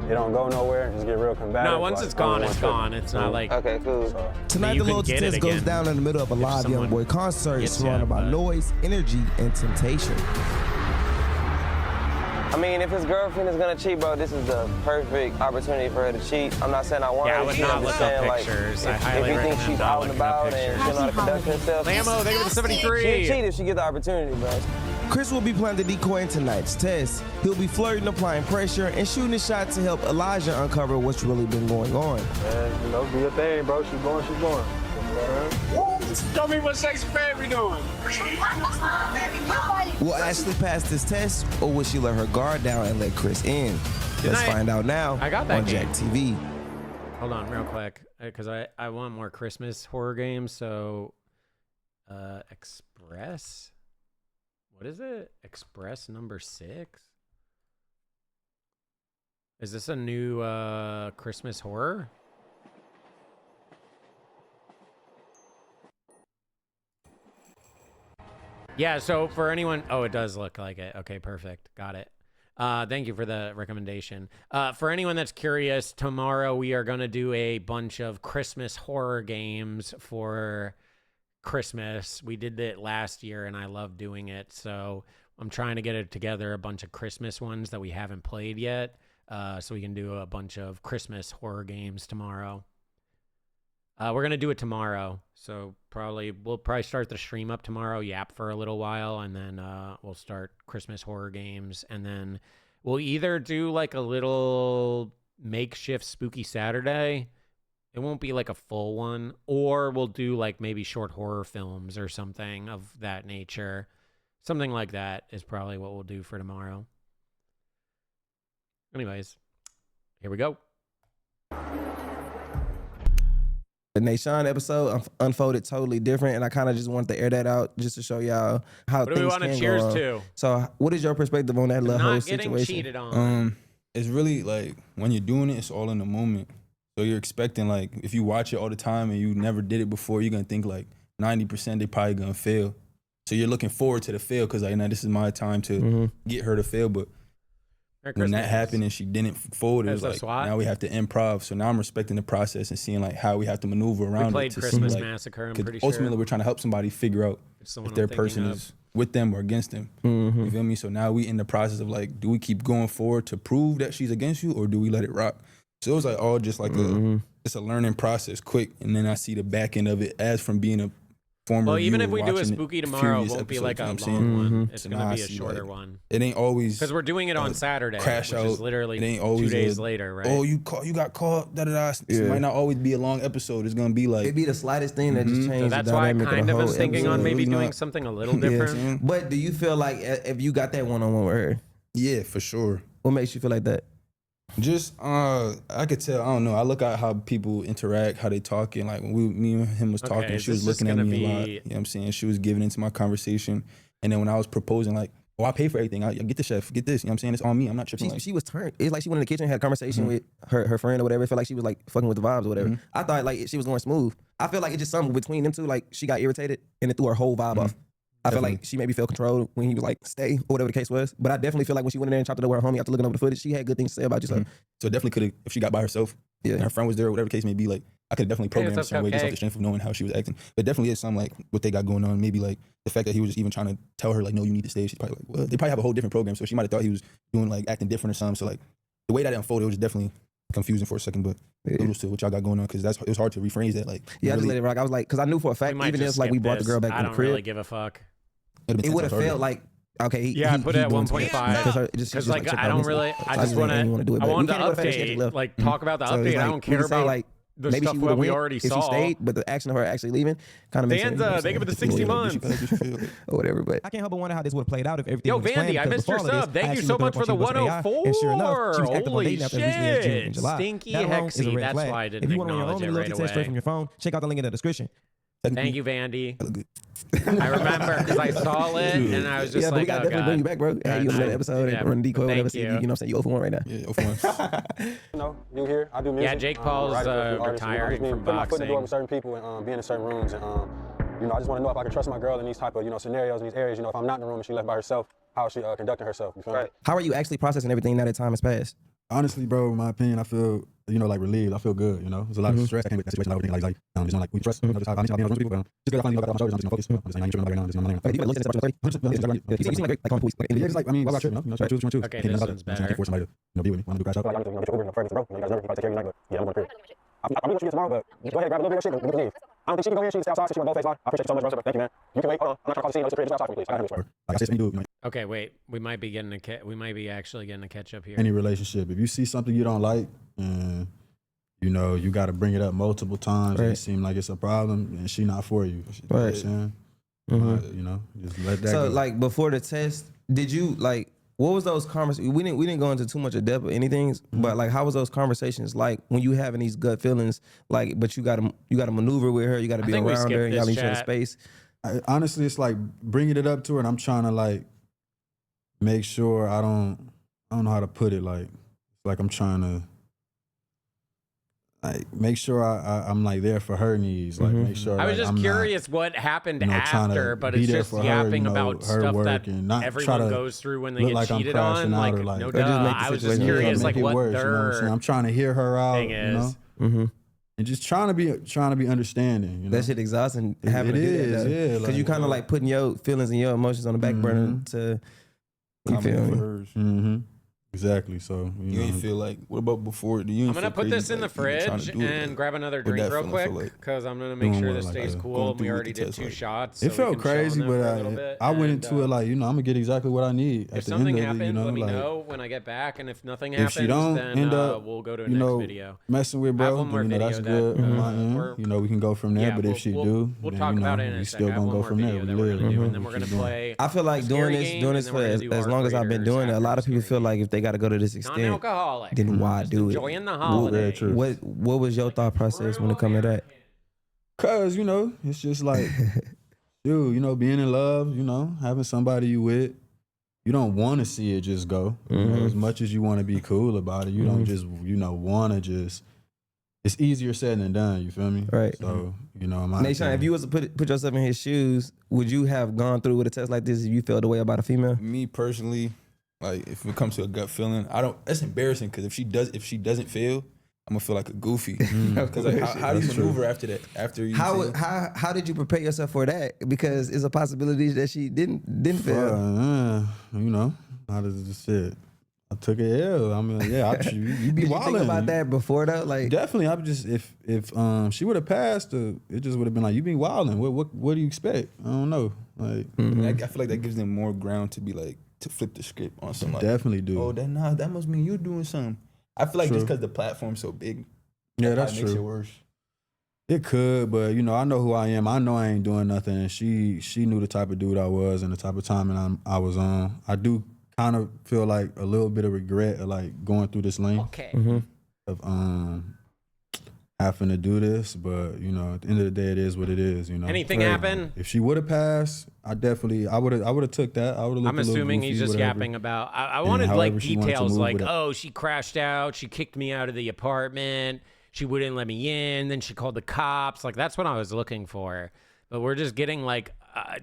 It don't go nowhere. Just get real combative. No, once it's gone, it's gone. It's not like... Okay, cool. Tonight, the loyalty test goes down in the middle of a live Young Boy concert surrounded by noise, energy, and temptation. I mean, if his girlfriend is gonna cheat, bro, this is the perfect opportunity for her to cheat. I'm not saying I want her to cheat. I'm just saying, like, if you think she's out and about and she don't know how to conduct herself, Lambo, thank you for the 73. She'll cheat if she get the opportunity, bro. Chris will be playing the decoy in tonight's test. He'll be flirting, applying pressure, and shooting a shot to help Elijah uncover what's really been going on. You know, do your thing, bro. She's going, she's going. Tell me what sexy baby doing. Will Ashley pass this test, or will she let her guard down and let Chris in? Let's find out now I got that on game. Jack TV. Hold on real quick, because I want more Christmas horror games, so Express? What is it? Express number 6? Is this a new Christmas horror? Yeah, so for anyone... Oh, it does look like it. Okay, perfect. Got it. Thank you for the recommendation. For anyone that's curious, tomorrow we are going to do a bunch of Christmas horror games for Christmas. We did it last year, and I love doing it. So I'm trying to get it together, a bunch of Christmas ones that we haven't played yet, so we can do a bunch of Christmas horror games tomorrow. We're going to do it tomorrow, so we'll probably start the stream up tomorrow, yap for a little while, and then we'll start Christmas horror games, and then we'll either do like a little makeshift Spooky Saturday. It won't be like a full one, or we'll do like maybe short horror films or something of that nature. Something like that is probably what we'll do for tomorrow. Anyways, here we go. The Nashawn episode unfolded totally different, and I kind of just wanted to air that out just to show y'all how what things do we want to cheers to? So, what is your perspective on that little whole Not getting situation? cheated on. It's really like when you're doing it, it's all in the moment. So you're expecting, like, if you watch it all the time and you never did it before, you're gonna think like 90% they probably gonna fail. So you're looking forward to the fail because like, now this is my time to get her to fail. But when that happened and she didn't fold, it was like now we have to improv. So now I'm respecting the process and seeing like how we have to maneuver around We played it. To Christmas see, like, Massacre, I'm 'cause pretty ultimately sure. we're trying to help somebody figure out someone if their I'm thinking person of. is with them or against them. You feel me? So now we in the process of like, do we keep going forward to prove that she's against you or do we let it rock? So it was like all just like it's a learning process quick. And then I see the back end of it as from being a former Well, even viewer if we do a watching spooky it, tomorrow, it furious won't be like a episodes, you know long what I'm saying? one. It's So going now to I be a see, shorter like, one. It ain't always Because we're doing it on Saturday, crash which out. is literally It ain't 2 always days later, right? Oh, you got caught. Da da da. It might not always be a long episode. It's gonna be like It'd be the slightest thing that just changed So that's the why I dynamic kind of of the am whole thinking on episode. maybe It's doing not- something a little different. But do you feel like if you got that one-on-one with her? Yeah, for sure. What makes you feel like that? Just I could tell. I don't know. I look at how people interact, how they talk, and like when me and him was talking, Okay, she was this is looking at gonna me a lot. be- You know what I'm saying? She was giving into my conversation, and then when I was proposing, like oh, I pay for everything. I get the chef, get this. You know what I'm saying? It's on me. I'm not tripping. She was turned. It's like she went in the kitchen, had a conversation with her friend or whatever. It felt like she was like fucking with the vibes or whatever. I thought like she was going smooth. I feel like it's just something between them two. Like she got irritated and it threw her whole vibe off. I feel like she maybe felt controlled when he was like, stay, or whatever the case was. But I definitely feel like when she went in there and chopped it up with her homie after looking over the footage, she had good things to say about you. So it definitely could have, if she got by herself and her friend was there, or whatever the case may be, like, I could definitely program a certain way just off the strength of knowing how she was acting. But definitely is some like what they got going on. Maybe like the fact that he was just even trying to tell her like, no, you need to stay. She's probably like, well, they probably have a whole different program. So she might have thought he was doing like acting different or something. So like the way that it unfolded, it was definitely confusing for a second, but kudos to what y'all got going on, because it was hard to rephrase that. Like, I just let it rock. I was like, because I knew for a fact, even if like we brought the girl back in the crib, I don't really give a fuck. It would have felt like, okay, I put it at 1.5 because like I don't really. I just want to. I wanted to update, like talk about the update. I don't care about like the maybe stuff she that we went already if saw. She stayed, but the action of her actually leaving kind of makes sense. They give it the 60 months or whatever. But I can't help but wonder how this would have played out if everything. Yo, was Vandy, I missed your sub. Thank you so much for the 104. And sure enough, she was active on Holy dating apps as recently as June and shit, July. Stinky That alone is a Hexy. red That's flag. why I didn't If you want to run your own acknowledge it loyalty right test straight away. from your phone, check out the link in the description. Thank you, Vandy. I remember because I saw it and I was just but we like, got oh definitely bring you back, bro. Had you on that episode and run decoy, whatever. So you know what I'm saying? You 0 for 1 right now. Yeah, 0 for 1. You know, you here, I do music. Yeah, Jake Paul's retiring from put my foot in the door boxing. with certain people and being in certain rooms, and you know, I just want to know if I can trust my girl in these type of, you know, scenarios in these areas. You know, if I'm not in the room and she left by herself, how is she conducting herself? You feel me? How are you actually processing everything now that time has passed? Honestly, bro, in my opinion, I feel, you know, like relieved. I feel good, you know. There's a lot of stress. I came with that situation. I was thinking just like we trust. You know, just how I need to people. Just because I finally got my shoulders, I'm just gonna focus. I'm just like, I ain't tripping about right now. This is my Hey, you better look at this. You seem like like on police. Yeah, just like, I mean, why would I trip, you know? Choose. Okay, this one's better. I can't force somebody to, you know, be with me. When I'm gonna do crash out. Like, I'm just gonna get your Uber and Fergus, bro. You guys know, you gotta take care of your night, but yeah, I'm going to crib. I'm gonna see you tomorrow, but go ahead, grab a little bit of shit and we can leave. I don't think she can go in. She can stay outside, so she went both face line. I appreciate you so much, bro. Thank you, man. You can wait. Hold on. I'm not trying to call the scene. I'm just just outside for me, please. I got him, like I said, you do. Okay, wait. We might be getting we might be actually getting a catch up here. Any relationship, if you see something you don't like, and you know you got to bring it up multiple times, and it seems like it's a problem, and she not for you. You know what I'm saying? You know, just let that go. So like before the test, did you like? What was those conversations? We didn't go into too much of depth or anything, but like, how was those conversations like when you having these gut feelings? Like, but you gotta maneuver with her. You gotta be around her. Y'all need each other space. Honestly, it's like bringing it up to her, and I'm trying to like make sure I don't know how to put it. Like I'm trying to like make sure I'm like there for her needs. Like make sure. I was just curious what happened after, but it's just yapping about stuff that everyone goes through when they get cheated on. Like, no duh. I was just curious, like what their I'm trying to hear her out. thing is. And just trying to be understanding. You know? That shit exhausting. Having to do that, yeah. Because you kind of like putting your feelings and your emotions on the back burner to. You feel me? Exactly. So you ain't feel like, what about before? I'm gonna put this in the fridge and grab another drink real quick because I'm gonna make sure this stays cool. We already did 2 shots. It felt crazy, but I went into it like, you know, I'm gonna get exactly what I need. If something happens, let me know when I get back, and if nothing happens, then we'll go to a next video. Messing with bro, you know, that's good. You know, we can go from there. But if she do, we'll talk about it in a second. We still gonna go from there. And then we're gonna play. I feel like doing this for as long as I've been doing it. A lot of people feel like if they got to go to this extent, non-alcoholic. Then why do it? Enjoying the holiday. What was your thought process when it come to that? Cause you know, it's just like, dude, you know, being in love, you know, having somebody you with, you don't want to see it just go. You know, as much as you want to be cool about it, you don't just, you know, want to just. It's easier said than done. You feel me? Right. So you know, Nation, if you was to put yourself in his shoes, would you have gone through with a test like this if you felt the way about a female? Me personally. Like if it comes to a gut feeling, that's embarrassing because if she doesn't feel, I'm gonna feel like a goofy. Because like, how do you maneuver after that? After you how did you prepare yourself for that? Because it's a possibility that she didn't feel. You know, how does it sit? I took it L. I mean, yeah, you be Did wilding. you think about that before though? Like definitely, I'm just if she would have passed, it just would have been like you be wilding. What do you expect? I don't know. Like I feel like that gives them more ground to be like. To flip the script on somebody. Definitely do. Oh, that must mean you doing something. I feel like just because the platform's so big, that's makes true. It worse. It could, but you know, I know who I am. I know I ain't doing nothing. And she knew the type of dude I was and the type of timing I was on. I do kind of feel like a little bit of regret of like going through this lane. Okay. Of having to do this, but you know, at the end of the day, it is what it is. You know, Anything happen? If she would have passed, I would have took that. I would have. I'm assuming he's just yapping about. I wanted like details, like, oh, she crashed out, she kicked me out of the apartment, she wouldn't let me in, then she called the cops. Like that's what I was looking for. But we're just getting like,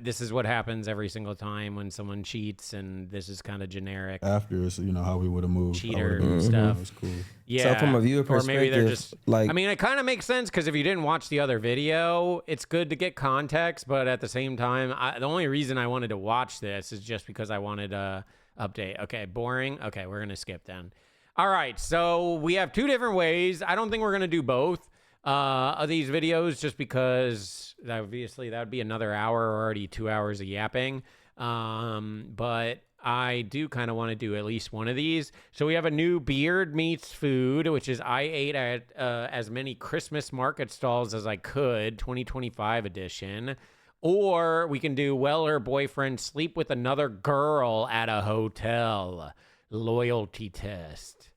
this is what happens every single time when someone cheats, and this is kind of generic. After, you know, how we would have moved. Cheater and stuff. It was cool. Yeah. So from a viewer perspective, or maybe they're just like, I mean, it kind of makes sense because if you didn't watch the other video, it's good to get context. But at the same time, the only reason I wanted to watch this is just because I wanted a update. Okay, boring. Okay, we're gonna skip then. All right, so we have two different ways. I don't think we're gonna do both of these videos just because obviously that would be another hour, or already 2 hours of yapping. But I do kind of want to do at least one of these. So we have a new beard meets food, which is I ate at as many Christmas market stalls as I could, 2025 edition. Or we can do, well, her boyfriend sleep with another girl at a hotel. Loyalty test.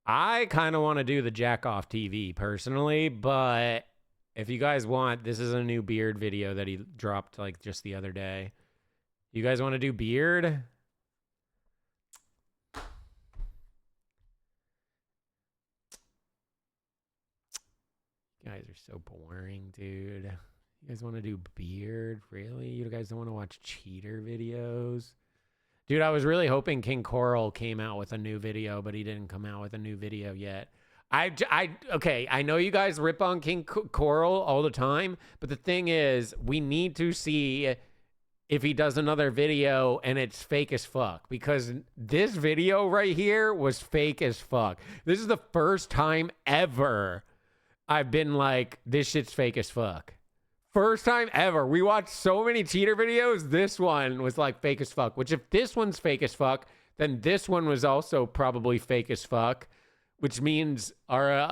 I kind of want to do the jack off TV personally, but if you guys want, this is a new beard video that he dropped like just the other day. You guys want to do beard? You guys are so boring, dude. You guys want to do beard? Really? You guys don't want to watch cheater videos? Dude, I was really hoping King Coral came out with a new video, but he didn't come out with a new video yet. Okay, I know you guys rip on King Coral all the time, but the thing is, we need to see if he does another video and it's fake as fuck, because this video right here was fake as fuck. This is the first time ever I've been like, this shit's fake as fuck. First time ever. We watched so many cheater videos. This one was like fake as fuck, which if this one's fake as fuck, then this one was also probably fake as fuck, which means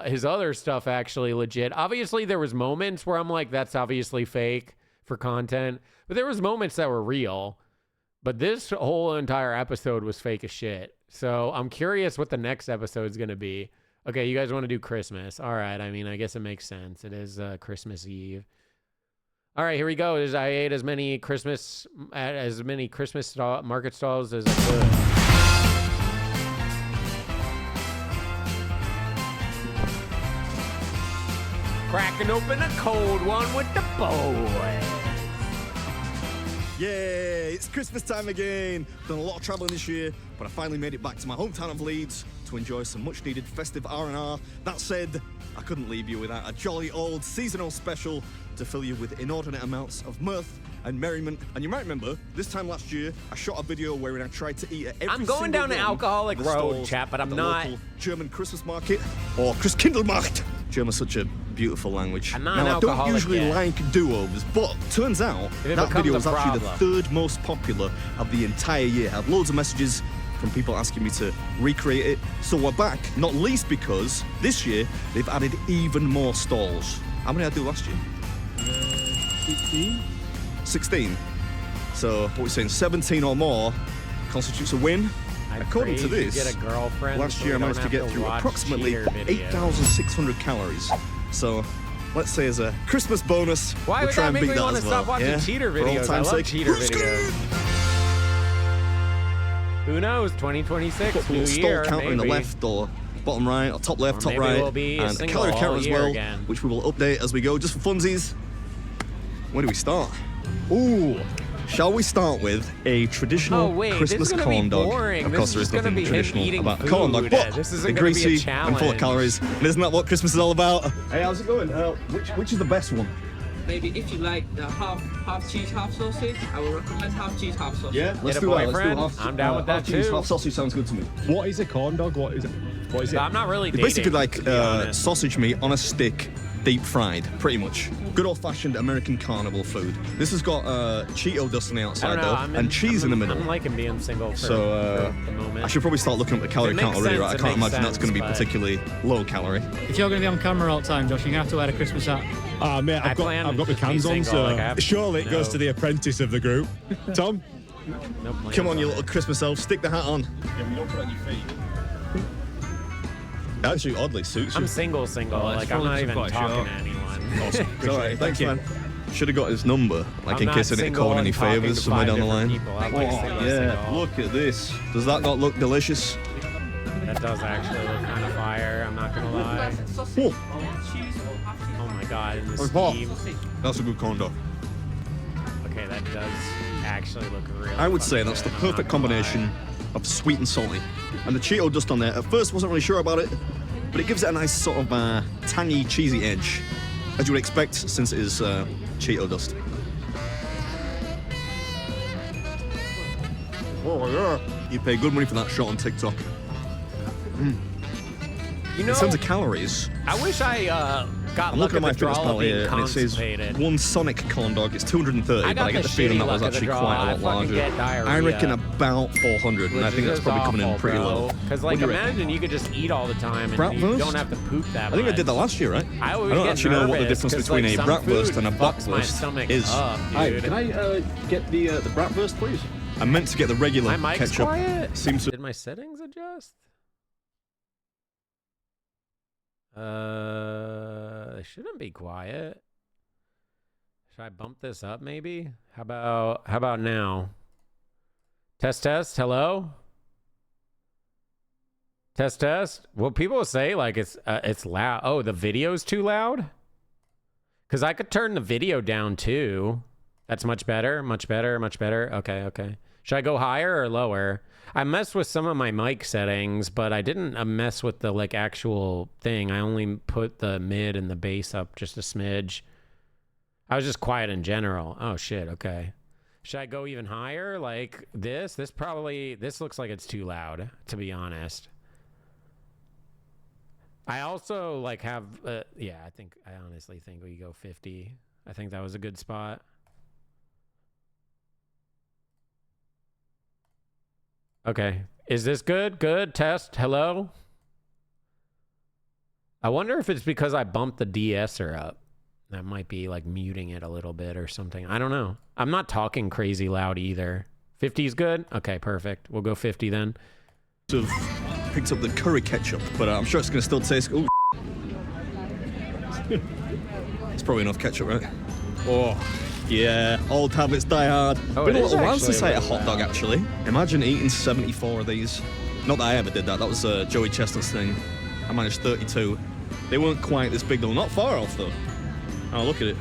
his other stuff actually legit. Obviously, there was moments where I'm like, that's obviously fake for content, but there was moments that were real. But this whole entire episode was fake as shit. So I'm curious what the next episode is going to be. Okay, you guys want to do Christmas. All right, I mean, I guess it makes sense. It is Christmas Eve. All right, here we go. I ate as many Christmas market stalls as I could. Cracking open a cold one with the boys. Yeah, it's Christmas time again. Done a lot of traveling this year, but I finally made it back to my hometown of Leeds to enjoy some much-needed festive R&R. That said, I couldn't leave you without a jolly old seasonal special to fill you with inordinate amounts of mirth and merriment. And you might remember, this time last year, I shot a video wherein I tried to eat at every I'm going down an alcoholic road, chat, but I'm not. Local German Christmas market, or Christkindlmarkt. German's such a beautiful language. I'm not now, an I don't alcoholic usually yet. like do-overs, but turns out that video was actually the third most popular of the entire year. I had loads of messages from people asking me to recreate it. So we're back, not least because this year they've added even more stalls. How many did I do last year? 16. So what we're saying, 17 or more constitutes a win. According to this, get a girlfriend last year I managed to get through approximately 8,600 calories. So let's say as a Christmas bonus, Why we'll try and beat that want as to well. stop watching cheater videos? I love cheater videos. Who knows? 2026, Put a new little year, stall counter in the maybe. left or bottom right or top left, Or top maybe right, we'll be and a single calorie counter all as year well, again. which we will update as we go, just for funsies. Where do we start? Ooh, shall we start with a traditional Christmas corn dog? boring. Of This course, is there is just gonna nothing be him traditional eating about a corn dog, food. but This isn't they're gonna be a greasy and full of challenge. calories. And isn't that what Christmas is all about? Hey, how's it going? Which is the best one? Maybe if you like the half cheese, half sausage, I would recommend half cheese, half sausage. Yeah, let's do that. Let's do half, I'm down with that half cheese, too. half sausage sounds good to me. What is a corn dog? What is it? What is it? I'm not really It's dating, basically like to be honest. sausage meat on a stick, deep fried, pretty much. Good old-fashioned American carnival food. This has got Cheeto dust on the I outside don't know, though, and cheese in the middle. I'm liking being single for, So for the moment. I should probably start looking at the calorie It count makes already, sense, right? I it can't makes imagine that's going to be sense, but- particularly low calorie. If you're going to be on camera all the time, Josh, you're going to have to wear a Christmas hat. Ah, mate, I've got my cans on, so surely it goes to the apprentice of the group. Tom? Come on, you little Christmas elf, stick the hat on. Yeah, you don't put it on your feet. Actually, oddly suits you. I'm single. Like, I'm not even talking to anyone. Awesome. It's all right. Thanks, man. Should have got his number, like I'm in case I didn't call any favors somewhere down the line. Yeah, look at this. Does that not look delicious? That does actually look kind of fire. I'm not gonna lie. Oh my god, in the steam. That's a good corn dog. Okay, that does actually look really. I would say that's the perfect combination of sweet and salty. And the Cheeto dust on there, at first wasn't really sure about it, but it gives it a nice sort of tangy, cheesy edge, as you would expect since it is Cheeto dust. Oh yeah. You pay good money for that shot on TikTok. You know, in terms of calories, I wish I got I'm luck looking at my the draw fitness of pal being here, and it says constipated. one Sonic corn dog is 230, I but I get the feeling that was actually quite a lot larger. I reckon about 400, and I think that's probably coming in pretty low. Because, like, imagine you could just eat all the time and you Bratwurst? don't have to poop that much. I think I did that last year, right? I always don't get actually know what the nervous difference 'cause, between like, a some bratwurst food and a fucks my bratwurst stomach is. up, Hi, dude. can I get the bratwurst, please? I meant to get the regular My mic's ketchup. quiet. Seems to. Did my settings adjust? They shouldn't be quiet. Should I bump this up maybe? How about now? Test. Hello? Test. Well, people say like it's loud. Oh, the video's too loud? Cuz I could turn the video down too. That's much better. Okay. Should I go higher or lower? I messed with some of my mic settings, but I didn't mess with the like actual thing. I only put the mid and the bass up just a smidge. I was just quiet in general. Oh shit, okay. Should I go even higher? Like this? This looks like it's too loud, to be honest. I also like have, I honestly think we go 50. I think that was a good spot. Okay. Is this good? Good. Test. Hello? I wonder if it's because I bumped the de-esser up. That might be like muting it a little bit or something. I don't know. I'm not talking crazy loud either. 50 is good? Okay, perfect. We'll go 50 then. Picked up the curry ketchup, but I'm sure it's going to still taste. Ooh. It's probably enough ketchup, right? Oh. Yeah, old habits die hard. Oh, Been a it little is while since I ate a actually hot dog, actually. Imagine eating 74 of these. Not that I ever did that. That was Joey Chestnut's thing. I managed 32. They weren't quite this big, though. Not far off, though. Oh, look at it.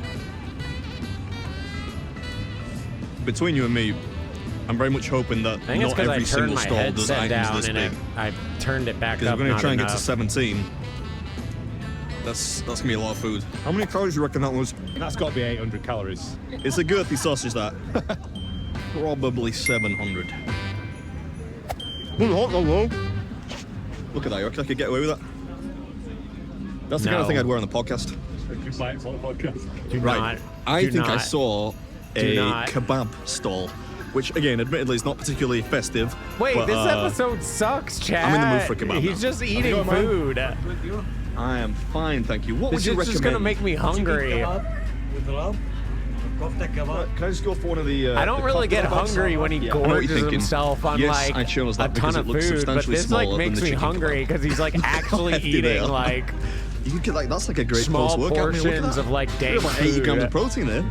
Between you and me, I'm very much hoping that I think it's not because I every turned single my stall does headset items down this and big. I turned it back up. Because we're going to try and get to enough. 17. That's going to be a lot of food. How many calories do you reckon that was? That's got to be 800 calories. It's a girthy sausage, that. Probably 700. Look at that. You reckon I could get away with that? That's the kind of thing I'd wear on the podcast. Right. I think I saw a kebab stall, which, again, admittedly is not particularly festive. Wait, but, this episode sucks, Chad. I'm in the mood for kebab. He's just eating food. I am fine, thank you. What This would you is recommend? just gonna make me hungry. Can I just go for one of the? I don't really get hungry when he gorges himself on yes, I chose a that because ton it of looks food, but substantially this like smaller than makes the me chicken hungry because he's like actually hefty they eating are. like you could get that's like a great small post-workout meal. Look at portions that. of like dank About 80 food. grams of protein there.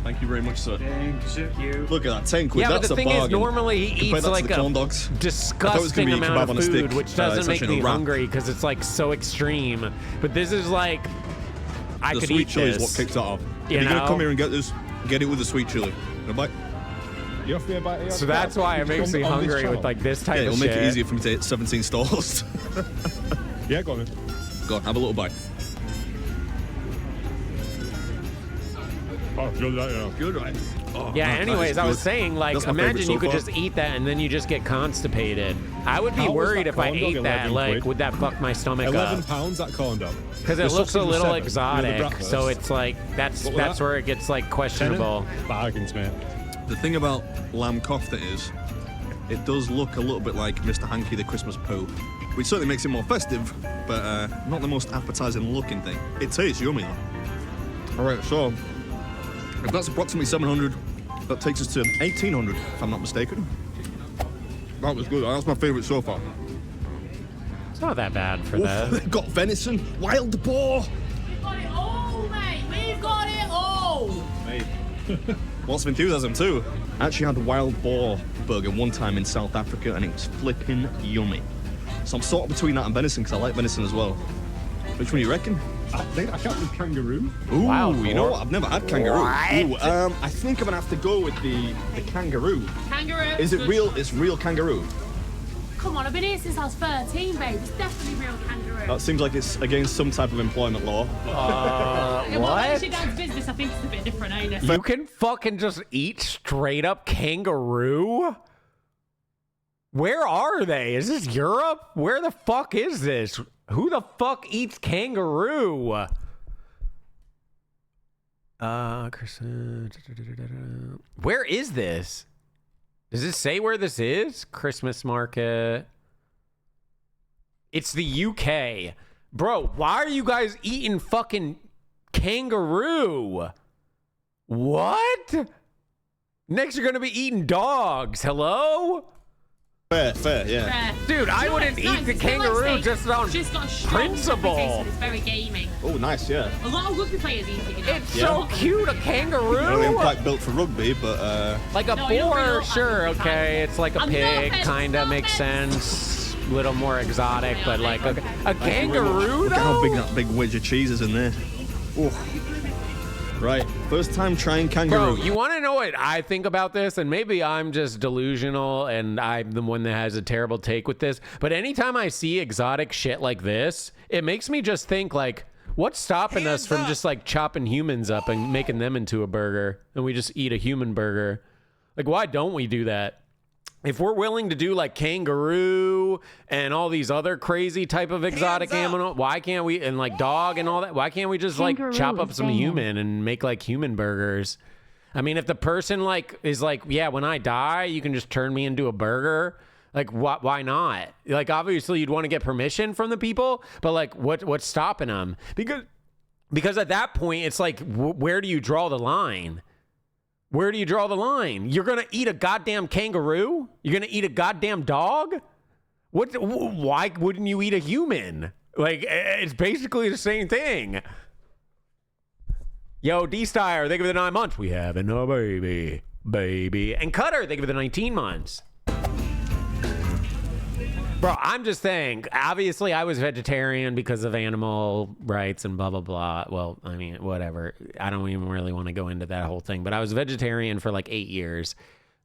Thank you very much, sir. Thank you. Look at that, 10 quid. Yeah, That's but the a thing is, bargain. normally he Compare eats that to like the a corn dogs. I thought it was disgusting gonna be amount kebab of on a food, stick. which doesn't It's make actually me a wrap. hungry because it's like so extreme. But this is like, I The could sweet eat chili this. is what kicks that off. You If you're gonna know? come here and get this, get it with the sweet chili. A bite. You offer me a bite? So that's why it makes me hungry with like this type Yeah, of it'll shit. make it easier for me to hit 17 stalls. Yeah, go on then. Go on, have a little bite. Oh, good, yeah. Good, right? Oh, Yeah, man, that anyways, is I was good. saying, like, That's my favourite imagine so you could far. just eat that and then you just get constipated. I would be How was worried that if I corn dog ate that, 11 like, quid? would that fuck my stomach £11 up? that corn dog. Because The it looks a sausage was little 7. You know, the exotic, bratwurst. so it's like, that's What was that? where it gets, like, questionable. Bargains, mate. The thing about lamb kofta is, it does look a little bit like Mr. Hanky the Christmas poo, which certainly makes it more festive, but not the most appetizing looking thing. It tastes yummy though. All right, so if that's approximately 700, that takes us to 1800, if I'm not mistaken. That was good. That's my favorite so far. not that bad for Oof, that. they've got venison, wild boar. We've got it all, mate. We've got it all. Mate. Lots of enthusiasm too. I actually had a wild boar burger one time in South Africa and it was flipping yummy. So I'm sort of between that and venison because I like venison as well. Which one do you reckon? I can't do kangaroo. Ooh, Wild you know boar? what? I've never had kangaroo. What? Ooh, I think I'm gonna have to go with the kangaroo. Kangaroo. Is it real? It's real kangaroo. Come on, I've been here since I was 13, babe. It's definitely real kangaroo. That seems like it's against some type of employment law. Yeah, well, what? it's your dad's business. I think it's a bit different, ain't it? You can fucking just eat straight up kangaroo? Where are they? Is this Europe? Where the fuck is this? Who the fuck eats kangaroo? Where is this? Does it say where this is? Christmas market. It's the UK. Bro, why are you guys eating fucking kangaroo? What? Next you're gonna be eating dogs. Hello? Fair, yeah. Dude, I wouldn't eat the kangaroo just on principle. It's very gaming. Oh, nice, yeah. A lot of rugby players eat it, you know. It's so cute, a kangaroo. I don't even quite built for rugby, but like a No, you're boar, real sure, animal okay. It's like a I'm pig, not kinda makes sense. Little more exotic, but like a kangaroo look at how though? big that big wedge of cheese is in there. Oh. Right, first time trying kangaroo. Bro, you want to know what I think about this? And maybe I'm just delusional and I'm the one that has a terrible take with this. But anytime I see exotic shit like this, it makes me just think like, what's stopping us from just like chopping humans up and making them into a burger and we just eat a human burger? Like, why don't we do that? If we're willing to do like kangaroo and all these other crazy type of exotic animal, why can't we, and like dog and all that, why can't we just Kangaroo like chop up is some banging. human and make like human burgers? I mean, if the person like is like, yeah, when I die, you can just turn me into a burger. Like, why not? Like, obviously you'd want to get permission from the people, but like, what's stopping them? Because at that point, it's like, where do you draw the line? Where do you draw the line? You're gonna eat a goddamn kangaroo? You're gonna eat a goddamn dog? Why wouldn't you eat a human? Like, it's basically the same thing. Yo, D-Styer, they give it the 9 months. We having a baby. And Cutter, they give it the 19 months. Bro, I'm just saying, obviously I was vegetarian because of animal rights and blah, blah, blah. Well, I mean, whatever. I don't even really want to go into that whole thing. But I was vegetarian for like 8 years.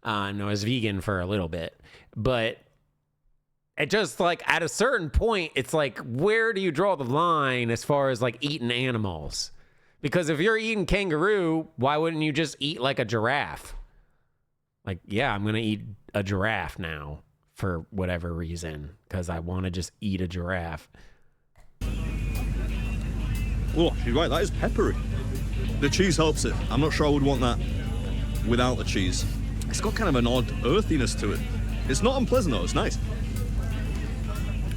And I was vegan for a little bit. But it just like at a certain point, it's like, where do you draw the line as far as like eating animals? Because if you're eating kangaroo, why wouldn't you just eat like a giraffe? Like, yeah, I'm going to eat a giraffe now. For whatever reason, because I want to just eat a giraffe. Oh, she's right, that is peppery. The cheese helps it. I'm not sure I would want that without the cheese. It's got kind of an odd earthiness to it. It's not unpleasant though, it's nice.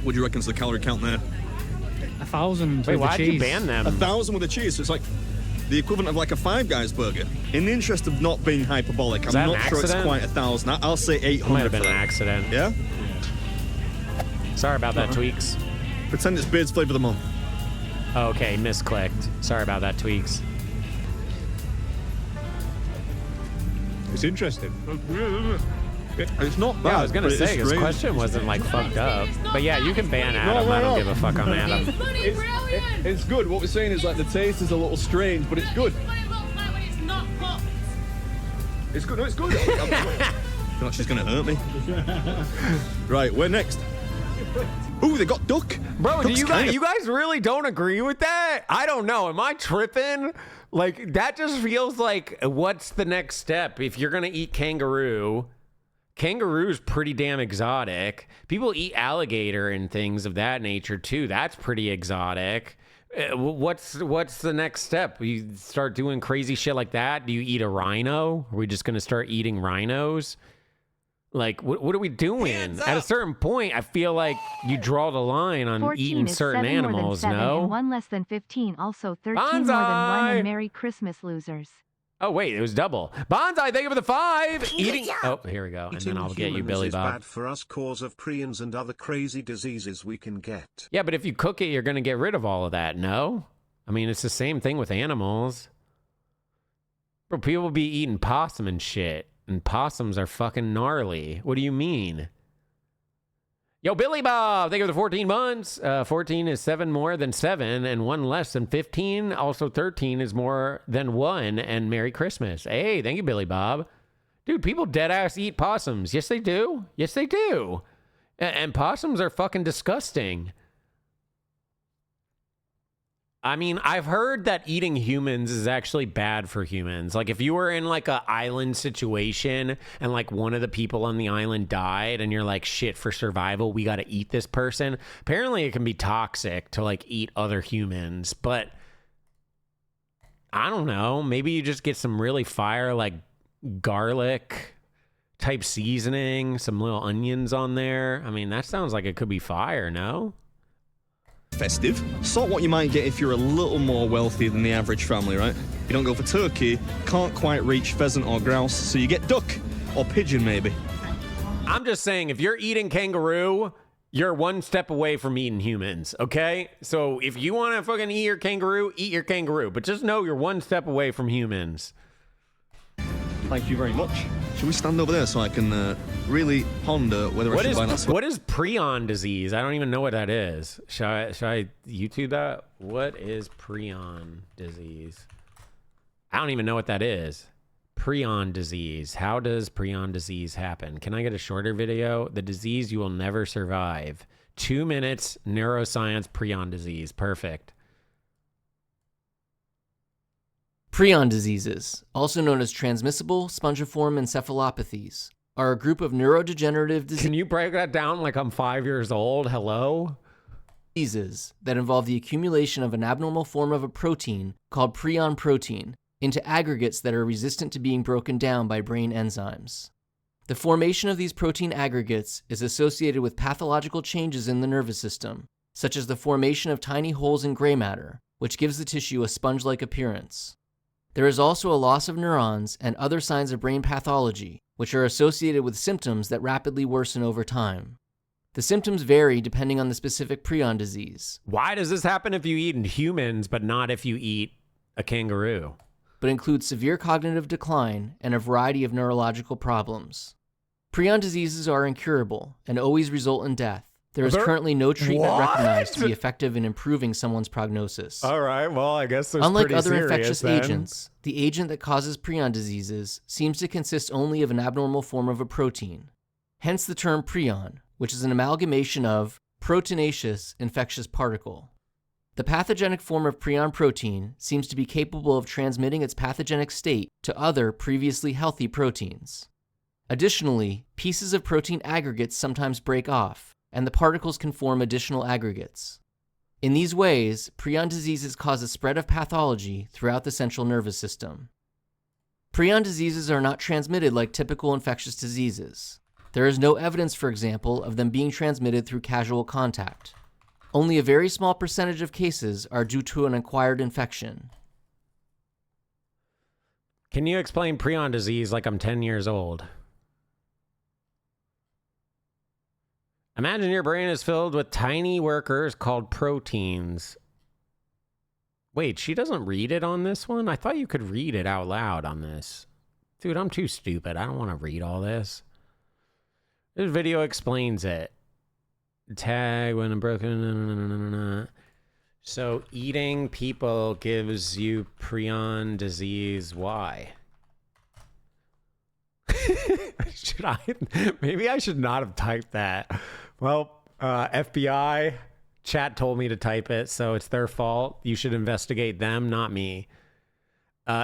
What do you reckon's the calorie count there? 1,000 Wait, with the why'd cheese. you ban them? 1,000 with the cheese, so it's like the equivalent of like a Five Guys burger. In the interest of not being hyperbolic, I'm not sure it's quite 1,000. I'll say 800. Might have been an accident. Yeah? Sorry about that, Tweaks. Pretend it's Beard's flavor of the month. Oh, okay, misclicked. Sorry about that, Tweaks. It's interesting. It's not bad. Yeah, I was gonna but say it's his strange. question wasn't like fucked up. But yeah, you can ban Adam. I don't give a fuck on Adam. It's good. What we're saying is like the taste is a little strange, but it's good. It's good. No, it's good. No, she's gonna hurt me. Right, where next? Ooh, they got duck. Bro, you guys really don't agree with that? I don't know. Am I tripping? Like, that just feels like, what's the next step? If you're gonna eat kangaroo, kangaroo's pretty damn exotic. People eat alligator and things of that nature too. That's pretty exotic. What's the next step? You start doing crazy shit like that? Do you eat a rhino? Are we just gonna start eating rhinos? Like, what are we doing? At a certain point, I feel like you draw the line on 14 eating is certain 7 more than animals, 7 no? and 1 less than 15, also 13 more than 1, Bonsai! and Merry Christmas, losers. Oh, wait, it was double. Bonsai, thank you for the 5. Eating. Oh, here we go. And then I'll get you, Billy Bob. Bad for us, cause of prions and other crazy diseases we can get. Yeah, but if you cook it, you're going to get rid of all of that, no? I mean, it's the same thing with animals. Bro, people be eating possum and shit. And possums are fucking gnarly. What do you mean? Yo, Billy Bob, thank you for the 14 months. 14 is 7 more than 7 and 1 less than 15. Also, 13 is more than 1 and Merry Christmas. Hey, thank you, Billy Bob. Dude, people dead-ass eat possums. Yes, they do. Yes, they do. And possums are fucking disgusting. I mean, I've heard that eating humans is actually bad for humans. Like, if you were in, like, an island situation and, like, one of the people on the island died and you're like, shit, for survival, we got to eat this person. Apparently, it can be toxic to, like, eat other humans. But, I don't know. Maybe you just get some really fire, like, garlic type seasoning, some little onions on there. I mean, that sounds like it could be fire, no? Festive. Sort what you might get if you're a little more wealthy than the average family, right? You don't go for turkey, can't quite reach pheasant or grouse, so you get duck or pigeon maybe. I'm just saying, if you're eating kangaroo, you're 1 step away from eating humans, okay? So if you want to fucking eat your kangaroo, but just know you're 1 step away from humans. Thank you very much. Should we stand over there so I can really ponder whether I should buy that? What is prion disease? I don't even know what that is. Should I YouTube that? What is prion disease? I don't even know what that is. Prion disease. How does prion disease happen? Can I get a shorter video? The disease you will never survive. 2 minutes, neuroscience, prion disease. Perfect. Prion diseases, also known as transmissible spongiform encephalopathies, are a group of neurodegenerative diseases. Can you break that down like I'm 5 years old? Hello? Diseases that involve the accumulation of an abnormal form of a protein called prion protein into aggregates that are resistant to being broken down by brain enzymes. The formation of these protein aggregates is associated with pathological changes in the nervous system, such as the formation of tiny holes in gray matter, which gives the tissue a sponge-like appearance. There is also a loss of neurons and other signs of brain pathology, which are associated with symptoms that rapidly worsen over time. The symptoms vary depending on the specific prion disease. Why does this happen if you eat humans, but not if you eat a kangaroo? But includes severe cognitive decline and a variety of neurological problems. Prion diseases are incurable and always result in death. There is currently no treatment recognized to be effective in improving someone's prognosis. All right, well, I guess there's Unlike pretty other serious, infectious then. agents, the agent that causes prion diseases seems to consist only of an abnormal form of a protein. Hence the term prion, which is an amalgamation of proteinaceous infectious particle. The pathogenic form of prion protein seems to be capable of transmitting its pathogenic state to other previously healthy proteins. Additionally, pieces of protein aggregates sometimes break off, and the particles can form additional aggregates. In these ways, prion diseases cause a spread of pathology throughout the central nervous system. Prion diseases are not transmitted like typical infectious diseases. There is no evidence, for example, of them being transmitted through casual contact. Only a very small percentage of cases are due to an acquired infection. Can you explain prion disease like I'm 10 years old? Imagine your brain is filled with tiny workers called proteins. Wait, she doesn't read it on this one? I thought you could read it out loud on this. Dude, I'm too stupid. I don't want to read all this. This video explains it. Tag when I'm broken. So eating people gives you prion disease. Why? Maybe I should not have typed that. Well, FBI chat told me to type it, so it's their fault. You should investigate them, not me.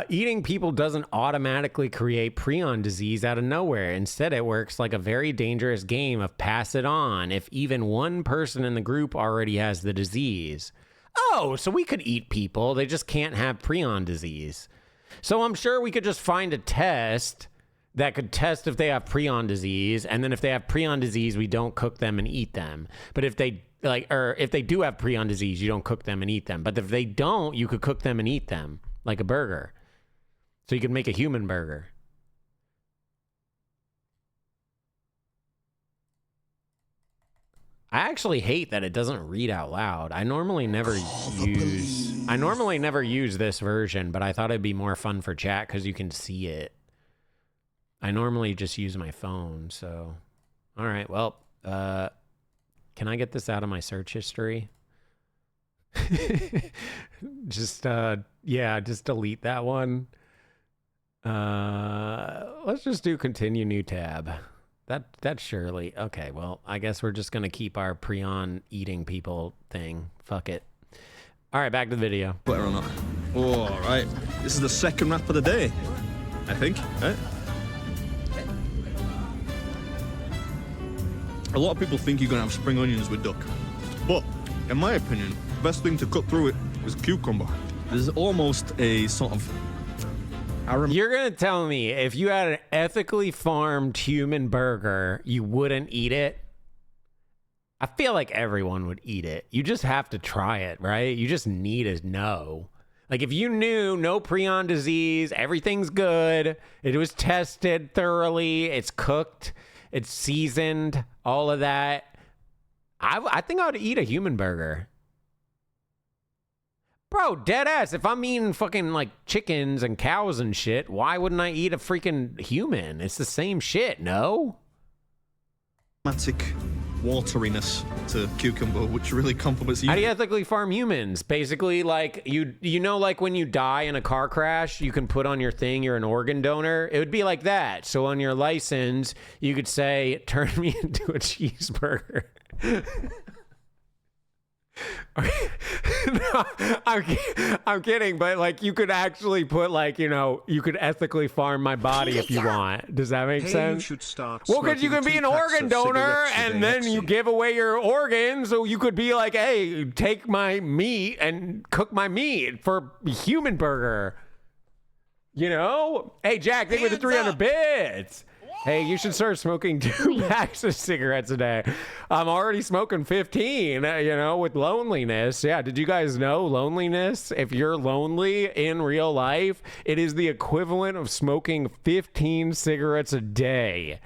Eating people doesn't automatically create prion disease out of nowhere. Instead, it works like a very dangerous game of pass it on if even one person in the group already has the disease. Oh, so we could eat people. They just can't have prion disease. So I'm sure we could just find a test that could test if they have prion disease, and then if they have prion disease, we don't cook them and eat them. But if they if they do have prion disease, you don't cook them and eat them. But if they don't, you could cook them and eat them like a burger. So you can make a human burger. I actually hate that it doesn't read out loud. I normally never use this version, but I thought it'd be more fun for chat because you can see it. I normally just use my phone, so. All right, well, can I get this out of my search history? Just delete that one. Let's just do continue new tab. That's surely okay. Well, I guess we're just gonna keep our prion eating people thing. Fuck it. All right, back to the video. Butter or not? Oh, all right. This is the second wrap of the day, I think. Right? A lot of people think you're gonna have spring onions with duck, but in my opinion, the best thing to cut through it is cucumber. There's almost a sort of You're gonna tell me if you had an ethically farmed human burger, you wouldn't eat it? I feel like everyone would eat it. You just have to try it, right? You just need to know. Like if you knew no prion disease, everything's good, it was tested thoroughly, it's cooked, it's seasoned, all of that. I think I would eat a human burger. Bro, dead ass, if I'm eating fucking like chickens and cows and shit, why wouldn't I eat a freaking human? It's the same shit, no? Wateriness to cucumber, which really complements you. How do you ethically farm humans? Basically, like, you know, like when you die in a car crash, you can put on your thing, you're an organ donor. It would be like that. So on your license, you could say, turn me into a cheeseburger. No, I'm kidding, but like you could actually put like, you know, you could ethically farm my body if you want. Does that make sense? Should start well, because you can be an organ donor and then you give away your organs, so you could be like, hey, take my meat and cook my meat for human burger. You know? Hey, Jack, thank you for the 300 bits. Hey, you should start smoking 2 packs of cigarettes a day. I'm already smoking 15, you know, with loneliness. Yeah, did you guys know loneliness? If you're lonely in real life, it is the equivalent of smoking 15 cigarettes a day.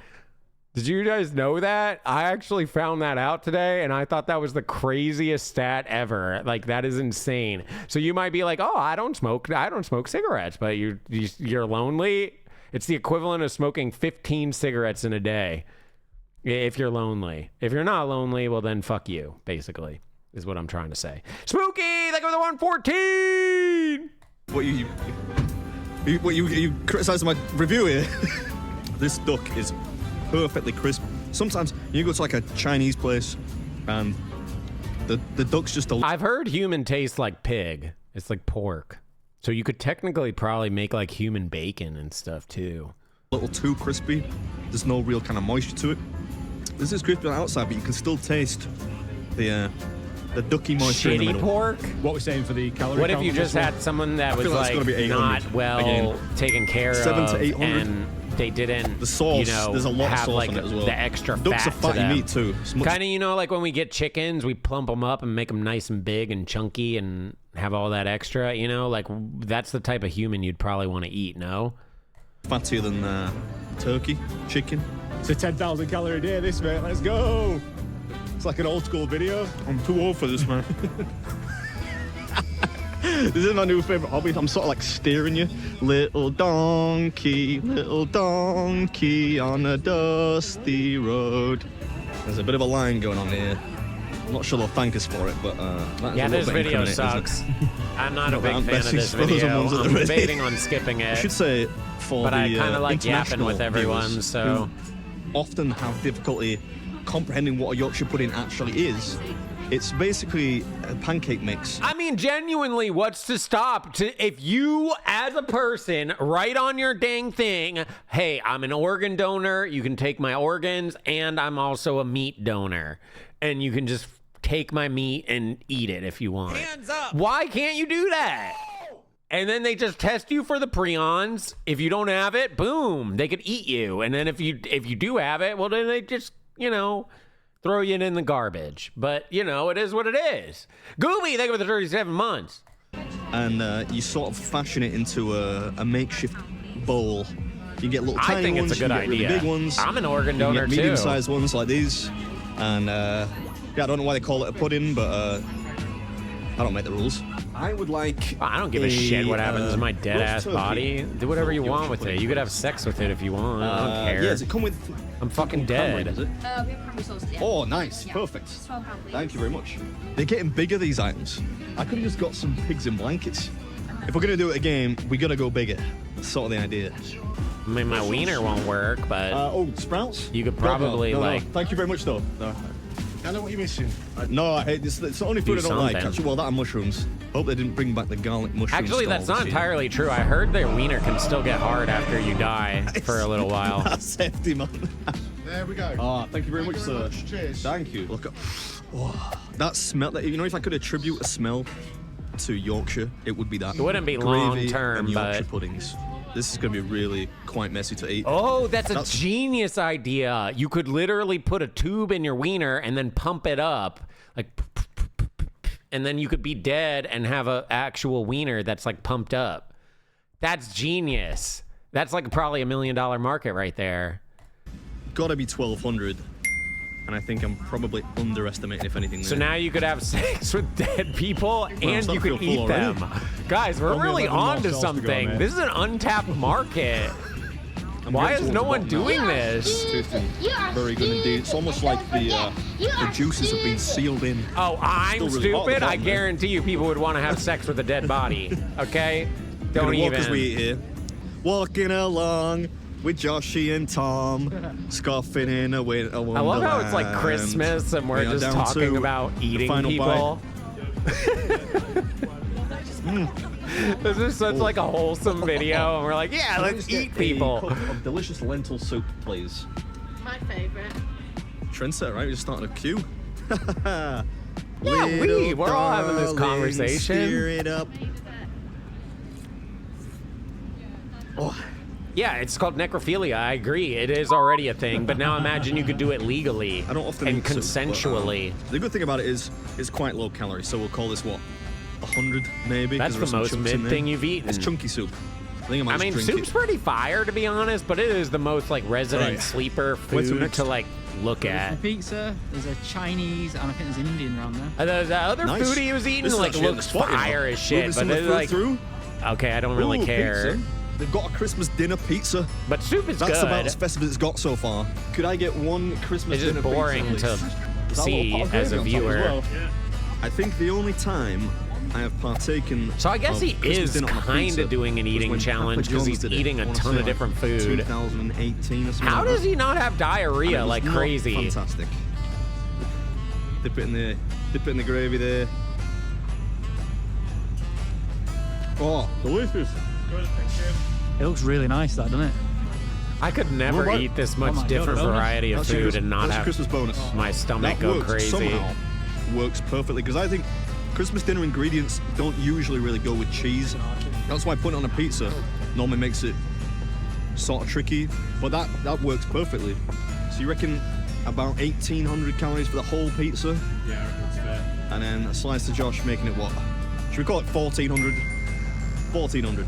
Did you guys know that? I actually found that out today, and I thought that was the craziest stat ever. Like, that is insane. So you might be like, oh, I don't smoke cigarettes, but you're lonely. It's the equivalent of smoking 15 cigarettes in a day if you're lonely. If you're not lonely, well, then fuck you, basically, is what I'm trying to say. Spooky, like with the 114! What you criticize my review here? This duck is perfectly crisp. Sometimes you go to like a Chinese place and the duck's just I've heard human tastes like pig. It's like pork. So you could technically probably make like human bacon and stuff too. A little too crispy. There's no real kind of moisture to it. This is crispy on the outside, but you can still taste the ducky moisture in the middle. Pork? What we're saying for the calorie What if count you on just this had one? someone that was like like not well taken care 700 of to 800. and they didn't, The sauce, you know, there's a lot of have sauce like on it as well. the extra Ducks fat are fatty to them. meat too. Kind of, you know, like when we get chickens, we plump them up and make them nice and big and chunky and have all that extra, you know? Like, that's the type of human you'd probably want to eat, no? Fattier than turkey, chicken. It's a 10,000 calorie day, this, mate. Let's go. It's like an old school video. I'm too old for this, man. This is my new favorite hobby. I'm sort of like steering you. Little donkey on a dusty road. There's a bit of a line going on here. I'm not sure they'll thank us for it, but yeah, this video sucks. I'm not a big fan of this video. I'm debating on skipping it. I should say for but the I kind of like yapping with everyone, viewers so who often have difficulty comprehending what a Yorkshire pudding actually is. It's basically a pancake mix. I mean, genuinely, what's to stop? If you, as a person, write on your dang thing, hey, I'm an organ donor, you can take my organs, and I'm also a meat donor. And you can just take my meat and eat it if you want. Hands up! Why can't you do that? And then they just test you for the prions. If you don't have it, boom, they could eat you. And then if you do have it, well, then they just, you know, throw you in the garbage. But, you know, it is what it is. Gooby, thank you for the 37 months. and you sort of fashion it into a makeshift bowl. You get little tiny I think ones, it's a good you get really idea. big ones. I'm an organ you donor can get medium-sized ones like these, and yeah, I don't know why they call it a pudding, but I don't make the rules. I would like. I don't give a shit what happens to my dead ass body. Do whatever you want with it. You could have sex with it if you want. I don't care. Yeah, does it come with? I'm fucking dead. Does it? We have cranberry sauce, yeah. Oh, nice, Yeah. perfect. Just 12 pound, please. Thank you very much. They're getting bigger, these items. I could have just got some pigs in blankets. If we're gonna do it again, we gotta go bigger. That's sort of the idea. I mean, my wiener won't work, but oh, sprouts? you could probably No. like. Thank you very much, though. No. I know what you're missing. No, I hate this. It's the only food I don't like. something. Actually, well, that and mushrooms. Hope they didn't bring back the garlic mushroom. Actually, that's stall not this year. entirely true. I heard their wiener can still get hard after you die for a little while. That's hefty, man. There we go. Ah, thank you very much, sir. Cheers. Thank you. Look, that smell. You know, if I could attribute a smell to Yorkshire, it would be that. It wouldn't be Gravy long-term, and Yorkshire but- puddings. This is going to be really quite messy to eat. Oh, that's a genius idea. You could literally put a tube in your wiener and then pump it up, like, and then you could be dead and have an actual wiener that's like pumped up. That's genius. That's like probably $1 million market right there. Gotta be 1,200. And I think I'm probably underestimating, if anything. So now you could have sex with dead people and you could eat already. them. Guys, we're Only really 11 more on to cells to go, something. man. This is an untapped market. Why is no one doing this? Very good indeed. It's almost like the juices have been sealed in. Oh, I'm Still really hot at the stupid? I bottom, man. guarantee you people would want to have sex with a dead body. Okay? Don't Gonna walk even. as we eat here. Walking along with Joshy and Tom, scoffing in a winter I love how it's like Christmas and we're We are just down talking to about the eating final people. This is such like a wholesome video, and we're like, yeah, let's eat people. A cup of delicious lentil soup, please. My favourite. Trendsetter, right? We just started a queue. Yeah, we're all having this conversation. Stir it up. Oh. Yeah, it's called necrophilia. I agree. It is already a thing, but now imagine you could do it legally I don't often and eat soup, but, consensually. the good thing about it is it's quite low calorie, so we'll call this what? 100 maybe? 'cause That's there are the some most chunks in mid there. thing you've eaten. It's chunky soup. I think I might I mean, just drink soup's it. pretty fire, to be honest, but it is the most like resident Right. sleeper Where's the food next? to like look There's at. a pizza, there's a Chinese, and I think there's Indian around there. The other Nice. food he was eating This is like actually on the looks spot, you know. fire as shit, Moving but some of the it's food like, through. okay, I don't really Ooh, care. pizza. They've got a Christmas dinner pizza. But soup is That's good. about as festive as it's got so far. Could I get one Christmas It's just dinner boring pizza, to please? Is that see little pot of as a gravy on top viewer. well? I think the only time I have partaken. So I guess of he Christmas is dinner on a kind pizza of doing an was eating when challenge Papa because he's John's did it. eating I a wanna ton say, of like, different food. 2018 or something. How like does that. he not have And it diarrhea was like not crazy? Fantastic. Dip it in the gravy there. Oh, delicious. It looks really nice, that, doesn't it? I could never What about- eat this Oh much my God, different bonus. variety of That's your food and not that's your have Christmas bonus. my stomach That go works crazy. somehow. Works perfectly because I think Christmas dinner ingredients don't usually really go with cheese. That's why putting it on a pizza normally makes it sort of tricky, but that works perfectly. So you reckon about 1,800 calories for the whole pizza? Yeah, I reckon it's fair. And then a slice to Josh, making it what? Should we call it 1,400? 1,400.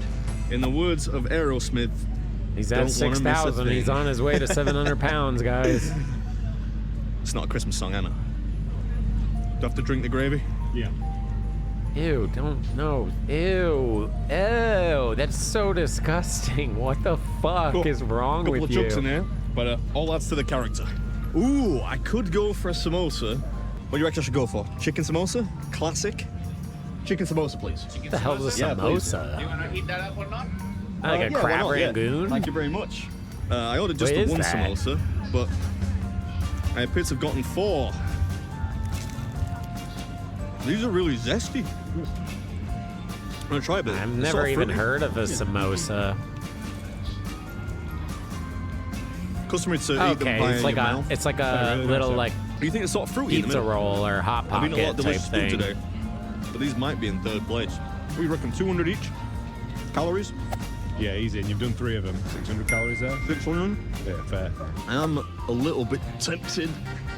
In the words of Aerosmith, He's don't at wanna miss a 6,000. He's thing. on his way to 700 pounds, guys. It's not a Christmas song, Anna. Do I have to drink the gravy? Yeah. Ew, no. Ew. That's so disgusting. What the fuck Cool. is wrong Couple with of chunks you? in there, but all adds to the character. Ooh, I could go for a samosa. What do you reckon I should go for? Chicken samosa? Classic? Chicken samosa, please. What the hell is a Yeah, please. samosa? You want to heat that up or not? Like a Yeah, why crab not? Yeah. rangoon? Thank you very much. I ordered just What the is one that? samosa, but I appear to have gotten 4. These are really zesty. I'm gonna try a bit. I've It's never sort of even fruity. heard of a samosa. Customary to eat them Okay, via it's like your a mouth. it's like a little like Do you think it's sort of fruity in the pizza middle? roll or hot I've eaten a lot pocket of type delicious food thing. today, but these might be in 3rd place. We reckon 200 each calories. Yeah, easy. And you've done 3 of them. 600 calories there. 600. Yeah, fair. I am a little bit tempted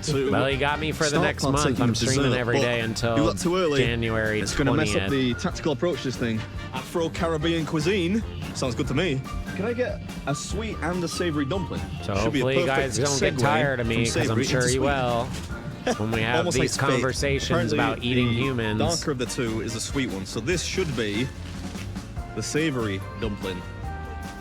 to Well, you got me for the start next month. partaking I'm of streaming dessert, every but day until you got too early. January 20th. It's going to mess up the tactical approach to this thing. Afro-Caribbean cuisine. Sounds good to me. Can I get a sweet and a savory dumpling? So Should be a hopefully you perfect guys don't get segue tired of me, from because I'm savory sure into you sweet. will. When we have Almost like these steak. conversations Apparently, about eating the humans. darker of the two is the sweet one, so this should be the savory dumpling.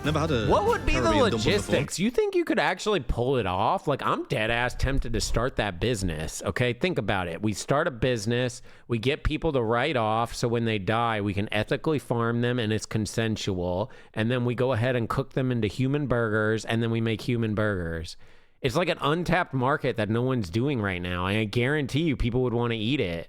Never had a What would be the Caribbean dumpling logistics? You think you could actually pull it off? Like, I'm dead ass tempted to start that business. Okay, think about it. We start a business, we get people to write off, so when they die, we can ethically farm them and it's consensual. And then we go ahead and cook them into human burgers, and then we make human burgers. It's like an untapped market that no one's doing right now. And I guarantee you people would want to eat it.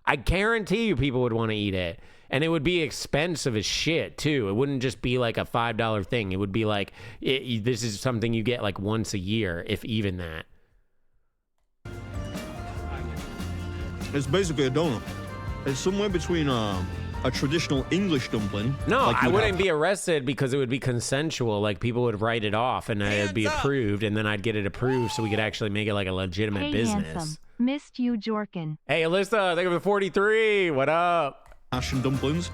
I guarantee you people would want to eat it. And it would be expensive as shit, too. It wouldn't just be like a $5 thing. It would be like, this is something you get like once a year, if even that. It's basically a donut. It's somewhere between a traditional English dumpling. No, like I you wouldn't have. be arrested because it would be consensual. Like, people would write it off and it would be approved, and then I'd get it approved so we could actually make it like a legitimate Hey, business. handsome. Missed you, Jorkin. Hey, Alyssa, thank you for 43. What up? Hash and dumplings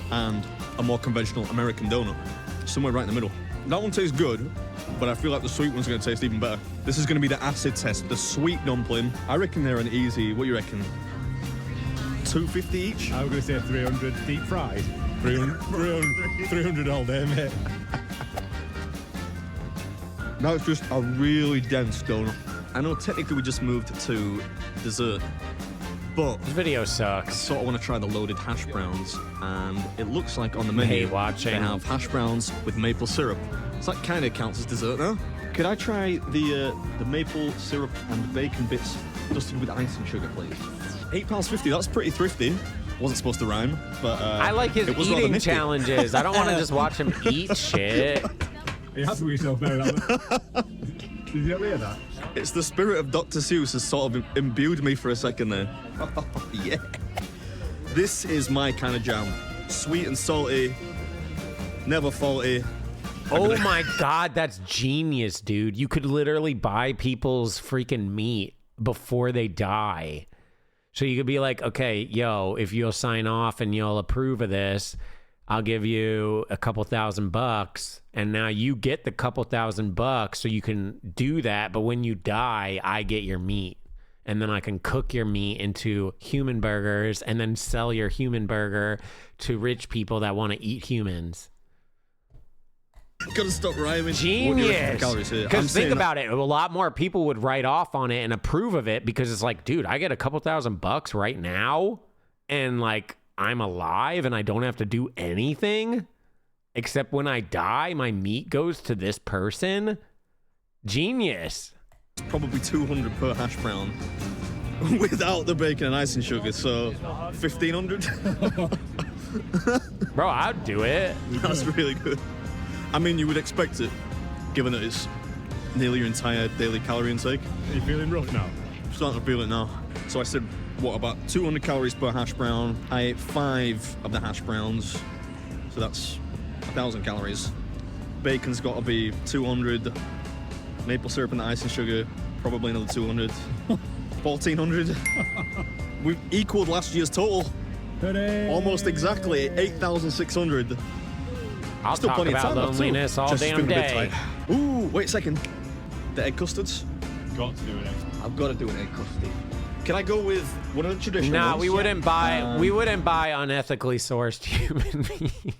and a more conventional American donut. Somewhere right in the middle. That one tastes good, but I feel like the sweet one's going to taste even better. This is going to be the acid test. The sweet dumpling, I reckon they're an easy, what do you reckon? $2.50 each? I was going to say 300 deep fried. 300 all day, mate. That's just a really dense donut. I know technically we just moved to dessert, but this video sucks. I sort of want to try the loaded hash browns, and it looks like on the menu they have hash browns with maple syrup. So that kind of counts as dessert now. Could I try the maple syrup and bacon bits dusted with ice and sugar, please? £8.50. That's pretty thrifty. Wasn't supposed to rhyme, but I like his it was rather eating nifty. challenges. I don't want to just watch him eat shit. You have to be yourself there, Did you hear that? It's the spirit of Dr. Seuss has sort of imbued me for a second there. Yeah. This is my kind of jam. Sweet and salty, never faulty. Oh my God, that's genius, dude. You could literally buy people's freaking meat before they die. So you could be like, okay, yo, if you'll sign off and you'll approve of this, I'll give you a couple $1,000, and now you get the couple $1,000 so you can do that. But when you die, I get your meat, and then I can cook your meat into human burgers and then sell your human burger to rich people that want to eat humans. Gotta stop rhyming. Genius. Because think about it, a lot more people would write off on it and approve of it because it's like, dude, I get a couple $1,000 right now, and like, I'm alive and I don't have to do anything except when I die, my meat goes to this person. Genius. It's probably $200 per hash brown without the bacon and ice and sugar, so $1,500. Bro, I'd do it. That's really good. I mean, you would expect it, given that it's nearly your entire daily calorie intake. Are you feeling rough now? I'm starting to feel it now. So I said, what, about 200 calories per hash brown? I ate 5 of the hash browns, so that's 1,000 calories. Bacon's got to be 200. Maple syrup and ice and sugar, probably another 200. 1,400. We've equaled last year's total. Hooray. Almost exactly, 8,600. I'll Still talk plenty of about time, loneliness all Just damn feeling a bit day. tight. Ooh, wait a second. The egg custards? Got to do it. I've got to do an egg custard. Can I go with one of the traditional Nah, ones? we wouldn't buy unethically sourced human meat.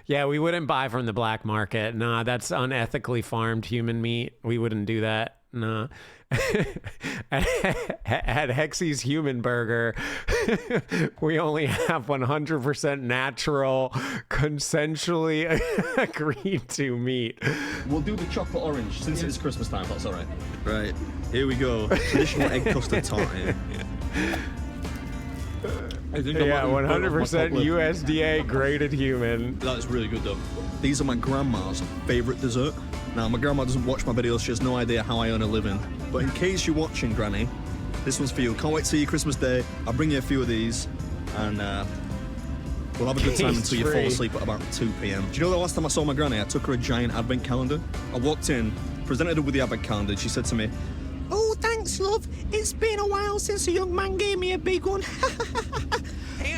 Yeah, we wouldn't buy from the black market. Nah, that's unethically farmed human meat. We wouldn't do that. Nah. At Hexy's Human Burger, we only have 100% natural, consensually agreed to meat. We'll do the chocolate orange since it's Christmas time. That's all right. Right, here we go. Traditional egg custard tartine. Yeah, 100% USDA graded human. That is really good though. These are my grandma's favorite dessert. Now, my grandma doesn't watch my videos. She has no idea how I earn a living. But in case you're watching, Granny, this one's for you. Can't wait to see you Christmas Day. I'll bring you a few of these, and we'll have a good time until you fall asleep at about 2 p.m. Do you know the last time I saw my granny, I took her a giant advent calendar? I walked in, presented her with the advent calendar, and she said to me, "Oh, thanks Thanks, love. It's been a while since a young man gave me a big one.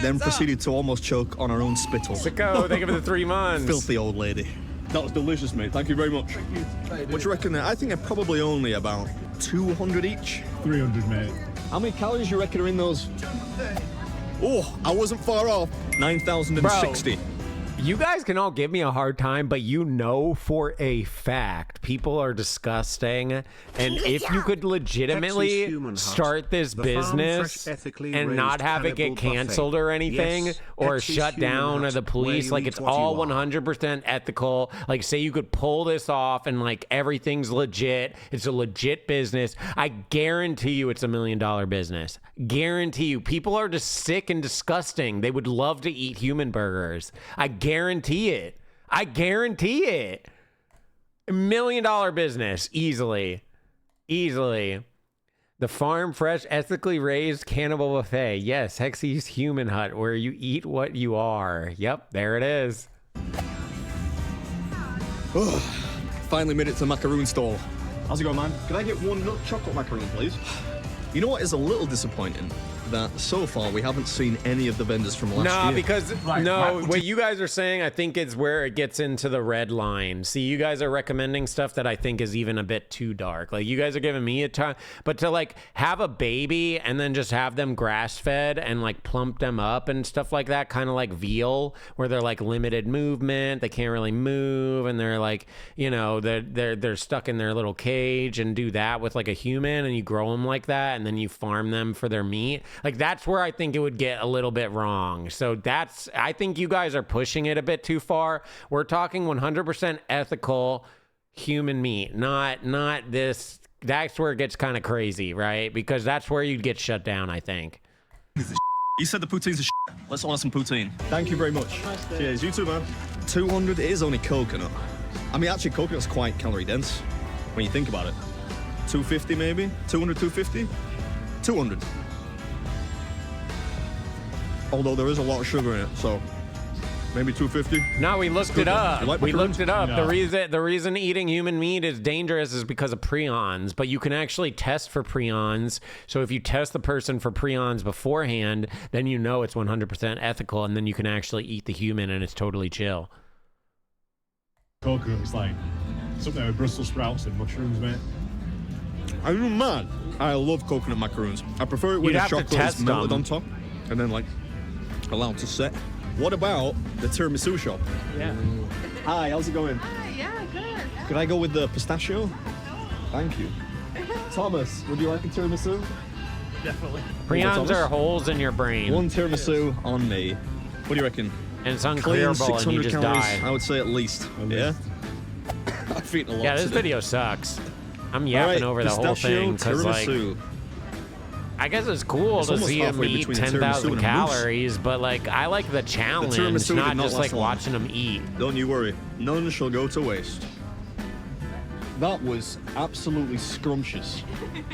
Then proceeded to almost choke on her own spittle. Sicko, thank you for the 3 months. Filthy old lady. That was delicious, mate. Thank you very much. What do you reckon? I think they're probably only about 200 each. 300, mate. How many calories do you reckon are in those? Oh, I wasn't far off. 9,060. You guys can all give me a hard time, but you know for a fact people are disgusting. And if you could legitimately start this business and not have it get canceled or anything, or shut down or the police, like it's all 100% ethical. Like say you could pull this off and like everything's legit. It's a legit business. I guarantee you it's $1 million business. Guarantee you. People are just sick and disgusting. They would love to eat human burgers. I guarantee it. I guarantee it. $1 million business. Easily. Easily. The farm fresh, ethically raised cannibal buffet. Yes, Hexy's Human Hut, where you eat what you are. Yep, there it is. Finally made it to the macaroon stall. How's it going, man? Can I get 1 nut chocolate macaroon, please? You know what is a little disappointing? That so far we haven't seen any of the vendors from last year. No, because what you guys are saying, I think is where it gets into the red line. See, you guys are recommending stuff that I think is even a bit too dark. Like you guys are giving me a time, but to like have a baby and then just have them grass fed and like plump them up and stuff like that, kind of like veal, where they're like limited movement, they can't really move, and they're like, you know, they're stuck in their little cage, and do that with like a human, and you grow them like that, and then you farm them for their meat. Like that's where I think it would get a little bit wrong. So I think you guys are pushing it a bit too far. We're talking 100% ethical human meat, not this. That's where it gets kind of crazy, right? Because that's where you'd get shut down, I think. You said the poutine's a shit. Let's order some poutine. Thank you very much. Cheers, you too, man. 200 is only coconut. I mean, actually, coconut's quite calorie dense when you think about it. 250 maybe? 200, 250? 200. Although there is a lot of sugar in it, so maybe 250. No, we looked it up. Like we looked it up. No. The reason eating human meat is dangerous is because of prions, but you can actually test for prions. So if you test the person for prions beforehand, then you know it's 100% ethical, and then you can actually eat the human, and it's totally chill. Coconut is like something with Brussels sprouts and mushrooms, mate. Are you mad? I love coconut macaroons. I prefer it when the chocolate is melted on top and then like allowed to set. What about the tiramisu shop? Yeah. Hi, how's it going? Hi, yeah, good. Could I go with the pistachio? Thank you. Thomas, would you like a tiramisu? Definitely. Prions are holes in your brain. 1 tiramisu on me. What do you reckon? And it's Clean unclearable, and you 600 just calories. die. I would say at least. Yeah. I've eaten a lot. Yeah, this today. video sucks. I'm yapping over the whole thing because, like, I guess it's cool to see him eat 10,000 calories, but like, I like the challenge, not just like watching him eat. Don't you worry, none shall go to waste. That was absolutely scrumptious.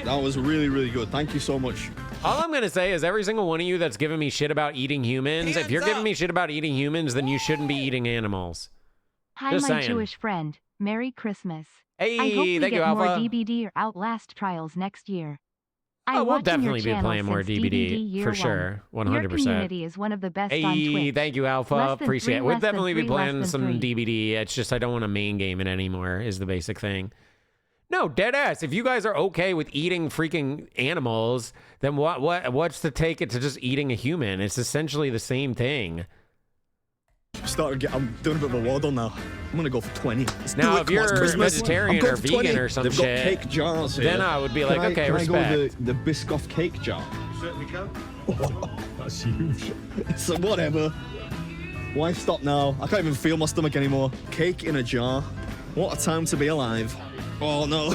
That was really, really good. Thank you so much. All I'm gonna say is every single one of you that's giving me shit about eating humans, if you're giving me shit about eating humans, then you shouldn't be eating animals. Hi, Just my saying. Jewish friend. Merry Christmas. Hey, I hope we thank get you, more Alpha. DBD or Outlast trials next year. Oh, we'll watching definitely your be playing channel more since DVD, year for one. sure, Your 100%. community is one of the best on Hey, Twitch. thank you, Alpha. Less than Appreciate three, it. We'll less than definitely be three, playing less than some three. DVD. It's just I don't want to main game it anymore, is the basic thing. No, dead ass. If you guys are okay with eating freaking animals, then what's to take it to just eating a human? It's essentially the same thing. I'm doing a bit of a waddle now. I'm gonna go for 20. Let's Now, do it. if you're vegetarian or vegan or some They've shit, got cake jars here. then I would be like, okay, can respect. I go with the Biscoff cake jar? You certainly can. That's huge. So whatever. Why stop now? I can't even feel my stomach anymore. Cake in a jar. What a time to be alive. Oh no,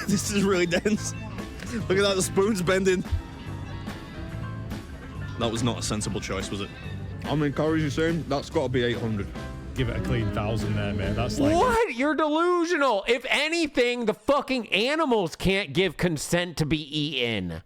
this is really dense. Look at that, the spoon's bending. That was not a sensible choice, was it? How many calories are you saying? That's got to be 800. Give it a clean 1,000 there, man. That's like... What? You're delusional. If anything, the fucking animals can't give consent to be eaten.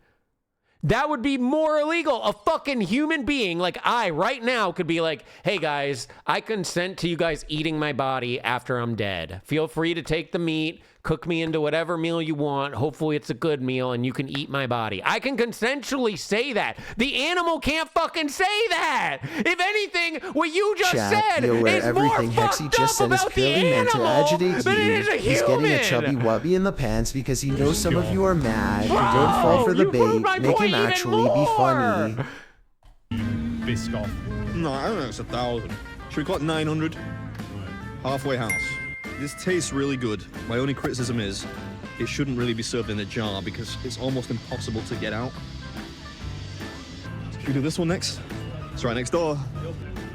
That would be more illegal. A fucking human being like I right now could be like, hey guys, I consent to you guys eating my body after I'm dead. Feel free to take the meat, Cook me into whatever meal you want. Hopefully it's a good meal and you can eat my body. I can consensually say that. The animal can't fucking say that. If anything, what you just said you're aware is everything more Hexy fucked just up said is about the purely meant to animal agitate than it you. is a He's getting a human. chubby wubby in the pants because he knows some of you are mad. Bro, You don't fall for the you proved my bait. Make point him even actually be more. funny. Biscoff. No, I don't know, it's 1,000. Should we call it 900? Halfway house. This tastes really good. My only criticism is it shouldn't really be served in a jar because it's almost impossible to get out. Should we do this one next? It's right next door.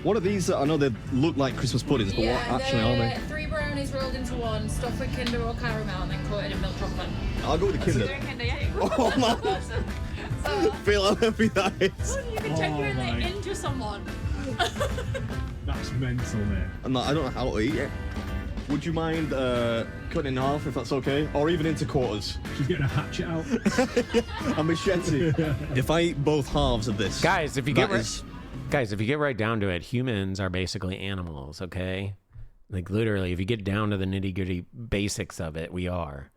What are these? I know they look like Christmas puddings, but what actually are they? 3 brownies rolled into one, stuffed with Kinder or caramel, and then coated in milk chocolate. I'll go with the Kinder. Kinder, yeah. Oh man! Feel how heavy that is. You can genuinely injure someone. That's mental, mate. I don't know how to eat it. Would you mind cutting in half if that's okay? Or even into quarters? She's getting a hatchet out. A machete. If I eat both halves of this, Guys, if you get right down to it, humans are basically animals, okay? Like literally, if you get down to the nitty-gritty basics of it, we are.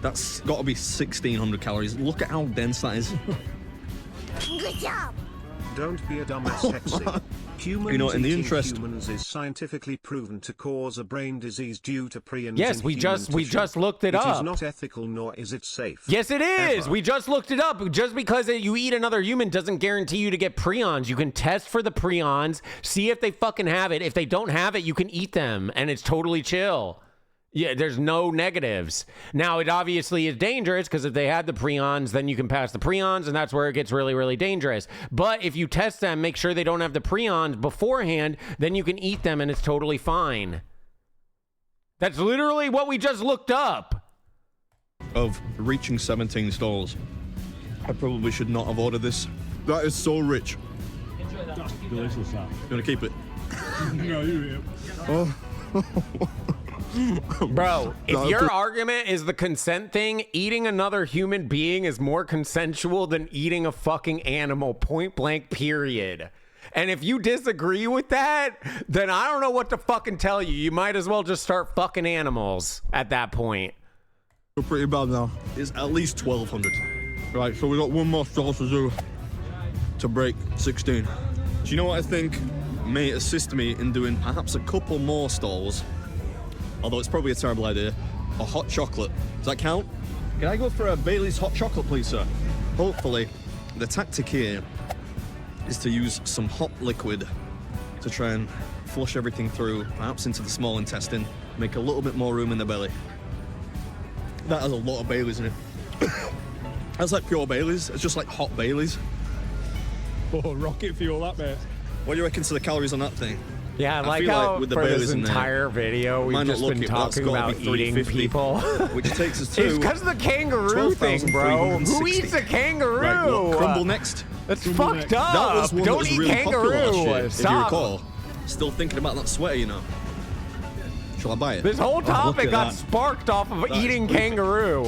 That's got to be 1,600 calories. Look at how dense that is. Good job. Don't be a dumbass, Hexy. Humans You know, in the eating interest- humans is scientifically proven to cause a brain disease due to prions Yes, in we human just tissue. looked it It is up. not ethical nor is it safe. Yes, it is. Ever. We just looked it up. Just because you eat another human doesn't guarantee you to get prions. You can test for the prions, see if they fucking have it. If they don't have it, you can eat them, and it's totally chill. Yeah, there's no negatives. Now, it obviously is dangerous because if they had the prions, then you can pass the prions, and that's where it gets really, really dangerous. But if you test them, make sure they don't have the prions beforehand, then you can eat them, and it's totally fine. That's literally what we just looked up. Of reaching 17 stalls. I probably should not have ordered this. That is so rich. That's delicious, that. You want to keep it? No, you Oh. Bro, if No, your argument is the consent thing, eating another human being is more consensual than eating a fucking animal, point blank, period. And if you disagree with that, then I don't know what to fucking tell you. You might as well just start fucking animals at that point. We're pretty bad now. It's at least 1,200. Right, so we got one more stall to do to break 16. Do you know what I think may assist me in doing perhaps a couple more stalls? Although it's probably a terrible idea. A hot chocolate. Does that count? Can I go for a Bailey's hot chocolate, please, sir? Hopefully, the tactic here is to use some hot liquid to try and flush everything through, perhaps into the small intestine, make a little bit more room in the belly. That has a lot of Baileys in it. That's like pure Baileys. It's just like hot Baileys. Oh, rocket fuel, that, mate. What do you reckon to the calories on that thing? Yeah, I like feel how with the for Baileys this in there, entire video, we've might not just look been it, but that's talking gotta about be eating 350, people. which takes us to It's because of the kangaroo thing, bro. Who eats a kangaroo? Right, what, crumble next? That's Crumble fucked next. up. That was one Don't that was eat really popular last kangaroo. year, if you Stop. recall. Still thinking about that sweater, you know. Shall I buy it? This whole Oh, look topic at got that. sparked off of That is eating perfect. kangaroo.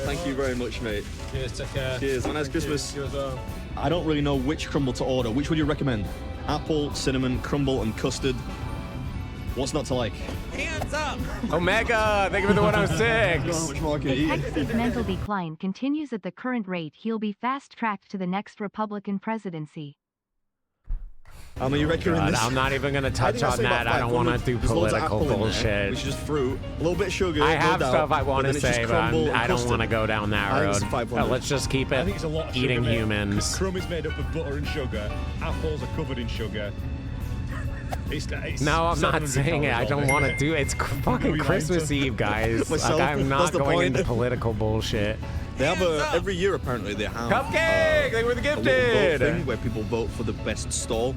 Thank you very much, mate. Cheers, take care. Cheers, have a nice Christmas. I don't really know which crumble to order. Which would you recommend? Apple, cinnamon, crumble, and custard. What's not to like? Hands up! Omega, thank you for the 106. How much more I can If eat. Hexy's mental decline continues at the current rate, he'll be fast-tracked to the next Republican presidency. How many you reckon in God, this? I'm not even going to I touch think I'd on say that. about I don't want to 500. do There's loads of political apple in there, bullshit. which is just fruit, a little bit of sugar. I no have doubt, stuff I want but to then it's say, just but crumble and I don't custard. want to go down that I think road. it's 500. Let's just keep I think it's a lot it of sugar, eating mate. humans. Crumb is made up of butter and sugar. Apples are covered in sugar. It's No, I'm not 700 saying it. I calories don't on want to mate. do it. It's fucking You're Christmas lying to- Eve, guys. Myself, Like, I'm not that's the going point. into political bullshit. They have every year apparently they have Cupcake! They were the a little gifted! vote thing where people vote for the best stall.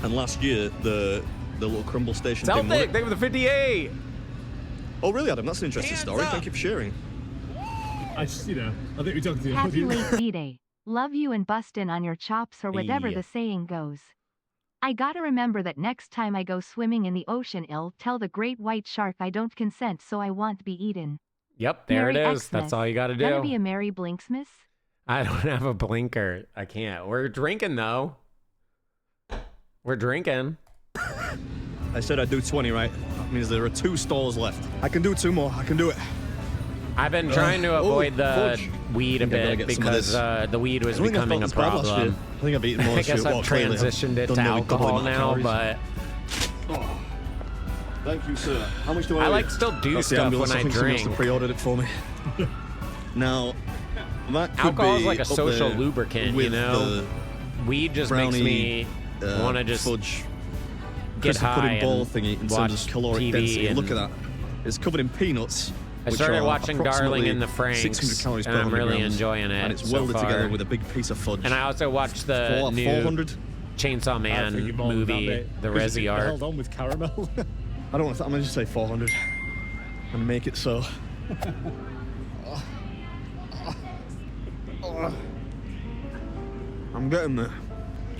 And last year the little crumble station thing won Celtic, it. they were the 58. Oh really, Adam? That's an interesting Hands story. up. Thank you for sharing. I think we're talking to the Happy audience. late B-Day. Love you and bustin' on your chops or whatever Yeah. the saying goes. I gotta remember that next time I go swimming in the ocean, I'll tell the great white shark I don't consent, so I won't be eaten. Yep, there Merry it is. Xmas. That's all you got to Gonna be do. a Merry Blinksmas? I don't have a blinker. I can't. We're drinking, though. We're drinking. I said I'd do 20, right? That means there are 2 stalls left. I can do 2 more. I can do it. I've been trying to avoid the fudge. weed a I think I gotta bit get some of because this. the weed was I think I becoming a felt this bad last year. problem. I think I've eaten more I this year. guess I've Well, clearly I've transitioned it done to nearly double the alcohol amount of now, calories. but Oh, thank you, sir. How much do I I owe like you? still do That's the stuff ambulance. when I think somebody else drink. pre-ordered it for me. Now, that could alcohol is be like a up social there lubricant, with you know? the Weed just brownie, makes me want to just fudge get custard high pudding ball and thingy in watch terms of caloric TV density. and Look at that. It's covered in peanuts. I which started are watching Darling approximately in the Franxx, 600 calories and per I'm 100 really grams, enjoying it and it's so welded far. together with a big piece of fudge. And I also watched the new 400. Chainsaw Man movie, The Resi Art. Held on with caramel. I don't want to. I'm gonna just say 400 and make it so. I'm getting there.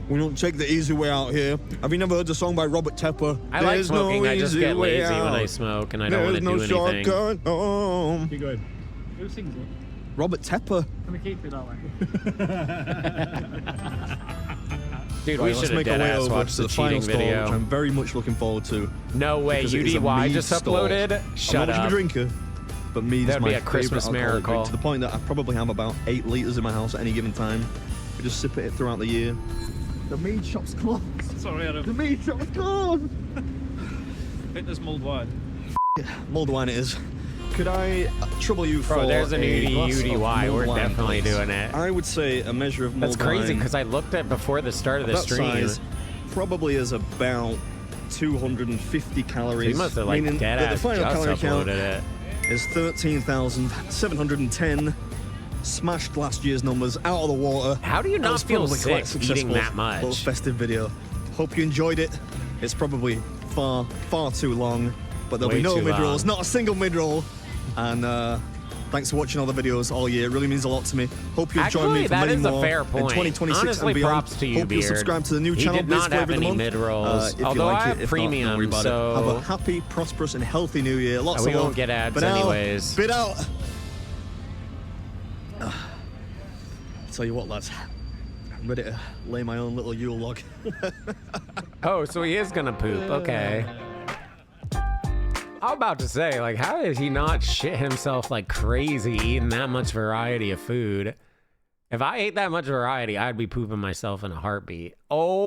We don't take the easy way out here. Have you never heard the song by Robert Tepper? I like There's smoking. no I just easy get way lazy when I out. smoke, and I don't want to There's do no anything. shortcut home. Keep going. Who sings it? Robert Tepper. Can we keep it that way? Dude, Right, we let's should have make our dead way ass over watched to the the final cheating store, video. which I'm very much looking forward to. No way, because it is a UDY mead just store. uploaded? Shut I'm not much of up. a drinker, but mead That'd is my be a Christmas favorite alcoholic drink, miracle. to the point that I probably have about 8 liters in my house at any given time. I just sip it throughout the year. The mead shop's closed. Sorry, Adam. The mead shop's closed. I think there's mulled wine. Mulled wine it is. Could I trouble you for Bro, there's an a glass of UDY. mulled We're wine, definitely please? doing it. I would say a measure of mulled That's crazy wine because I looked at before the start of the that stream. size probably is about 250 calories. He must have like meaning dead that ass the final just calorie count uploaded it. is 13,710. Smashed last year's numbers out of the water. How do you That not was feel probably quite sick successful eating that much? Little festive video. Hope you enjoyed it. It's probably far too long, but there'll Way be no too mid-rolls, long. not a single mid-roll. And thanks for watching all the videos all year. It really means a lot to me. Hope you'll join me Actually, for that many is a more fair in point. 2026 Honestly, and beyond. props to you, Hope you'll Beard. subscribe to the new He channel. did not Biz Flavor have of the any Month. mid-rolls, If you although like I it, have if not, premium, don't worry about so- it. Have a happy, prosperous, and healthy new year. Lots We of love. won't get ads But now, anyways. Bid out. Tell you what, lads. I'm ready to lay my own little Yule log. Oh, so he is gonna poop. Okay. I'm about to say, like, how did he not shit himself like crazy eating that much variety of food? If I ate that much variety, I'd be pooping myself in a heartbeat. Oh.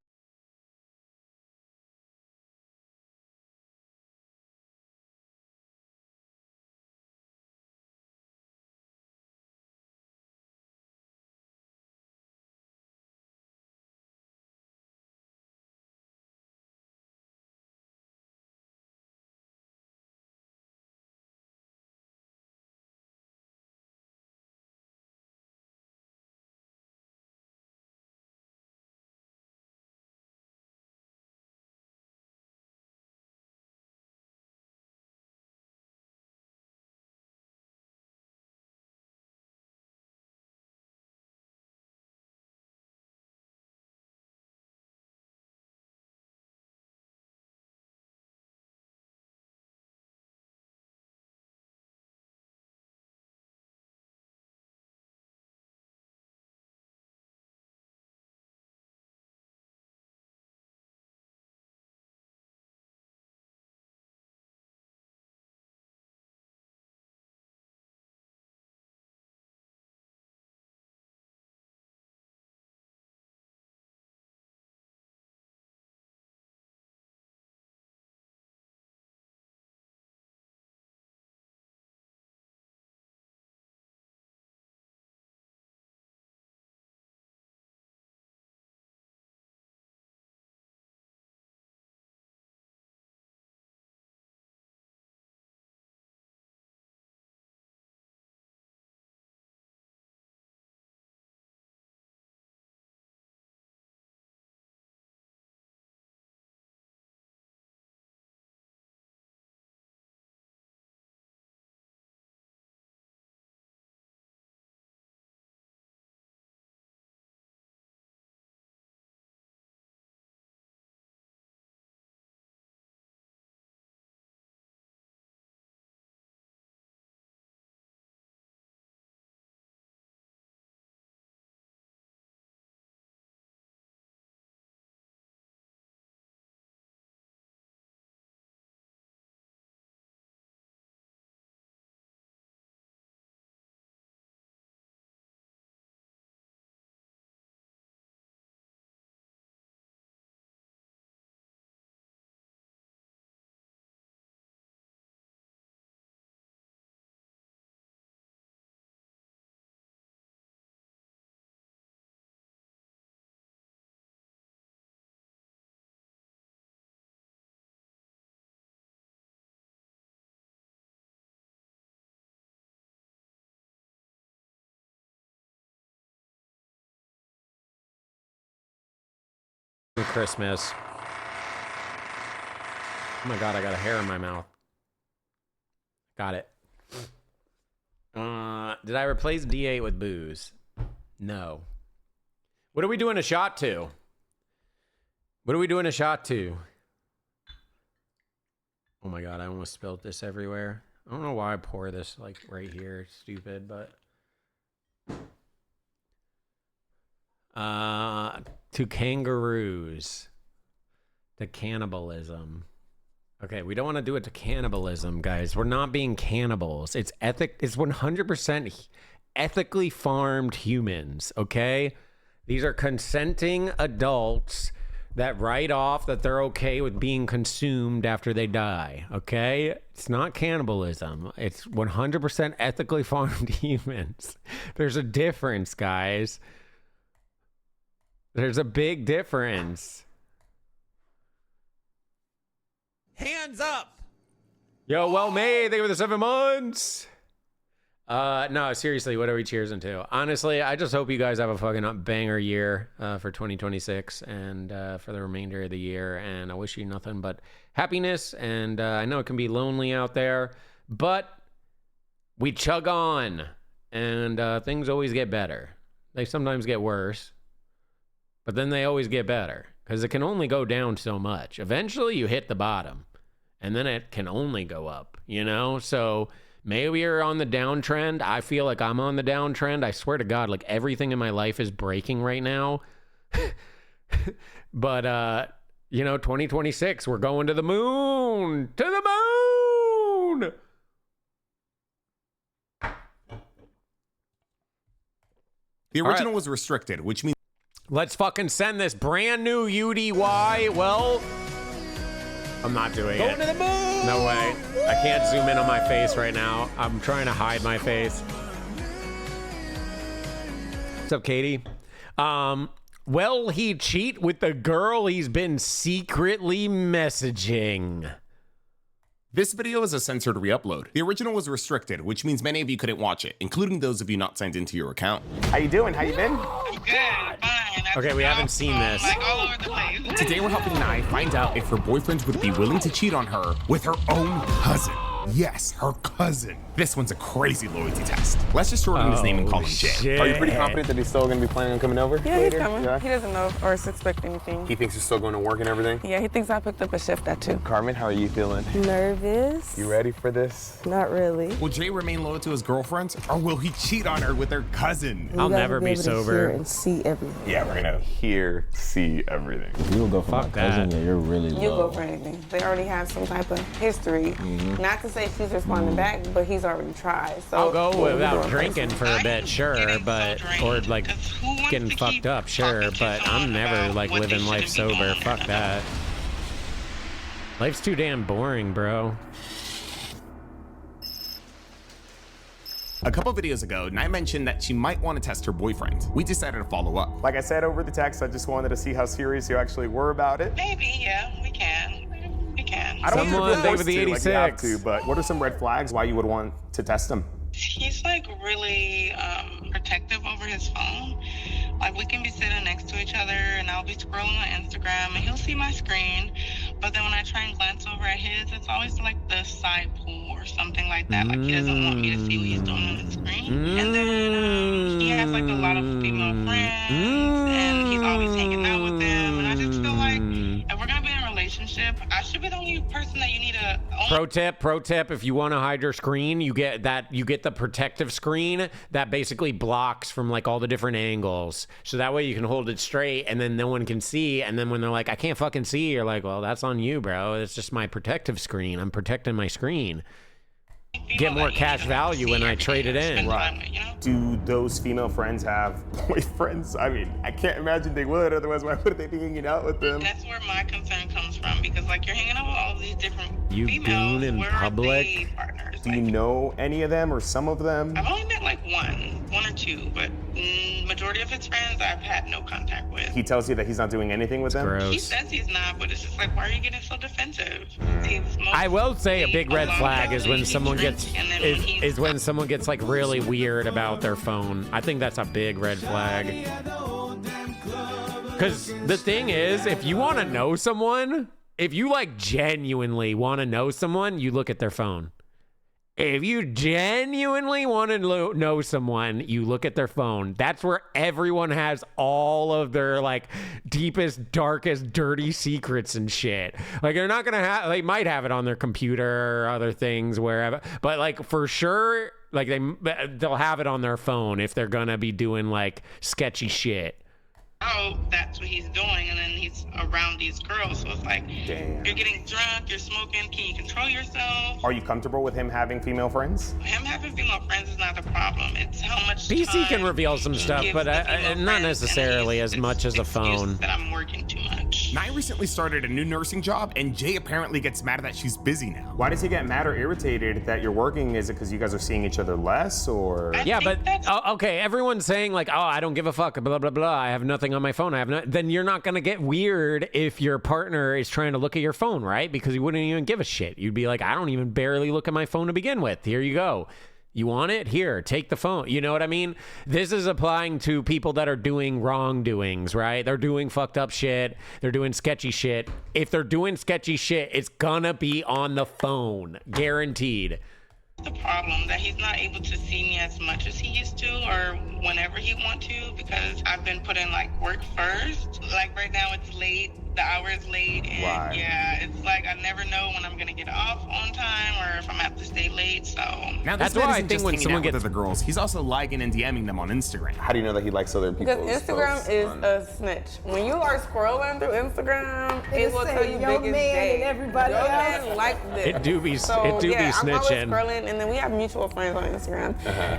for Christmas. Oh my god, I got a hair in my mouth. Got it. Did I replace D8 with booze? No. What are we doing a shot to? What are we doing a shot to? Oh my god, I almost spilled this everywhere. I don't know why I pour this like right here. It's stupid, but to kangaroos. To cannibalism. Okay, we don't want to do it to cannibalism, guys. We're not being cannibals. It's 100% ethically farmed humans, okay? These are consenting adults that write off that they're okay with being consumed after they die, okay? It's not cannibalism. It's 100% ethically farmed humans. There's a difference, guys. There's a big difference. Hands up! Yo, well made. Thank you for the 7 months. No, seriously, what are we cheersing to? Honestly, I just hope you guys have a fucking banger year for 2026 and for the remainder of the year. And I wish you nothing but happiness. And I know it can be lonely out there, but we chug on. And things always get better. They sometimes get worse, but then they always get better. Because it can only go down so much. Eventually, you hit the bottom. And then it can only go up, you know? So maybe you're on the downtrend. I feel like I'm on the downtrend. I swear to God, like everything in my life is breaking right now. But, you know, 2026, we're going to the moon. To the moon! The original was restricted, which means... Let's fucking send this brand new UDY. Well, I'm not doing it. Going to the moon! No way. I can't zoom in on my face right now. I'm trying to hide my face. What's up, Katie? Will he cheat with the girl he's been secretly messaging? This video is a censored re-upload. The original was restricted, which means many of you couldn't watch it, including those of you not signed into your account. How you doing? How you been? Okay, we haven't seen this. Today we're helping Nye find out if her boyfriend would be willing to cheat on her with her own cousin. Yes, her cousin. This one's a crazy loyalty test. Let's just shorten his name and call him Jay. Are you pretty confident that he's still going to be planning on coming over? Yeah, later? he's coming. Yeah? He doesn't know or suspect anything. He thinks he's still going to work and everything? Yeah, he thinks I picked up a shift at 2. Carmen, how are you feeling? Nervous. You ready for this? Not really. Will Jay remain loyal to his girlfriend, or will he cheat on her with her cousin? I'll never be sober. And see everything. Yeah, we're going to hear, see everything. If you'll go for my cousin, yeah, you're really low. You go for anything. They already have some type of history. Not to say she's responding back, but he's already tried. So I'll go without drinking for a bit, sure, but or like getting fucked up, sure, but I'm never like living life sober. Fuck that. Life's too damn boring, bro. A couple videos ago, Nye mentioned that she might want to test her boyfriend. We decided to follow up. Like I said over the text, I just wanted to see how serious you actually were about it. Maybe, yeah, we can. We can. I don't Someone think you're with the forced to, like, you have 86. to, but what are some red flags why you would want to test him? He's like really protective over his phone. Like we can be sitting next to each other and I'll be scrolling on Instagram and he'll see my screen. But then when I try and glance over at his, it's always like the side pool or something like that. Like he doesn't want me to see what he's doing on his screen. And then he has like a lot of female friends and he's always hanging out with them. And I just feel like if we're gonna be in a relationship, I should be the only person that you need to own. Pro tip, if you want to hide your screen, you get the protective screen that basically blocks from like all the different angles. So that way you can hold it straight and then no one can see. And then when they're like, I can't fucking see, you're like, well, that's on you, bro. It's just my protective screen. I'm protecting my screen. Get more cash value when I trade it in. Right. Do those female friends have boyfriends? I mean, I can't imagine they would. Otherwise, why would they be hanging out with them? That's where my concern comes from because like you're hanging out with all these different You females. goon in Where public. Are they partners? Do you know any of them or some of them? I've only met like one or two, but majority of his friends I've had no contact with. He tells you that he's not doing anything with them? He says he's not, but it's just like, why are you getting so defensive? I will say a big red flag is when someone gets is when someone gets like really weird about their phone. I think that's a big red flag. Because the thing is, if you want to know someone, if you like genuinely want to know someone, you look at their phone. If you genuinely want to know someone, you look at their phone. That's where everyone has all of their like deepest, darkest, dirty secrets and shit. Like they're not gonna have, they might have it on their computer or other things wherever, but like for sure, like they'll have it on their phone if they're gonna be doing like sketchy shit. Oh, that's what he's doing, and then he's around these girls, so it's like, Damn. You're getting drunk, you're smoking, can you control yourself? Are you comfortable with him having female friends? Him having female friends is not the problem, it's how much PC can time reveal some stuff, gives but the female not friends, necessarily as much as a phone. that I'm working too much. Nye recently started a new nursing job, and Jay apparently gets mad that she's busy now. Why does he get mad or irritated that you're working? Is it because you guys are seeing each other less, or? Yeah, but okay, everyone's saying like, oh, I don't give a fuck, blah, blah, blah. I have nothing on my phone. I have not. Then you're not going to get weird if your partner is trying to look at your phone, right? Because you wouldn't even give a shit. You'd be like, I don't even barely look at my phone to begin with. Here you go. You want it? Here, take the phone. You know what I mean? This is applying to people that are doing wrongdoings, right? They're doing fucked up shit. They're doing sketchy shit. If they're doing sketchy shit, it's gonna be on the phone. Guaranteed. The problem that he's not able to see me as much as he used to or whenever he wants to because I've been putting like work first. Like right now it's late, the hour is late, and Right. yeah, it's like I never know when I'm gonna get off on time or if I'm gonna have to stay late. So Now, That's this man why I isn't think just when hanging someone out with gets- other girls, he's also liking and DMing them on Instagram. How do you know that he likes other people's Because Instagram posts is on- a snitch. When you are scrolling through Instagram, it will tell you your biggest man day. and everybody Your else. man like this. It do be So, snitching. I'm always scrolling, and then we have mutual friends on Instagram.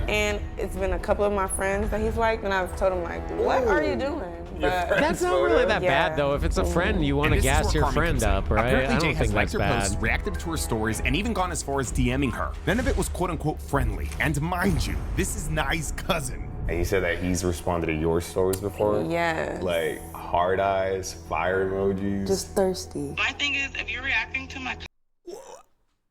And it's been a couple of my friends that he's liked, and I've told him like, what are you doing? But That's not really that bad though. If it's a friend, you want to And this is gas where your karma friend comes in. up, right? Apparently, I Jay don't has think liked that's her posts, bad. reacted to her stories, and even gone as far as DMing her. None of it was quote unquote friendly. And mind you, this is Nye's cousin. And you said that he's responded to your stories before? Yes. Like hard eyes, fire emojis. Just thirsty. my thing is, if you're reacting to my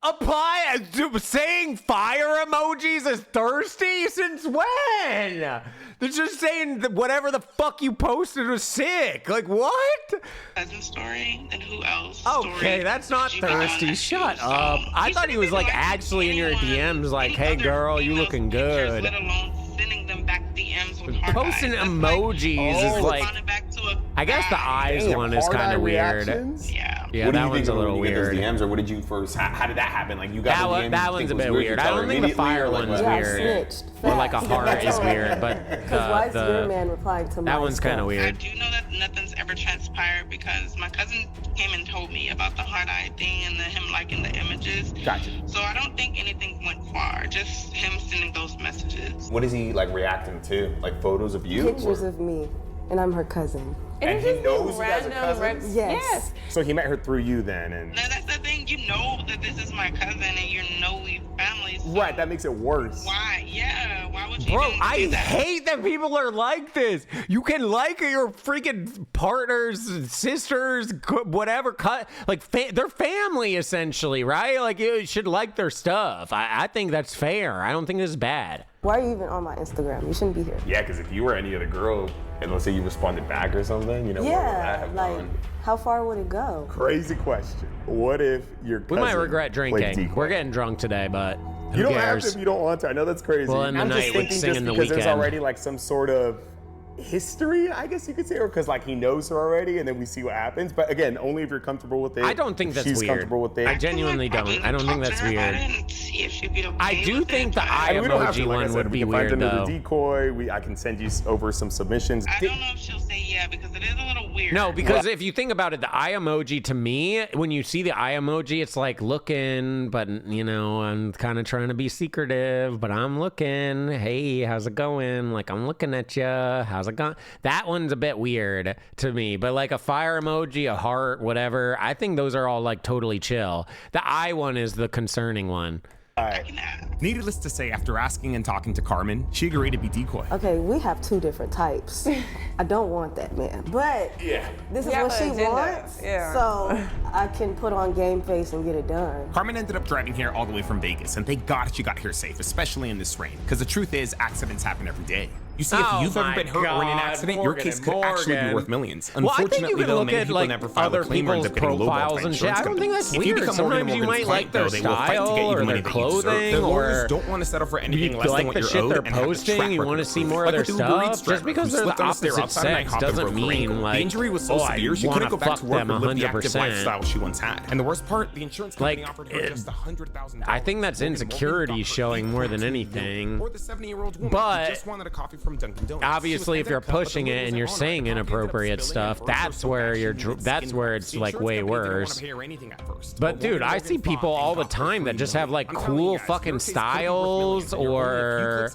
Apply saying fire emojis as thirsty since when? They're just saying that whatever the fuck you posted was sick. Like what? cousin story, then who else? Okay, that's not thirsty. Shut up. I thought he was like actually in your DMs, like, hey girl, you looking good. Let alone sending them back DMs with hard Posting eyes. That's emojis like, is like, responding back to a I guess the eyes Damn, one is hard kind eye of weird. reactions? Yeah. Yeah, What do that you one's think a of when little you get those weird. DMs, or what did you first? How did that happen? Like you got the DM, That you one's think a it was bit weird, weird. you I tell don't her think the immediately, fire or like one's what? weird. Snitched. Or like a Facts. heart is weird, but Because why is your man replying to my that one's kind of stuff? I weird. do know that nothing's ever transpired because my cousin came and told me about the hard eye thing and him liking the images. Gotcha. So I don't think anything went far. Just him sending those messages. What is he like reacting to? Like photos of you? Pictures or- of me, and I'm her cousin. And he knows you guys are cousins? Yes. So he met her through you then, and Now that's the thing. You know that this is my cousin and you know we family. So right, that makes it worse. why? Yeah. Why would you? Bro, even I do that? hate that people are like this. You can like your freaking partners, sisters, whatever, like they're family essentially, right? Like you should like their stuff. I think that's fair. I don't think this is bad. Why are you even on my Instagram? You shouldn't be here. Yeah, because if you were any other girl, and let's say you responded back or something, you know, where would that Yeah, have like, gone? how far would it go? Crazy question. What if your cousin We might regret played drinking. decoy? We're getting drunk today, but who You don't cares? have to if you don't want to. I know that's crazy. Well, in the I'm night just with thinking singing just The because there's Weeknd. already like some sort of history, I guess you could say, or because like he knows her already, and then we see what happens. But again, only if you're comfortable with it. I don't think if that's she's weird. comfortable with it. I genuinely don't. I don't think that's weird. See if she'd be okay I do with think it, the but eye And we don't have to, emoji like I one said, would we be can find weird another though. decoy. I can send you over some submissions. I don't know if she'll say yeah because it is a little weird. No, because if you think about it, the eye emoji to me, when you see the eye emoji, it's like looking, but you know, I'm kind of trying to be secretive, but I'm looking. Hey, how's it going? Like I'm looking at you. How's it going? That one's a bit weird to me, but like a fire emoji, a heart, whatever, I think those are all like totally chill. The eye one is the concerning one. Needless to say, after asking and talking to Carmen, she agreed to be decoy. Okay, we have two different types. I don't want that man, but Yeah. this is We have what she an agenda. wants, Yeah. so I can put on game face and get it done. Carmen ended up driving here all the way from Vegas, and thank God she got here safe, especially in this rain, because the truth is, accidents happen every day. You see, if you've ever been hurt or in an accident, your case could actually be worth millions. Well, I think you Unfortunately, can though, look many at people like never file other a claim or end people's up getting lowballed by profiles and shit. insurance I don't think companies. that's If you weird. become Morgan Sometimes you Morgan's might client, like their though, they will fight to style get you or the money their that you deserve. clothing Their lawyers or don't want to settle for anything you less than like what the you're shit owed they're and have a posting. track You want to record see proof. more of Like their with the Uber Eats stuff. driver Just because who they're the slipped on a stair opposite outside and I sex hopped and doesn't broke her mean ankle. like The injury was so oh, I severe she couldn't wanna go back fuck to work them or live the active 100%. lifestyle she once had. And the worst part, the insurance company Like, offered her just $100,000. I think that's insecurity showing more than anything. Or the 70-year-old woman who But just wanted a coffee from Dunkin' Donuts. obviously, if you're pushing it and you're saying inappropriate stuff, that's where it's like way worse. But dude, I see people all the time that just have like cool fucking styles or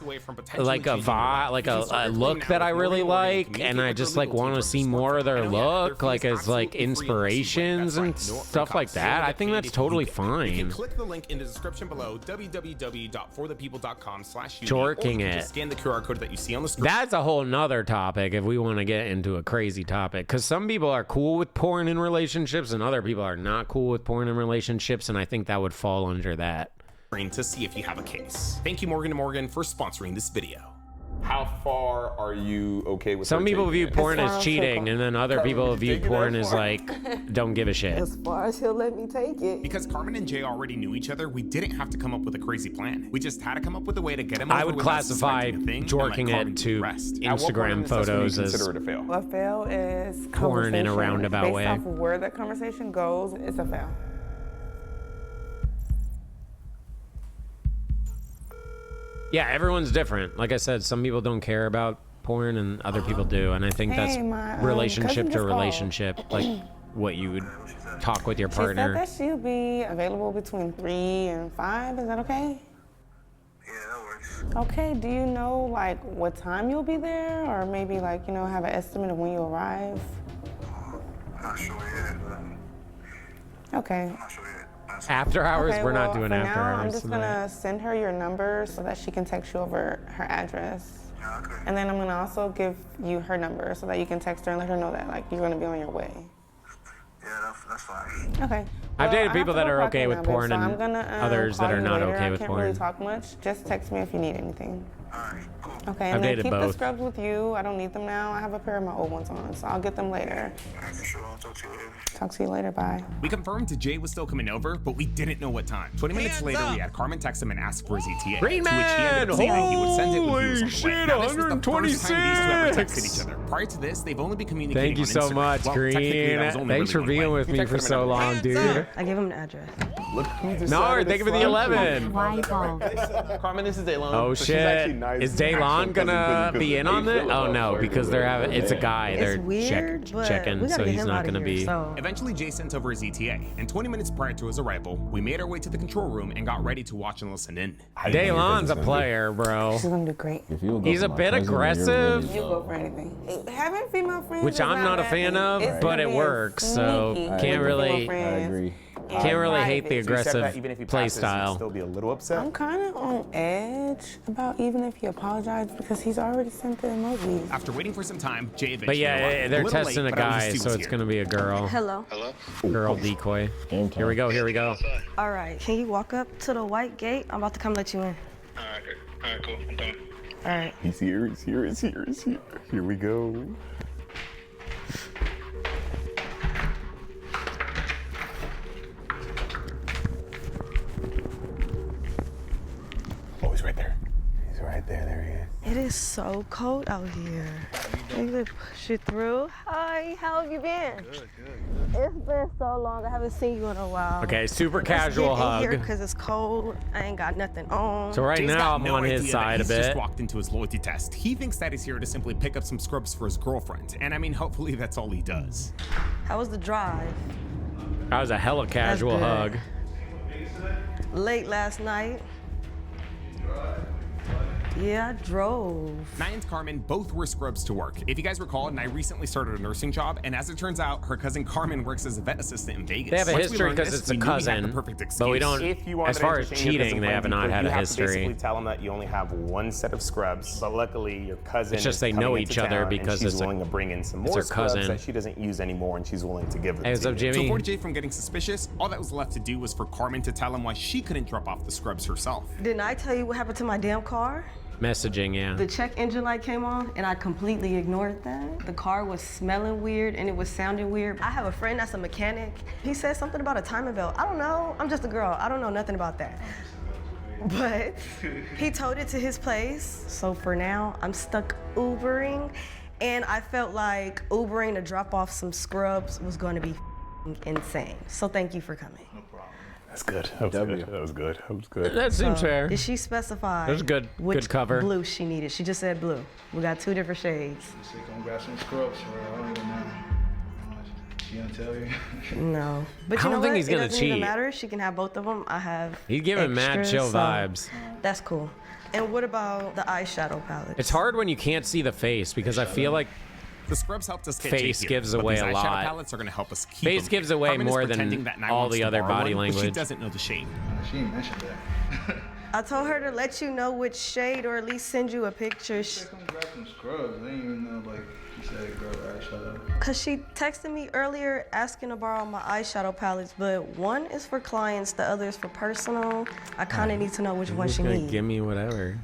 like a look that I really like, and I just like want to see more of their look, like as like inspirations and stuff like that. I think that's totally fine. Click the link in the description below, www.forthepeople.com/unique. Jorking it. Scan the QR code that you see on the screen. That's a whole nother topic if we want to get into a crazy topic, because some people are cool with porn in relationships and other people are not cool with porn in relationships, and I think that would fall under that. To see if you have a case. Thank you, Morgan & Morgan, for sponsoring this video. How far are you okay with Some her people taking view it? porn as cheating, and then other people view porn as like, don't give a shit. As far as he'll let me take it. Because Carmen and Jay already knew each other, we didn't have to come up with a crazy plan. We just had to come up with a way to get him over I would without classify suspecting a thing and jorking let Carmen it do to the rest. Instagram photos as consider it a fail? A fail is porn in a conversation. roundabout Based way. off of where the conversation goes, it's a fail. Yeah, everyone's different. Like I said, some people don't care about porn and other people do, and I think that's Hey, my, relationship cousin to just called. relationship, like what you would talk with your She said partner. that she'll be available between 3 and 5. Is that okay? Yeah, that works. Okay, do you know like what time you'll be there, or maybe like, you know, have an estimate of when you arrive? I'm not sure yet, but Okay. I'm not sure yet. After hours, Okay, we're not well, doing for after now, hours. I'm just tonight. gonna send her your number so that she can text you over her address. And then I'm gonna also give you her number so that you can text her and let her know that like you're gonna be on your way. Yeah, that's fine. Okay. I've Well, dated I people have that to go are clock okay in with now, babe, porn so and I'm gonna, others that call are you not later. okay with I can't really porn. talk much. Just text me if you need anything. Okay, I've and then dated keep the both. scrubs with you. I don't need them now. I have a pair of my old ones on, so I'll get them later. Talk to you later. Bye. We confirmed Jay was still coming over, but we didn't know what time. 20 minutes later, we had Carmen text him and ask for his ETA. Green to which he ended up saying that he would send it when he was on the way. Holy shit, Now, this was the first time these two ever 126. texted each other. Prior to this, they've only been communicating Thank you on so Instagram. much, Well, technically, Green. that was only Thanks really for being one way. with You me texted for him so another long, way. dude. I gave him an address. Look who just No, decided thank you for the to 11. Carmen, this is Daylon. Oh So she's actually shit! nice. Is Daylon gonna be in on it? Oh no, because they're having. It's a guy. It's They're weird, but checking, we gotta so get he's him not outta gonna here, be. so. Eventually, Jay sent over his ETA, and 20 minutes prior to his arrival, we made our way to the control room and got ready to watch and listen in. Daylon's a player, bro. She's gonna do great. He's a bit aggressive, You go for anything. Having female friends, which is I'm not a fan of, it's but it being works. So sneaky can't with really. female friends. Can't really hate the private. aggressive play style. Still be a little upset. I'm kind of on edge about even if he apologized because he's already sent the emojis. After waiting for some time, Jay eventually But yeah, arrived. they're A little testing late, a but at guy, least he so was it's here. gonna be a girl. Hello. Girl decoy. Here we go. Here we go. All right, can you walk up to the white gate? I'm about to come let you in. Alright, cool. I'm done. All right. He's here, he's here, he's here, he's here. Here we go. Oh, he's right there. He's right there, there he is. It is so cold out here. You can push it through. Hi, how have you been? Good. It's been so long. I haven't seen you in a while. Okay, super Let's casual get in hug. here because it's cold. I ain't got nothing on. So right Jay's now got I'm no on his idea side that a he's just bit. walked into his loyalty test. He thinks that he's here to simply pick up some scrubs for his girlfriend. And I mean, hopefully that's all he does. How was the drive? That was a hella casual good. hug. Late last night. Yeah, I drove. Nye and Carmen both were scrubs to work. If you guys recall, Nye recently started a nursing job, and as it turns out, her cousin Carmen works as a vet assistant in Vegas. They have a Once we history learned because this, it's a we knew we had the cousin, perfect excuse. but we don't. If you want As far as cheating, they have not had a you have to history. basically tell them that you only have one set of scrubs, but luckily your cousin It's just is they coming know into each other town, because and she's it's a- willing to bring in some it's more her scrubs cousin. that she doesn't use anymore, and she's willing to give them Hey, what's to up, you. Jimmy? So for Jay from getting suspicious, all that was left to do was for Carmen to tell him why she couldn't drop off the scrubs herself. Didn't I tell you what happened to my damn car? Messaging, yeah. The check engine light came on and I completely ignored that. The car was smelling weird and it was sounding weird. I have a friend that's a mechanic. He said something about a timing belt. I don't know, I'm just a girl. I don't know nothing about that. But he towed it to his place. So for now, I'm stuck Ubering, and I felt like Ubering to drop off some scrubs was gonna be insane. So thank you for coming. No problem. That's good. That was good. That seems So, fair. did she specify That was good. which Good cover. blue she needed? She just said blue. We got 2 different shades. She said, "Come grab some scrubs for her." I don't even know. She gonna tell you? No. But I you don't know think what? he's gonna it doesn't even cheat. matter. She can have both of them. I have He's giving mad extras, chill so vibes. That's cool. And what about the eyeshadow palette? It's hard when you can't see the face because I feel like the scrubs helped us get face Jay here, gives but away these a eyeshadow lot. palettes are gonna help us keep Face them gives here. away Carmen is more pretending than that Nye all wants the to other borrow body one, but she language. doesn't know the shade. She ain't mentioned that. I told her to let you know which shade or at least send you a picture. She said, "Come grab some scrubs." I didn't even know, like, she said, "Grab eyeshadow." Cause she texted me earlier asking to borrow my eyeshadow palettes, but one is for clients, the other is for personal. I kind of need to know which one He's she gonna needs. give me whatever.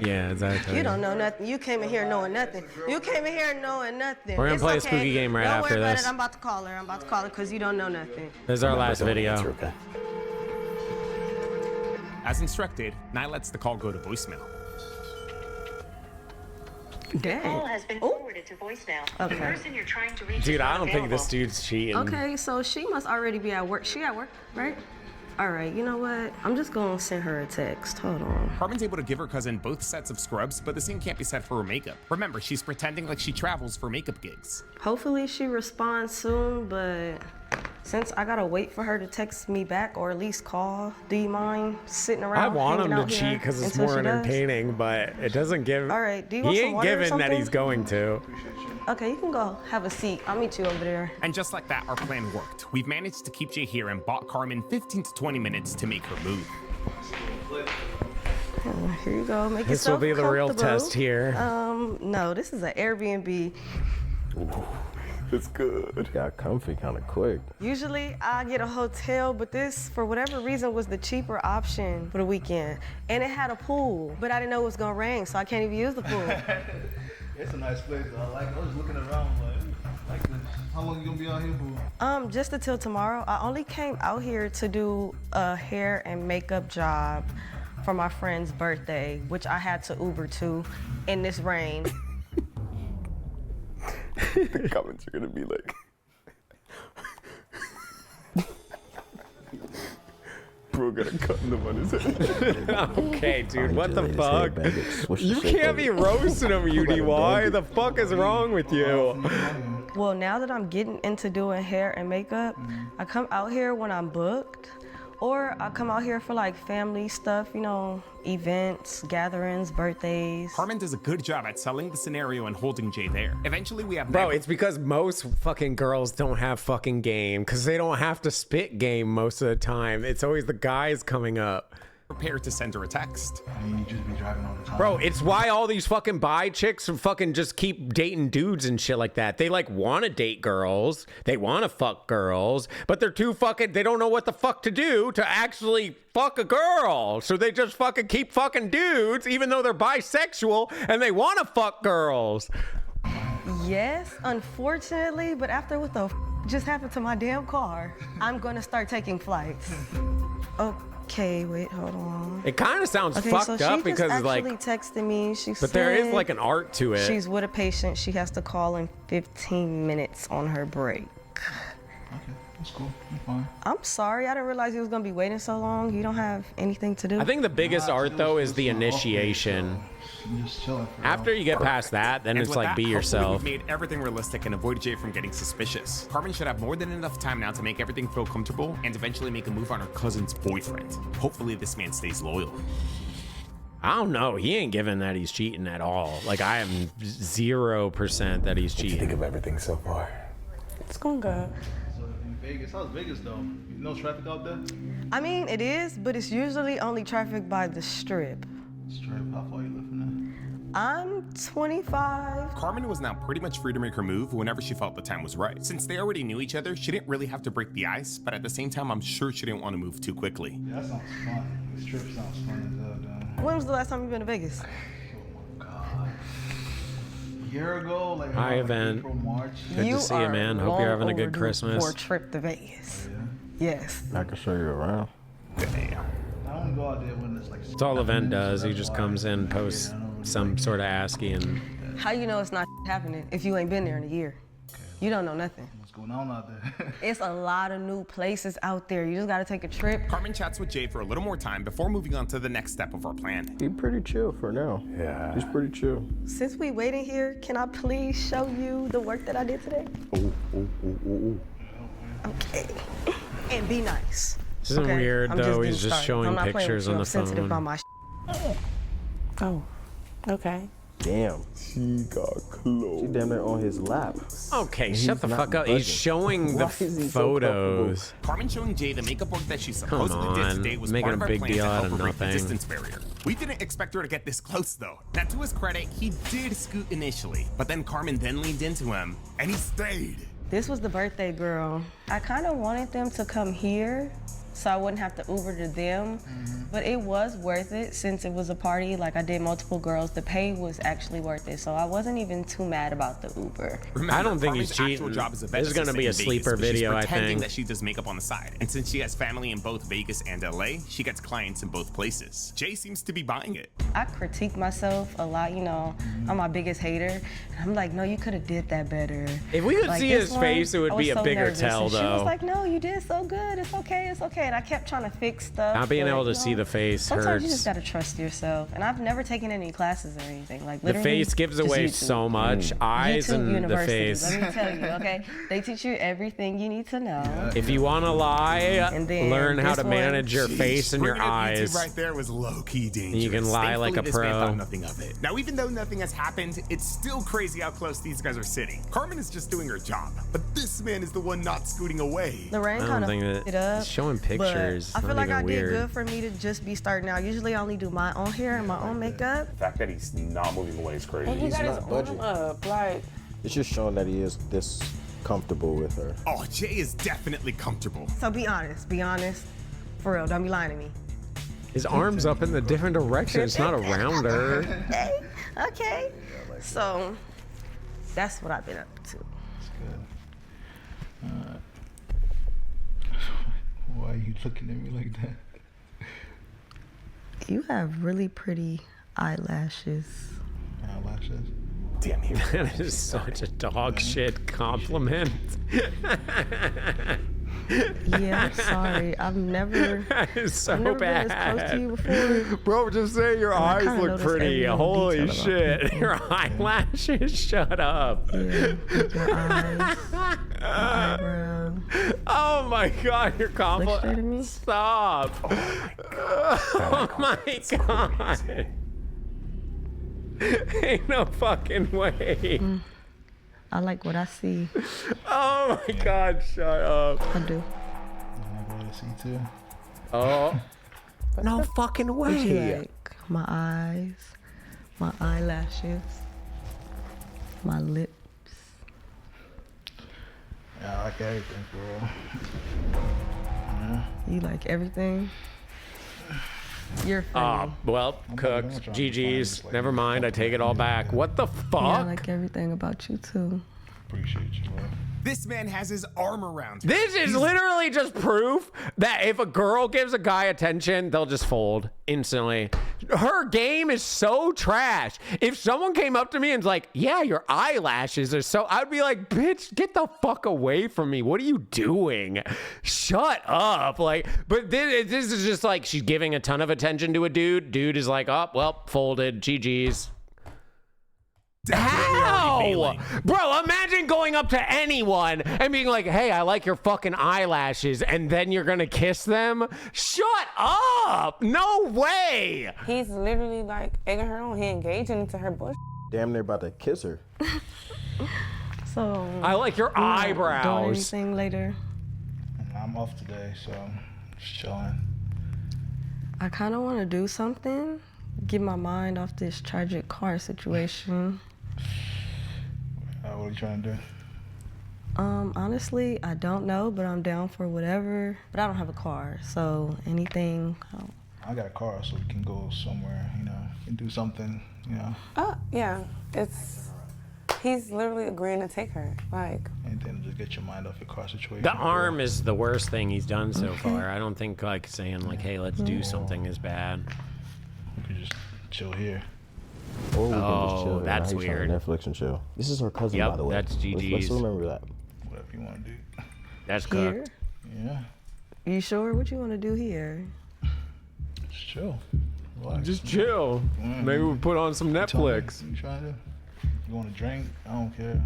Yeah, exactly. You don't know nothing. You came in here knowing nothing. You came in here knowing nothing. We're gonna It's play a okay. spooky game right don't after worry about this. it. I'm about to call her. Because you don't know nothing. This is our last video. Okay. As instructed, Nye lets the call go to voicemail. Dang. Call has been forwarded to voicemail. Okay. The person you're trying to reach Dude, is I not don't think this available. dude's cheating. Okay, so she must already be at work. She at work, right? All right, you know what? I'm just gonna send her a text. Hold on. Carmen's able to give her cousin both sets of scrubs, but the same can't be said for her makeup. Remember, she's pretending like she travels for makeup gigs. Hopefully she responds soon, but since I gotta wait for her to text me back or at least call, do you mind sitting around? I want him hanging to out here cheat because it's until more she does? entertaining, but it doesn't give. All right, do you want He some ain't water or giving that something? he's going to. Okay, you can go have a seat. I'll meet you over there. And just like that, our plan worked. We've managed to keep Jay here and bought Carmen 15 to 20 minutes to make her move. Here you go. Make This will yourself be the real comfortable. test here. No, this is an Airbnb. It's good. Got comfy kind of quick. Usually I get a hotel, but this, for whatever reason, was the cheaper option for the weekend. And it had a pool, but I didn't know it was gonna rain, so I can't even use the pool. It's a nice place. I like it. I was just looking around like this. How long you gonna be out here for? Just until tomorrow. I only came out here to do a hair and makeup job for my friend's birthday, which I had to Uber to in this rain. The comments are gonna be like, bro got a cut in the on his head. Okay, dude, what the fuck? You can't be roasting him, UDY. The fuck is wrong with you? Well, now that I'm getting into doing hair and makeup, I come out here when I'm booked, or I come out here for like family stuff, you know, events, gatherings, birthdays. Carmen does a good job at selling the scenario and holding Jay there. Eventually, we have Bro, it's because most fucking girls don't have fucking game because they don't have to spit game most of the time. It's always the guys coming up. prepared to send her a text. I mean, you just be driving all the time. Bro, it's why all these fucking bi chicks fucking just keep dating dudes and shit like that. They like want to date girls. They want to fuck girls, but they're too fucking, they don't know what the fuck to do to actually fuck a girl. So they just fucking keep fucking dudes, even though they're bisexual and they want to fuck girls. Yes, unfortunately, but after what the just happened to my damn car, I'm gonna start taking flights. Okay, wait, hold on. It kind of sounds Okay, fucked so up she because just like, actually texted me. She but there is said like an art to it. she's with a patient. She has to call in 15 minutes on her break. Okay, that's cool. I'm fine. I'm sorry, I didn't realize you was gonna be waiting so long. You don't have anything to do? I think the biggest art though is the initiation. I'm just chilling. After you get past that, then And it's with like that, be hopefully yourself. We've made everything realistic and avoided Jay from getting suspicious. Carmen should have more than enough time now to make everything feel comfortable and eventually make a move on her cousin's boyfriend. Hopefully this man stays loyal. I don't know. He ain't giving that he's cheating at all. Like I am 0% that he's cheating. What do you think of everything so far? It's going good. So in Vegas, how's Vegas though? No traffic out there? I mean, it is, but it's usually only traffic by the strip. Strip, how far you live from I'm 25. Carmen was now pretty much free to make her move whenever she felt the time was right. Since they already knew each other, she didn't really have to break the ice, but at the same time, I'm sure she didn't want to move too quickly. Yeah, that sounds fun. This trip sounds fun as hell, though. When was the last time you've been to Vegas? A year ago, like Hi, around, Event. April, March. Good to see you, man. Hope you're having a good Christmas. For a trip to Vegas. Yes. I can show you around. Damn. I don't go out there when it's like. That's all Event does. He just comes in, posts some sort of ASCII, and How you know it's not happening if you ain't been there in a year? You don't know nothing. What's going on out there? It's a lot of new places out there. You just gotta take a trip. Carmen chats with Jay for a little more time before moving on to the next step of our plan. He's pretty chill for now. Yeah. He's pretty chill. Since we waiting here, can I please show you the work that I did today? Ooh. Okay. And be nice. This isn't weird, I'm though. getting He's just started. showing I'm not playing pictures with you. on the I'm sensitive phone. about my Oh, okay. Damn. She got close. She damn near on his lap. Okay, And shut he's the not fuck up. budging. He's showing the Why is he so photos. Carmen showing Jay the makeup work that she Come supposedly did on, today was making part a of our big plan deal to out help of her break the nothing. distance barrier. We didn't expect her to get this close though. Now to his credit, he did scoot initially, but then Carmen then leaned into him and he stayed. This was the birthday girl. I kind of wanted them to come here so I wouldn't have to Uber to them, but it was worth it since it was a party. Like I did multiple girls. The pay was actually worth it, so I wasn't even too mad about the Uber. Remember, I don't think he's Carmen's actual cheating. job is a This is gonna be a assistant in sleeper Vegas, but video, I she's pretending think. that she does makeup on the side. And since she has family in both Vegas and LA, she gets clients in both places. Jay seems to be buying it. I critique myself a lot, you know. I'm my biggest hater. I'm like, no, you could have did that better. If we could Like, see this his one, face, it would I be was a so bigger nervous, tell, and She though. was like, no, you did so good. It's okay, it's okay. And I kept trying to fix stuff. Not being but, able to you see know, the face sometimes hurts. you just gotta trust yourself. And I've never taken any classes or anything. Like The literally, face gives just away YouTube. so much. Eyes YouTube and the universities, face. Let me tell you, okay? They teach you everything you need to know. If you want to lie, And then learn how this to one- manage your Jeez, face and your bringing up eyes. YouTube right there was low-key dangerous. You can lie like a Thankfully, this man pro. thought nothing of it. Now, even though nothing has happened, it's still crazy how close these guys are sitting. Carmen is just doing her job, but this man is the one not scooting away. The rain I don't kind of think that- it up. he's showing but pictures. I feel Not like I even did weird. good for me to just be starting out. Usually I only do my own hair and my own makeup. The fact that he's not moving away is crazy. And he He's got his not budging. arm up, like. It's just showing that he is this comfortable with her. Oh, Jay is definitely comfortable. So be honest. Be honest. For real. Don't be lying to me. His arm's up in the different direction. It's not around her. Okay. Okay. So that's what I've been up to. Why are you looking at me like that? You have really pretty eyelashes. Eyelashes? Damn, here. That is such a dog shit compliment. Yeah, I'm sorry. I've never, That is so I've never bad. been this close to you before. Bro, just say your And I eyes kinda look notice pretty. every little Holy detail about shit. people. Your eyelashes, shut up. Yeah, like your eyes, your eyebrow. Oh my god, your Look straight at compliment. me. Stop. Oh my god. Ain't no fucking way. I like what I see. Oh my god, shut up. I do. I'm going to see too. Oh. No fucking What you way. like? My eyes, my eyelashes, my lips. Yeah, I like everything, bro. You like everything? You're funny. Well, cooked. GG's. Never mind. I take it all back. What the Yeah, I fuck? like everything about you too. Appreciate you, bro. This man has his arm around her. This is literally just proof that if a girl gives a guy attention, they'll just fold instantly. Her game is so trash. If someone came up to me and's like, yeah, your eyelashes are so, I'd be like, bitch, get the fuck away from me. What are you doing? Shut up. Like, but this is just like, she's giving a ton of attention to a dude. Dude is like, oh, well, folded. GG's. How? Bro, imagine going up to anyone and being like, hey, I like your fucking eyelashes, and then you're gonna kiss them? Shut up! No way! He's literally like egging her on. He engaging into her bush. Damn near about to kiss her. So I like your you're not eyebrows. Doing anything later? I'm off today, so I'm just chilling. I kind of want to do something, get my mind off this tragic car situation. What are you trying to do? Honestly, I don't know, but I'm down for whatever. But I don't have a car, so anything. I got a car, so we can go somewhere, you know, and do something, you know. Oh, yeah. He's literally agreeing to take her. Like, anything to just get your mind off your car situation. The arm is the worst thing he's done so far. I don't think like saying like, hey, let's do something is bad. We could just chill here. Or we can just chill. That's Now he's trying weird. to Netflix and chill. This is her cousin, Yep, by the way. that's Let's GG's. remember that. Whatever you want to do. That's Here? cooked. Yeah. You sure? What you want to do here? Just chill. Relax. Just chill. Maybe we put on some Netflix. You trying to? You want to drink? I don't care.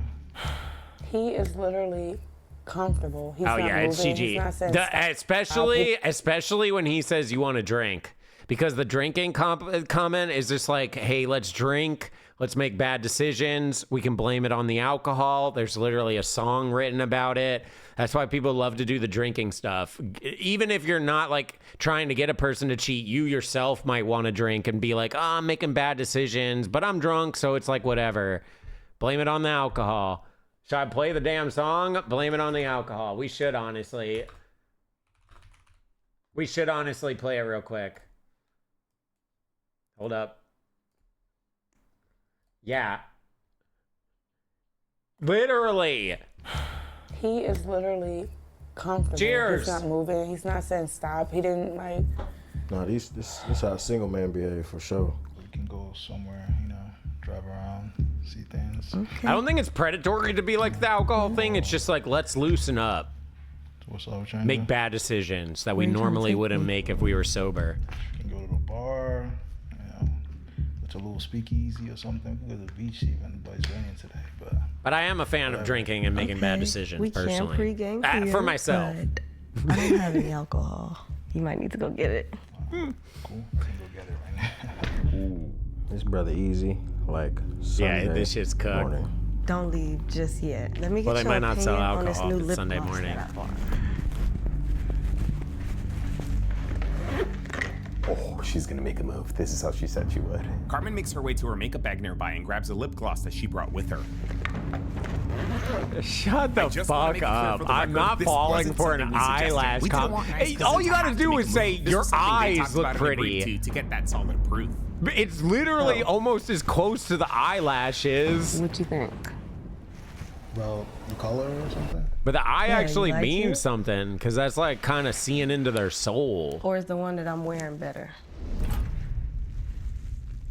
he is literally comfortable. He's Oh not yeah, it's moving. He's GG. not saying, Especially when he says you want to drink, because the drinking comment is just like, hey, let's drink. Let's make bad decisions. We can blame it on the alcohol. There's literally a song written about it. That's why people love to do the drinking stuff. Even if you're not like trying to get a person to cheat, you yourself might want to drink and be like, oh, I'm making bad decisions, but I'm drunk, so it's like whatever. Blame it on the alcohol. Should I play the damn song? Blame it on the alcohol. We should honestly play it real quick. Hold up. Yeah. Literally. he is literally comfortable. Cheers. He's not moving. He's not saying stop. He didn't like. No, this is how a single man behave for sure. We can go somewhere, you know, drive around, see things. I don't think it's predatory to be like the alcohol thing. It's just like, let's loosen up. What's up, trying Make to bad decisions that we Where you trying to normally take wouldn't me? make if we were sober. We can go to the bar, you know, it's a little speakeasy or something. We can go to the beach even, but it's raining today. But I am a fan of drinking and making bad decisions We personally. can pregame here, For myself. but I don't have any alcohol. You might need to go get it. Cool. Can go get it right now. Ooh, this brother easy, like Sunday this shit's cooked. morning. Don't leave just yet. Let me get Well, they your might not sell opinion on this alcohol new if it's lip Sunday gloss morning. that I bought. Oh, she's gonna make a move. This is how she said she would. Carmen makes her way to her makeup bag nearby and grabs a lip gloss that she brought with her. Shut the fuck up. I'm not falling for an eyelash comp. Hey, all you gotta do is say your eyes look pretty. To get that solid proof. It's literally almost as close to the eyelashes. What you think? About the color or something? But the eye Yeah, you actually like means it? something, because that's like kind of seeing into their soul. Or is the one that I'm wearing better?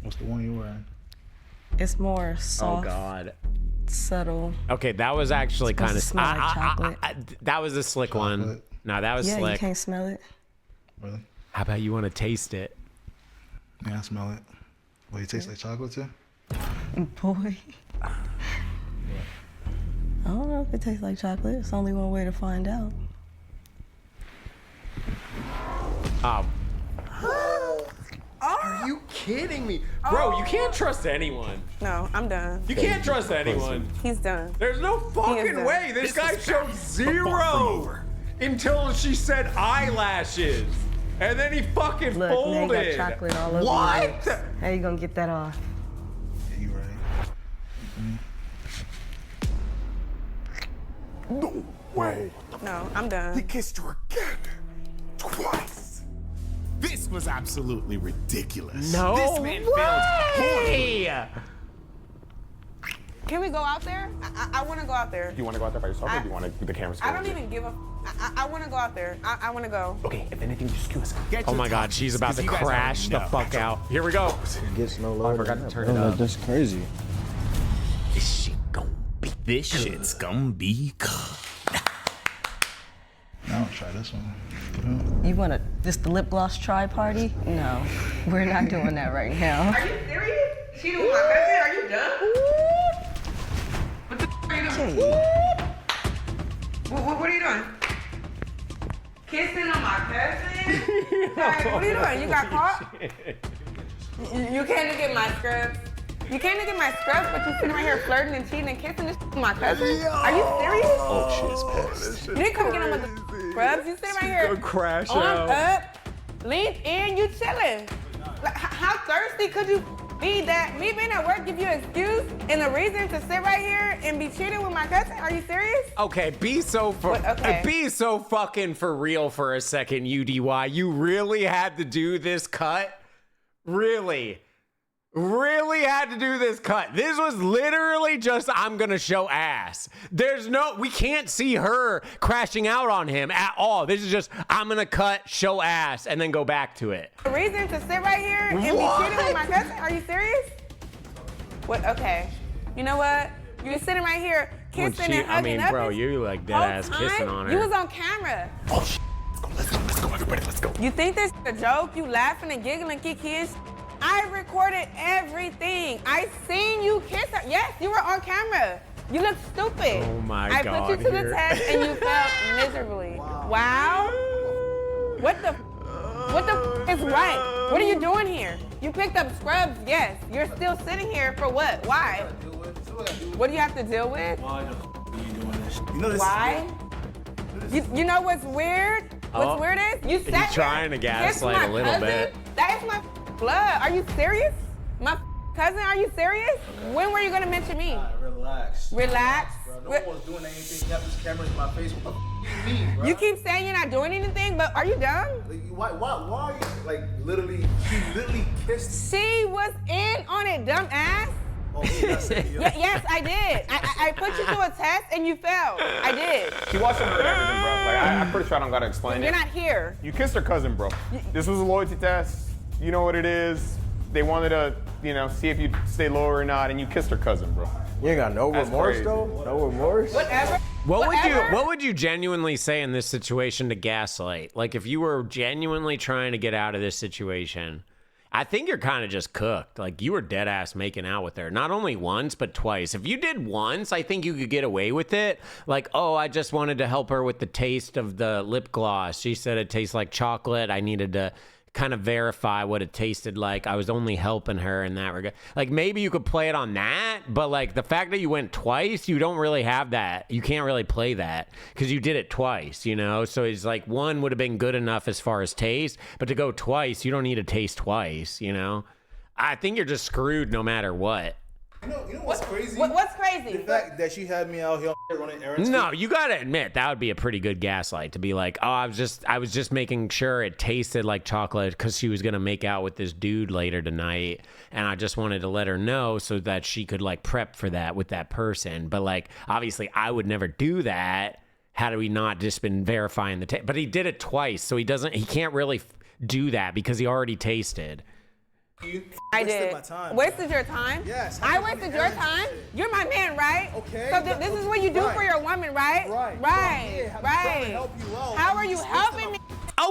What's the one you're wearing? It's more soft, Oh God. subtle. Okay, that was actually kind of. Smell like chocolate. That was a slick one. No, that was Yeah, slick. you can't smell it. Really? How about you want to taste it? Yeah, I smell it. Well, it tastes like chocolate too? Boy. I don't know if it tastes like chocolate. It's only one way to find out. Oh. Are you kidding me? Bro, you can't trust anyone. No, I'm done. You can't trust anyone. He's done. There's no He is fucking done. way. This guy showed zero until she said eyelashes. And then he fucking Look, now you folded. got chocolate all over What? your lips. How you gonna get that off? Yeah, you ready? No way. No, I'm done. He kissed her again. Twice. This was absolutely ridiculous. No This man way. Can we go out there? I want to go out there. Do you want to go out there by yourself or do you want to do the cameras? I don't even give a. I want to go out there. I want to go. Okay, if anything, just cue us. Oh my God, she's about to crash the fuck out. Here we go. Gets no love. I forgot to turn Bro, it up. That's crazy. This shit's gonna be good. I'll try this one. You want the lip gloss try party? No, we're not doing that right now. Are you serious? She doing my cousin? Are you done? What the are you doing? What are you doing? Kissing on my cousin? Like, what are you doing? You got caught? You came to get my scrubs. You came to get my scrubs, but you sitting right here flirting and cheating and kissing this with my cousin? Are you serious? Oh, she's pissed. You didn't come get him with the scrubs. You sitting right here Crash on out. up, leaned in, you chilling. Like, how thirsty could you be that me being at work give you an excuse and a reason to sit right here and be cheating with my cousin? Are you serious? Okay, be so fucking for real for a second, UDY. You really had to do this cut? Really had to do this cut. This was literally just, I'm gonna show ass. We can't see her crashing out on him at all. This is just, I'm gonna cut, show ass, and then go back to it. A reason to sit right here and be cheating with my cousin? Are you serious? What? Okay. You know what? You're sitting right here kissing and hugging up. Bro, you like dead ass kissing on her. You was on camera. Oh, shit. Let's go, everybody, let's go. You think this a joke? You laughing and giggling, kikiing? I recorded everything. I seen you kiss her. Yes, you were on camera. You look stupid. Oh my God. I put you to the test and you failed miserably. Wow. What the is right? What are you doing here? You picked up scrubs, yes. You're still sitting here for what? Why? What do you have to deal with? Why the are you doing this? You know this. Why? You know what's weird? What's weird is you sat He's trying to gaslight a little bit. That is my blood. Are you serious? My cousin, are you serious? When were you gonna mention me? Relax. Relax. Bro, no one's doing anything. You have this camera in my face. What the you mean, bro? You keep saying you're not doing anything, but are you dumb? Why are you, like, literally, she literally kissed? She was in on it, dumb ass. Oh, yes, I did. I put you to a test and you failed. I did. She watched her and everything, bro. Like, I'm pretty sure I don't gotta explain it. You're not here. You kissed her cousin, bro. This was a loyalty test. You know what it is. They wanted to, see if you'd stay lower or not, and you kissed her cousin, bro. You ain't got no remorse, though? No remorse? Whatever. What would you genuinely say in this situation to gaslight? Like, if you were genuinely trying to get out of this situation, I think you're kind of just cooked. Like, you were dead ass making out with her. Not only once, but twice. If you did once, I think you could get away with it. Like, oh, I just wanted to help her with the taste of the lip gloss. She said it tastes like chocolate. I needed to kind of verify what it tasted like. I was only helping her in that regard. Like, maybe you could play it on that, but like the fact that you went twice, you don't really have that. You can't really play that because you did it twice, So it's like one would have been good enough as far as taste, but to go twice, you don't need to taste twice, I think you're just screwed no matter what. You know what's crazy? What's crazy? The fact that she had me out here running errands. No, you gotta admit that would be a pretty good gaslight to be like, oh, I was just making sure it tasted like chocolate because she was gonna make out with this dude later tonight, and I just wanted to let her know so that she could like prep for that with that person. But like, obviously, I would never do that had we not just been verifying the taste. But he did it twice, so he can't really do that because he already tasted. I did. My time, wasted your time? Yes. I wasted your time? You're my man, right? Okay. So this is what you do for your woman, right? Right. How are you helping me?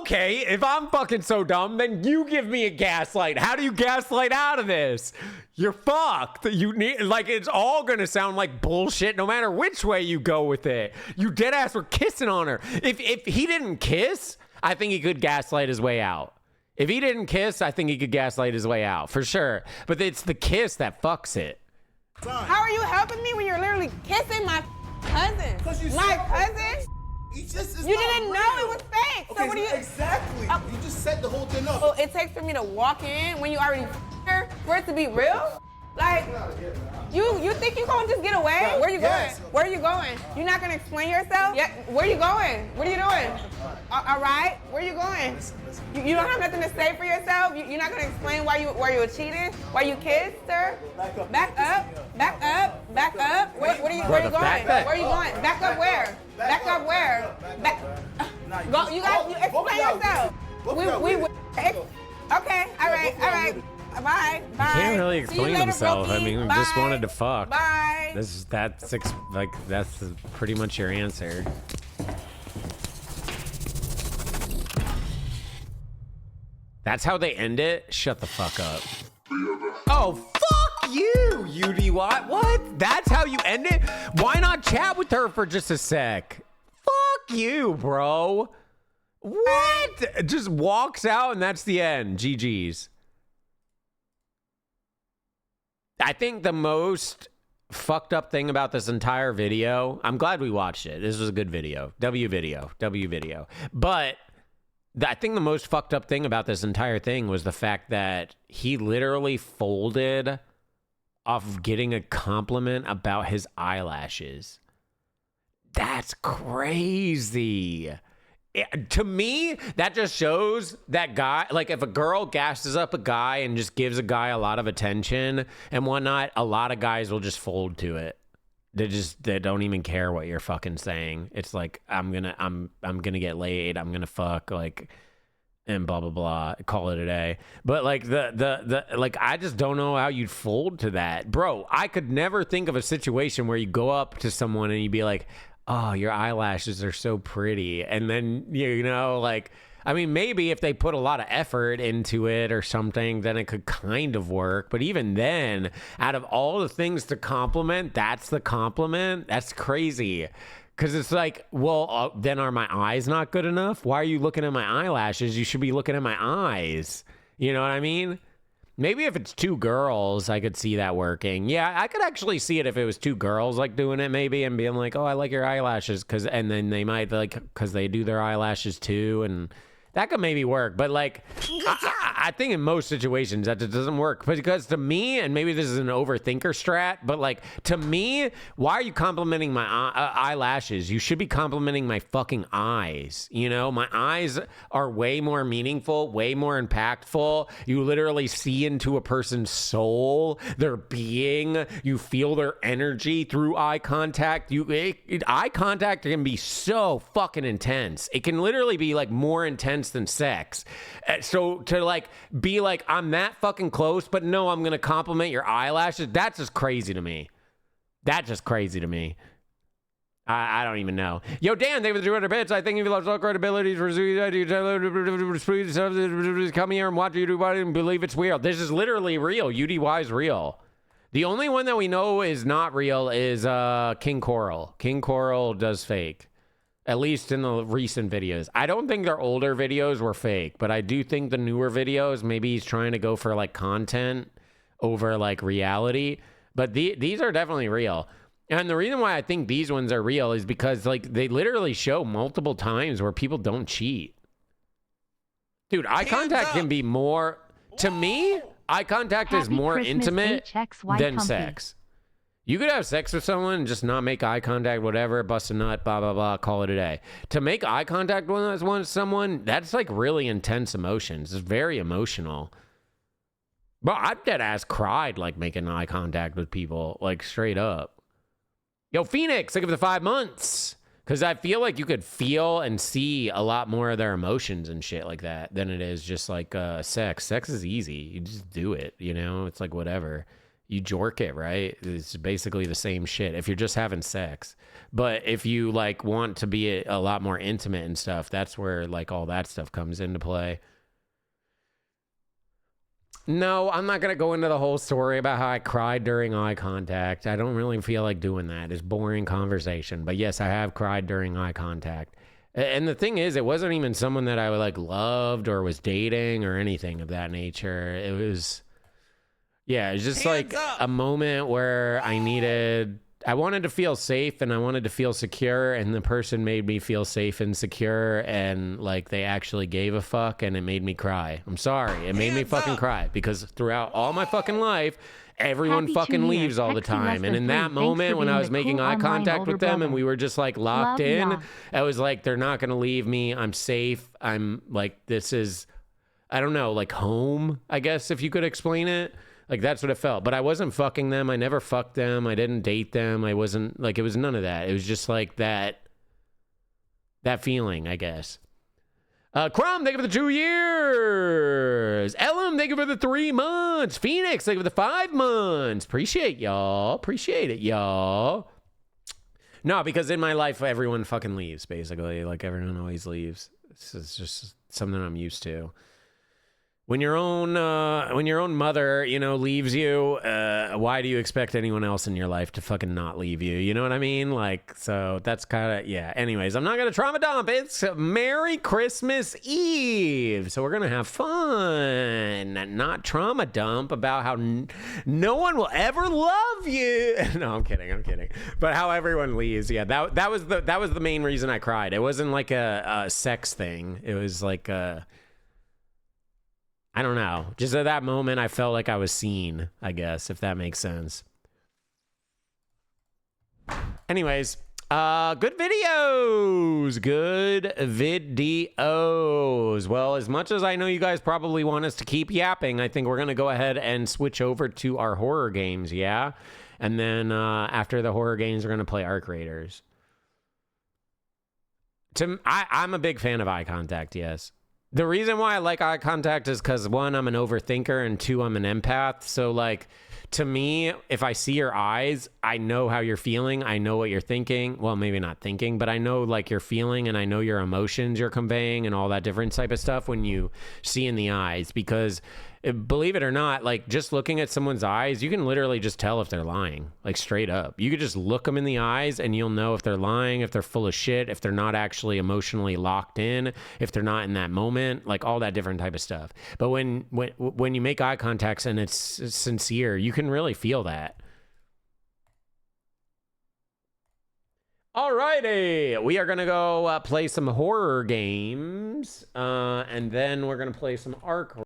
Okay, if I'm fucking so dumb, then you give me a gaslight. How do you gaslight out of this? You're fucked. You need, like, it's all gonna sound like bullshit no matter which way you go with it. You dead ass were kissing on her. If he didn't kiss, I think he could gaslight his way out. If he didn't kiss, I think he could gaslight his way out, for sure. But it's the kiss that fucks it. How are you helping me when you're literally kissing my cousin? My cousin? You didn't know it was fake. Okay, so what do you... Exactly. You just set the whole thing up. So it takes for me to walk in when you already her for it to be real? Like, you think you gonna just get away? Where you going? Where are you going? You're not gonna explain yourself? Yeah. Where you going? What are you doing? All right. Where you going? You don't have nothing to say for yourself? You're not gonna explain why you were cheating? Why you kissed her? Back up. Back up. Back up. Where are you going? Where are you going? Back up where? Back up where? Go. You explain yourself. Okay. All right. Bye. He can't really explain himself. Brokey. I mean, Bye. just wanted to fuck. Bye. That's pretty much your answer. That's how they end it? Shut the fuck up. Oh, fuck you, UDY. What? That's how you end it? Why not chat with her for just a sec? Fuck you, bro. What? Just walks out and that's the end. GG's. I think the most fucked up thing about this entire video, I'm glad we watched it. This was a good video. W video. But I think the most fucked up thing about this entire thing was the fact that he literally folded off of getting a compliment about his eyelashes. That's crazy. To me, that just shows that guy, like if a girl gasses up a guy and just gives a guy a lot of attention and whatnot, a lot of guys will just fold to it. They don't even care what you're fucking saying. It's like, I'm gonna get laid, I'm gonna fuck, like, and blah blah blah, call it a day. But like the like, I just don't know how you'd fold to that, bro. I could never think of a situation where you go up to someone and you'd be like, oh, your eyelashes are so pretty, and then you know, like, I mean, maybe if they put a lot of effort into it or something, then it could kind of work. But even then, out of all the things to compliment, that's the compliment. That's crazy. Because it's like, well, then are my eyes not good enough? Why are you looking at my eyelashes? You should be looking at my eyes. You know what I mean? Maybe if it's two girls, I could see that working. Yeah, I could actually see it if it was two girls like doing it maybe and being like, oh, I like your eyelashes. And then they might like, because they do their eyelashes too. And that could maybe work. But like, I think in most situations that it doesn't work. Because to me, and maybe this is an overthinker strat, but like to me, why are you complimenting my eyelashes? You should be complimenting my fucking eyes. You know, my eyes are way more meaningful, way more impactful. You literally see into a person's soul, their being. You feel their energy through eye contact. Eye contact can be so fucking intense. It can literally be like more intense than sex. So to like be like, I'm that fucking close, but no, I'm gonna compliment your eyelashes, that's just crazy to me. That's just crazy to me. I don't even know. Yo, Dan, thank you for the 200 bits. I think if you love credibility, come here and watch UDY and believe it's real. This is literally real. UDY is real. The only one that we know is not real is King Coral. King Coral does fake. At least in the recent videos. I don't think their older videos were fake, but I do think the newer videos, maybe he's trying to go for like content over like reality. But these are definitely real. And the reason why I think these ones are real is because like they literally show multiple times where people don't cheat. Dude, eye contact can be more, to me, eye contact is more intimate than sex. You could have sex with someone and just not make eye contact, whatever, bust a nut, blah, blah, blah, call it a day. To make eye contact with someone, that's like really intense emotions. It's very emotional. But I've dead ass cried like making eye contact with people, like straight up. Yo, Phoenix, think of the 5 months. Because I feel like you could feel and see a lot more of their emotions and shit like that than it is just like sex. Sex is easy. You just do it, you know? It's like whatever. You jork it, right? It's basically the same shit if you're just having sex. But if you like want to be a lot more intimate and stuff, that's where like all that stuff comes into play. No, I'm not going to go into the whole story about how I cried during eye contact. I don't really feel like doing that. It's boring conversation. But yes, I have cried during eye contact. And the thing is, it wasn't even someone that I like loved or was dating or anything of that nature. It was... yeah, it's just like a moment where I wanted to feel safe and I wanted to feel secure, and the person made me feel safe and secure, and like they actually gave a fuck, and it made me cry. I'm sorry. It made me fucking cry because throughout all my fucking life, everyone fucking leaves all the time. And in that moment when I was making eye contact with them and we were just like locked in, I was like, they're not going to leave me. I'm safe. I'm like, this is, I don't know, like home, I guess, if you could explain it. Like, that's what it felt. But I wasn't fucking them. I never fucked them. I didn't date them. I wasn't, like, it was none of that. It was just, like, that feeling, I guess. Crumb, thank you for the 2 years. Ellum, thank you for the 3 months. Phoenix, thank you for the 5 months. Appreciate y'all. Appreciate it, y'all. No, because in my life, everyone fucking leaves, basically. Like, everyone always leaves. This is just something I'm used to. when your own mother, you know, leaves you, why do you expect anyone else in your life to fucking not leave you? You know what I mean? Like, so that's kind of, yeah. Anyways, I'm not going to trauma dump. It's Merry Christmas Eve. So we're going to have fun, not trauma dump about how no one will ever love you. No, I'm kidding. But how everyone leaves. Yeah, that was the main reason I cried. It wasn't like a sex thing. It was like I don't know. Just at that moment, I felt like I was seen, I guess, if that makes sense. Anyways, good videos. Well, as much as I know you guys probably want us to keep yapping, I think we're going to go ahead and switch over to our horror games, yeah? And then after the horror games, we're going to play Arc Raiders. I'm a big fan of eye contact, yes. The reason why I like eye contact is because, one, I'm an overthinker, and two, I'm an empath. So, like, to me, if I see your eyes, I know how you're feeling. I know what you're thinking. Well, maybe not thinking, but I know, like, you're feeling, and I know your emotions you're conveying and all that different type of stuff when you see in the eyes. Because, believe it or not, like, just looking at someone's eyes, you can literally just tell if they're lying, like, straight up. You could just look them in the eyes and you'll know if they're lying, if they're full of shit, if they're not actually emotionally locked in, if they're not in that moment, like all that different type of stuff. But when you make eye contacts and it's sincere, you can really feel that. Alrighty, we are gonna go play some horror games, and then we're gonna play some Arc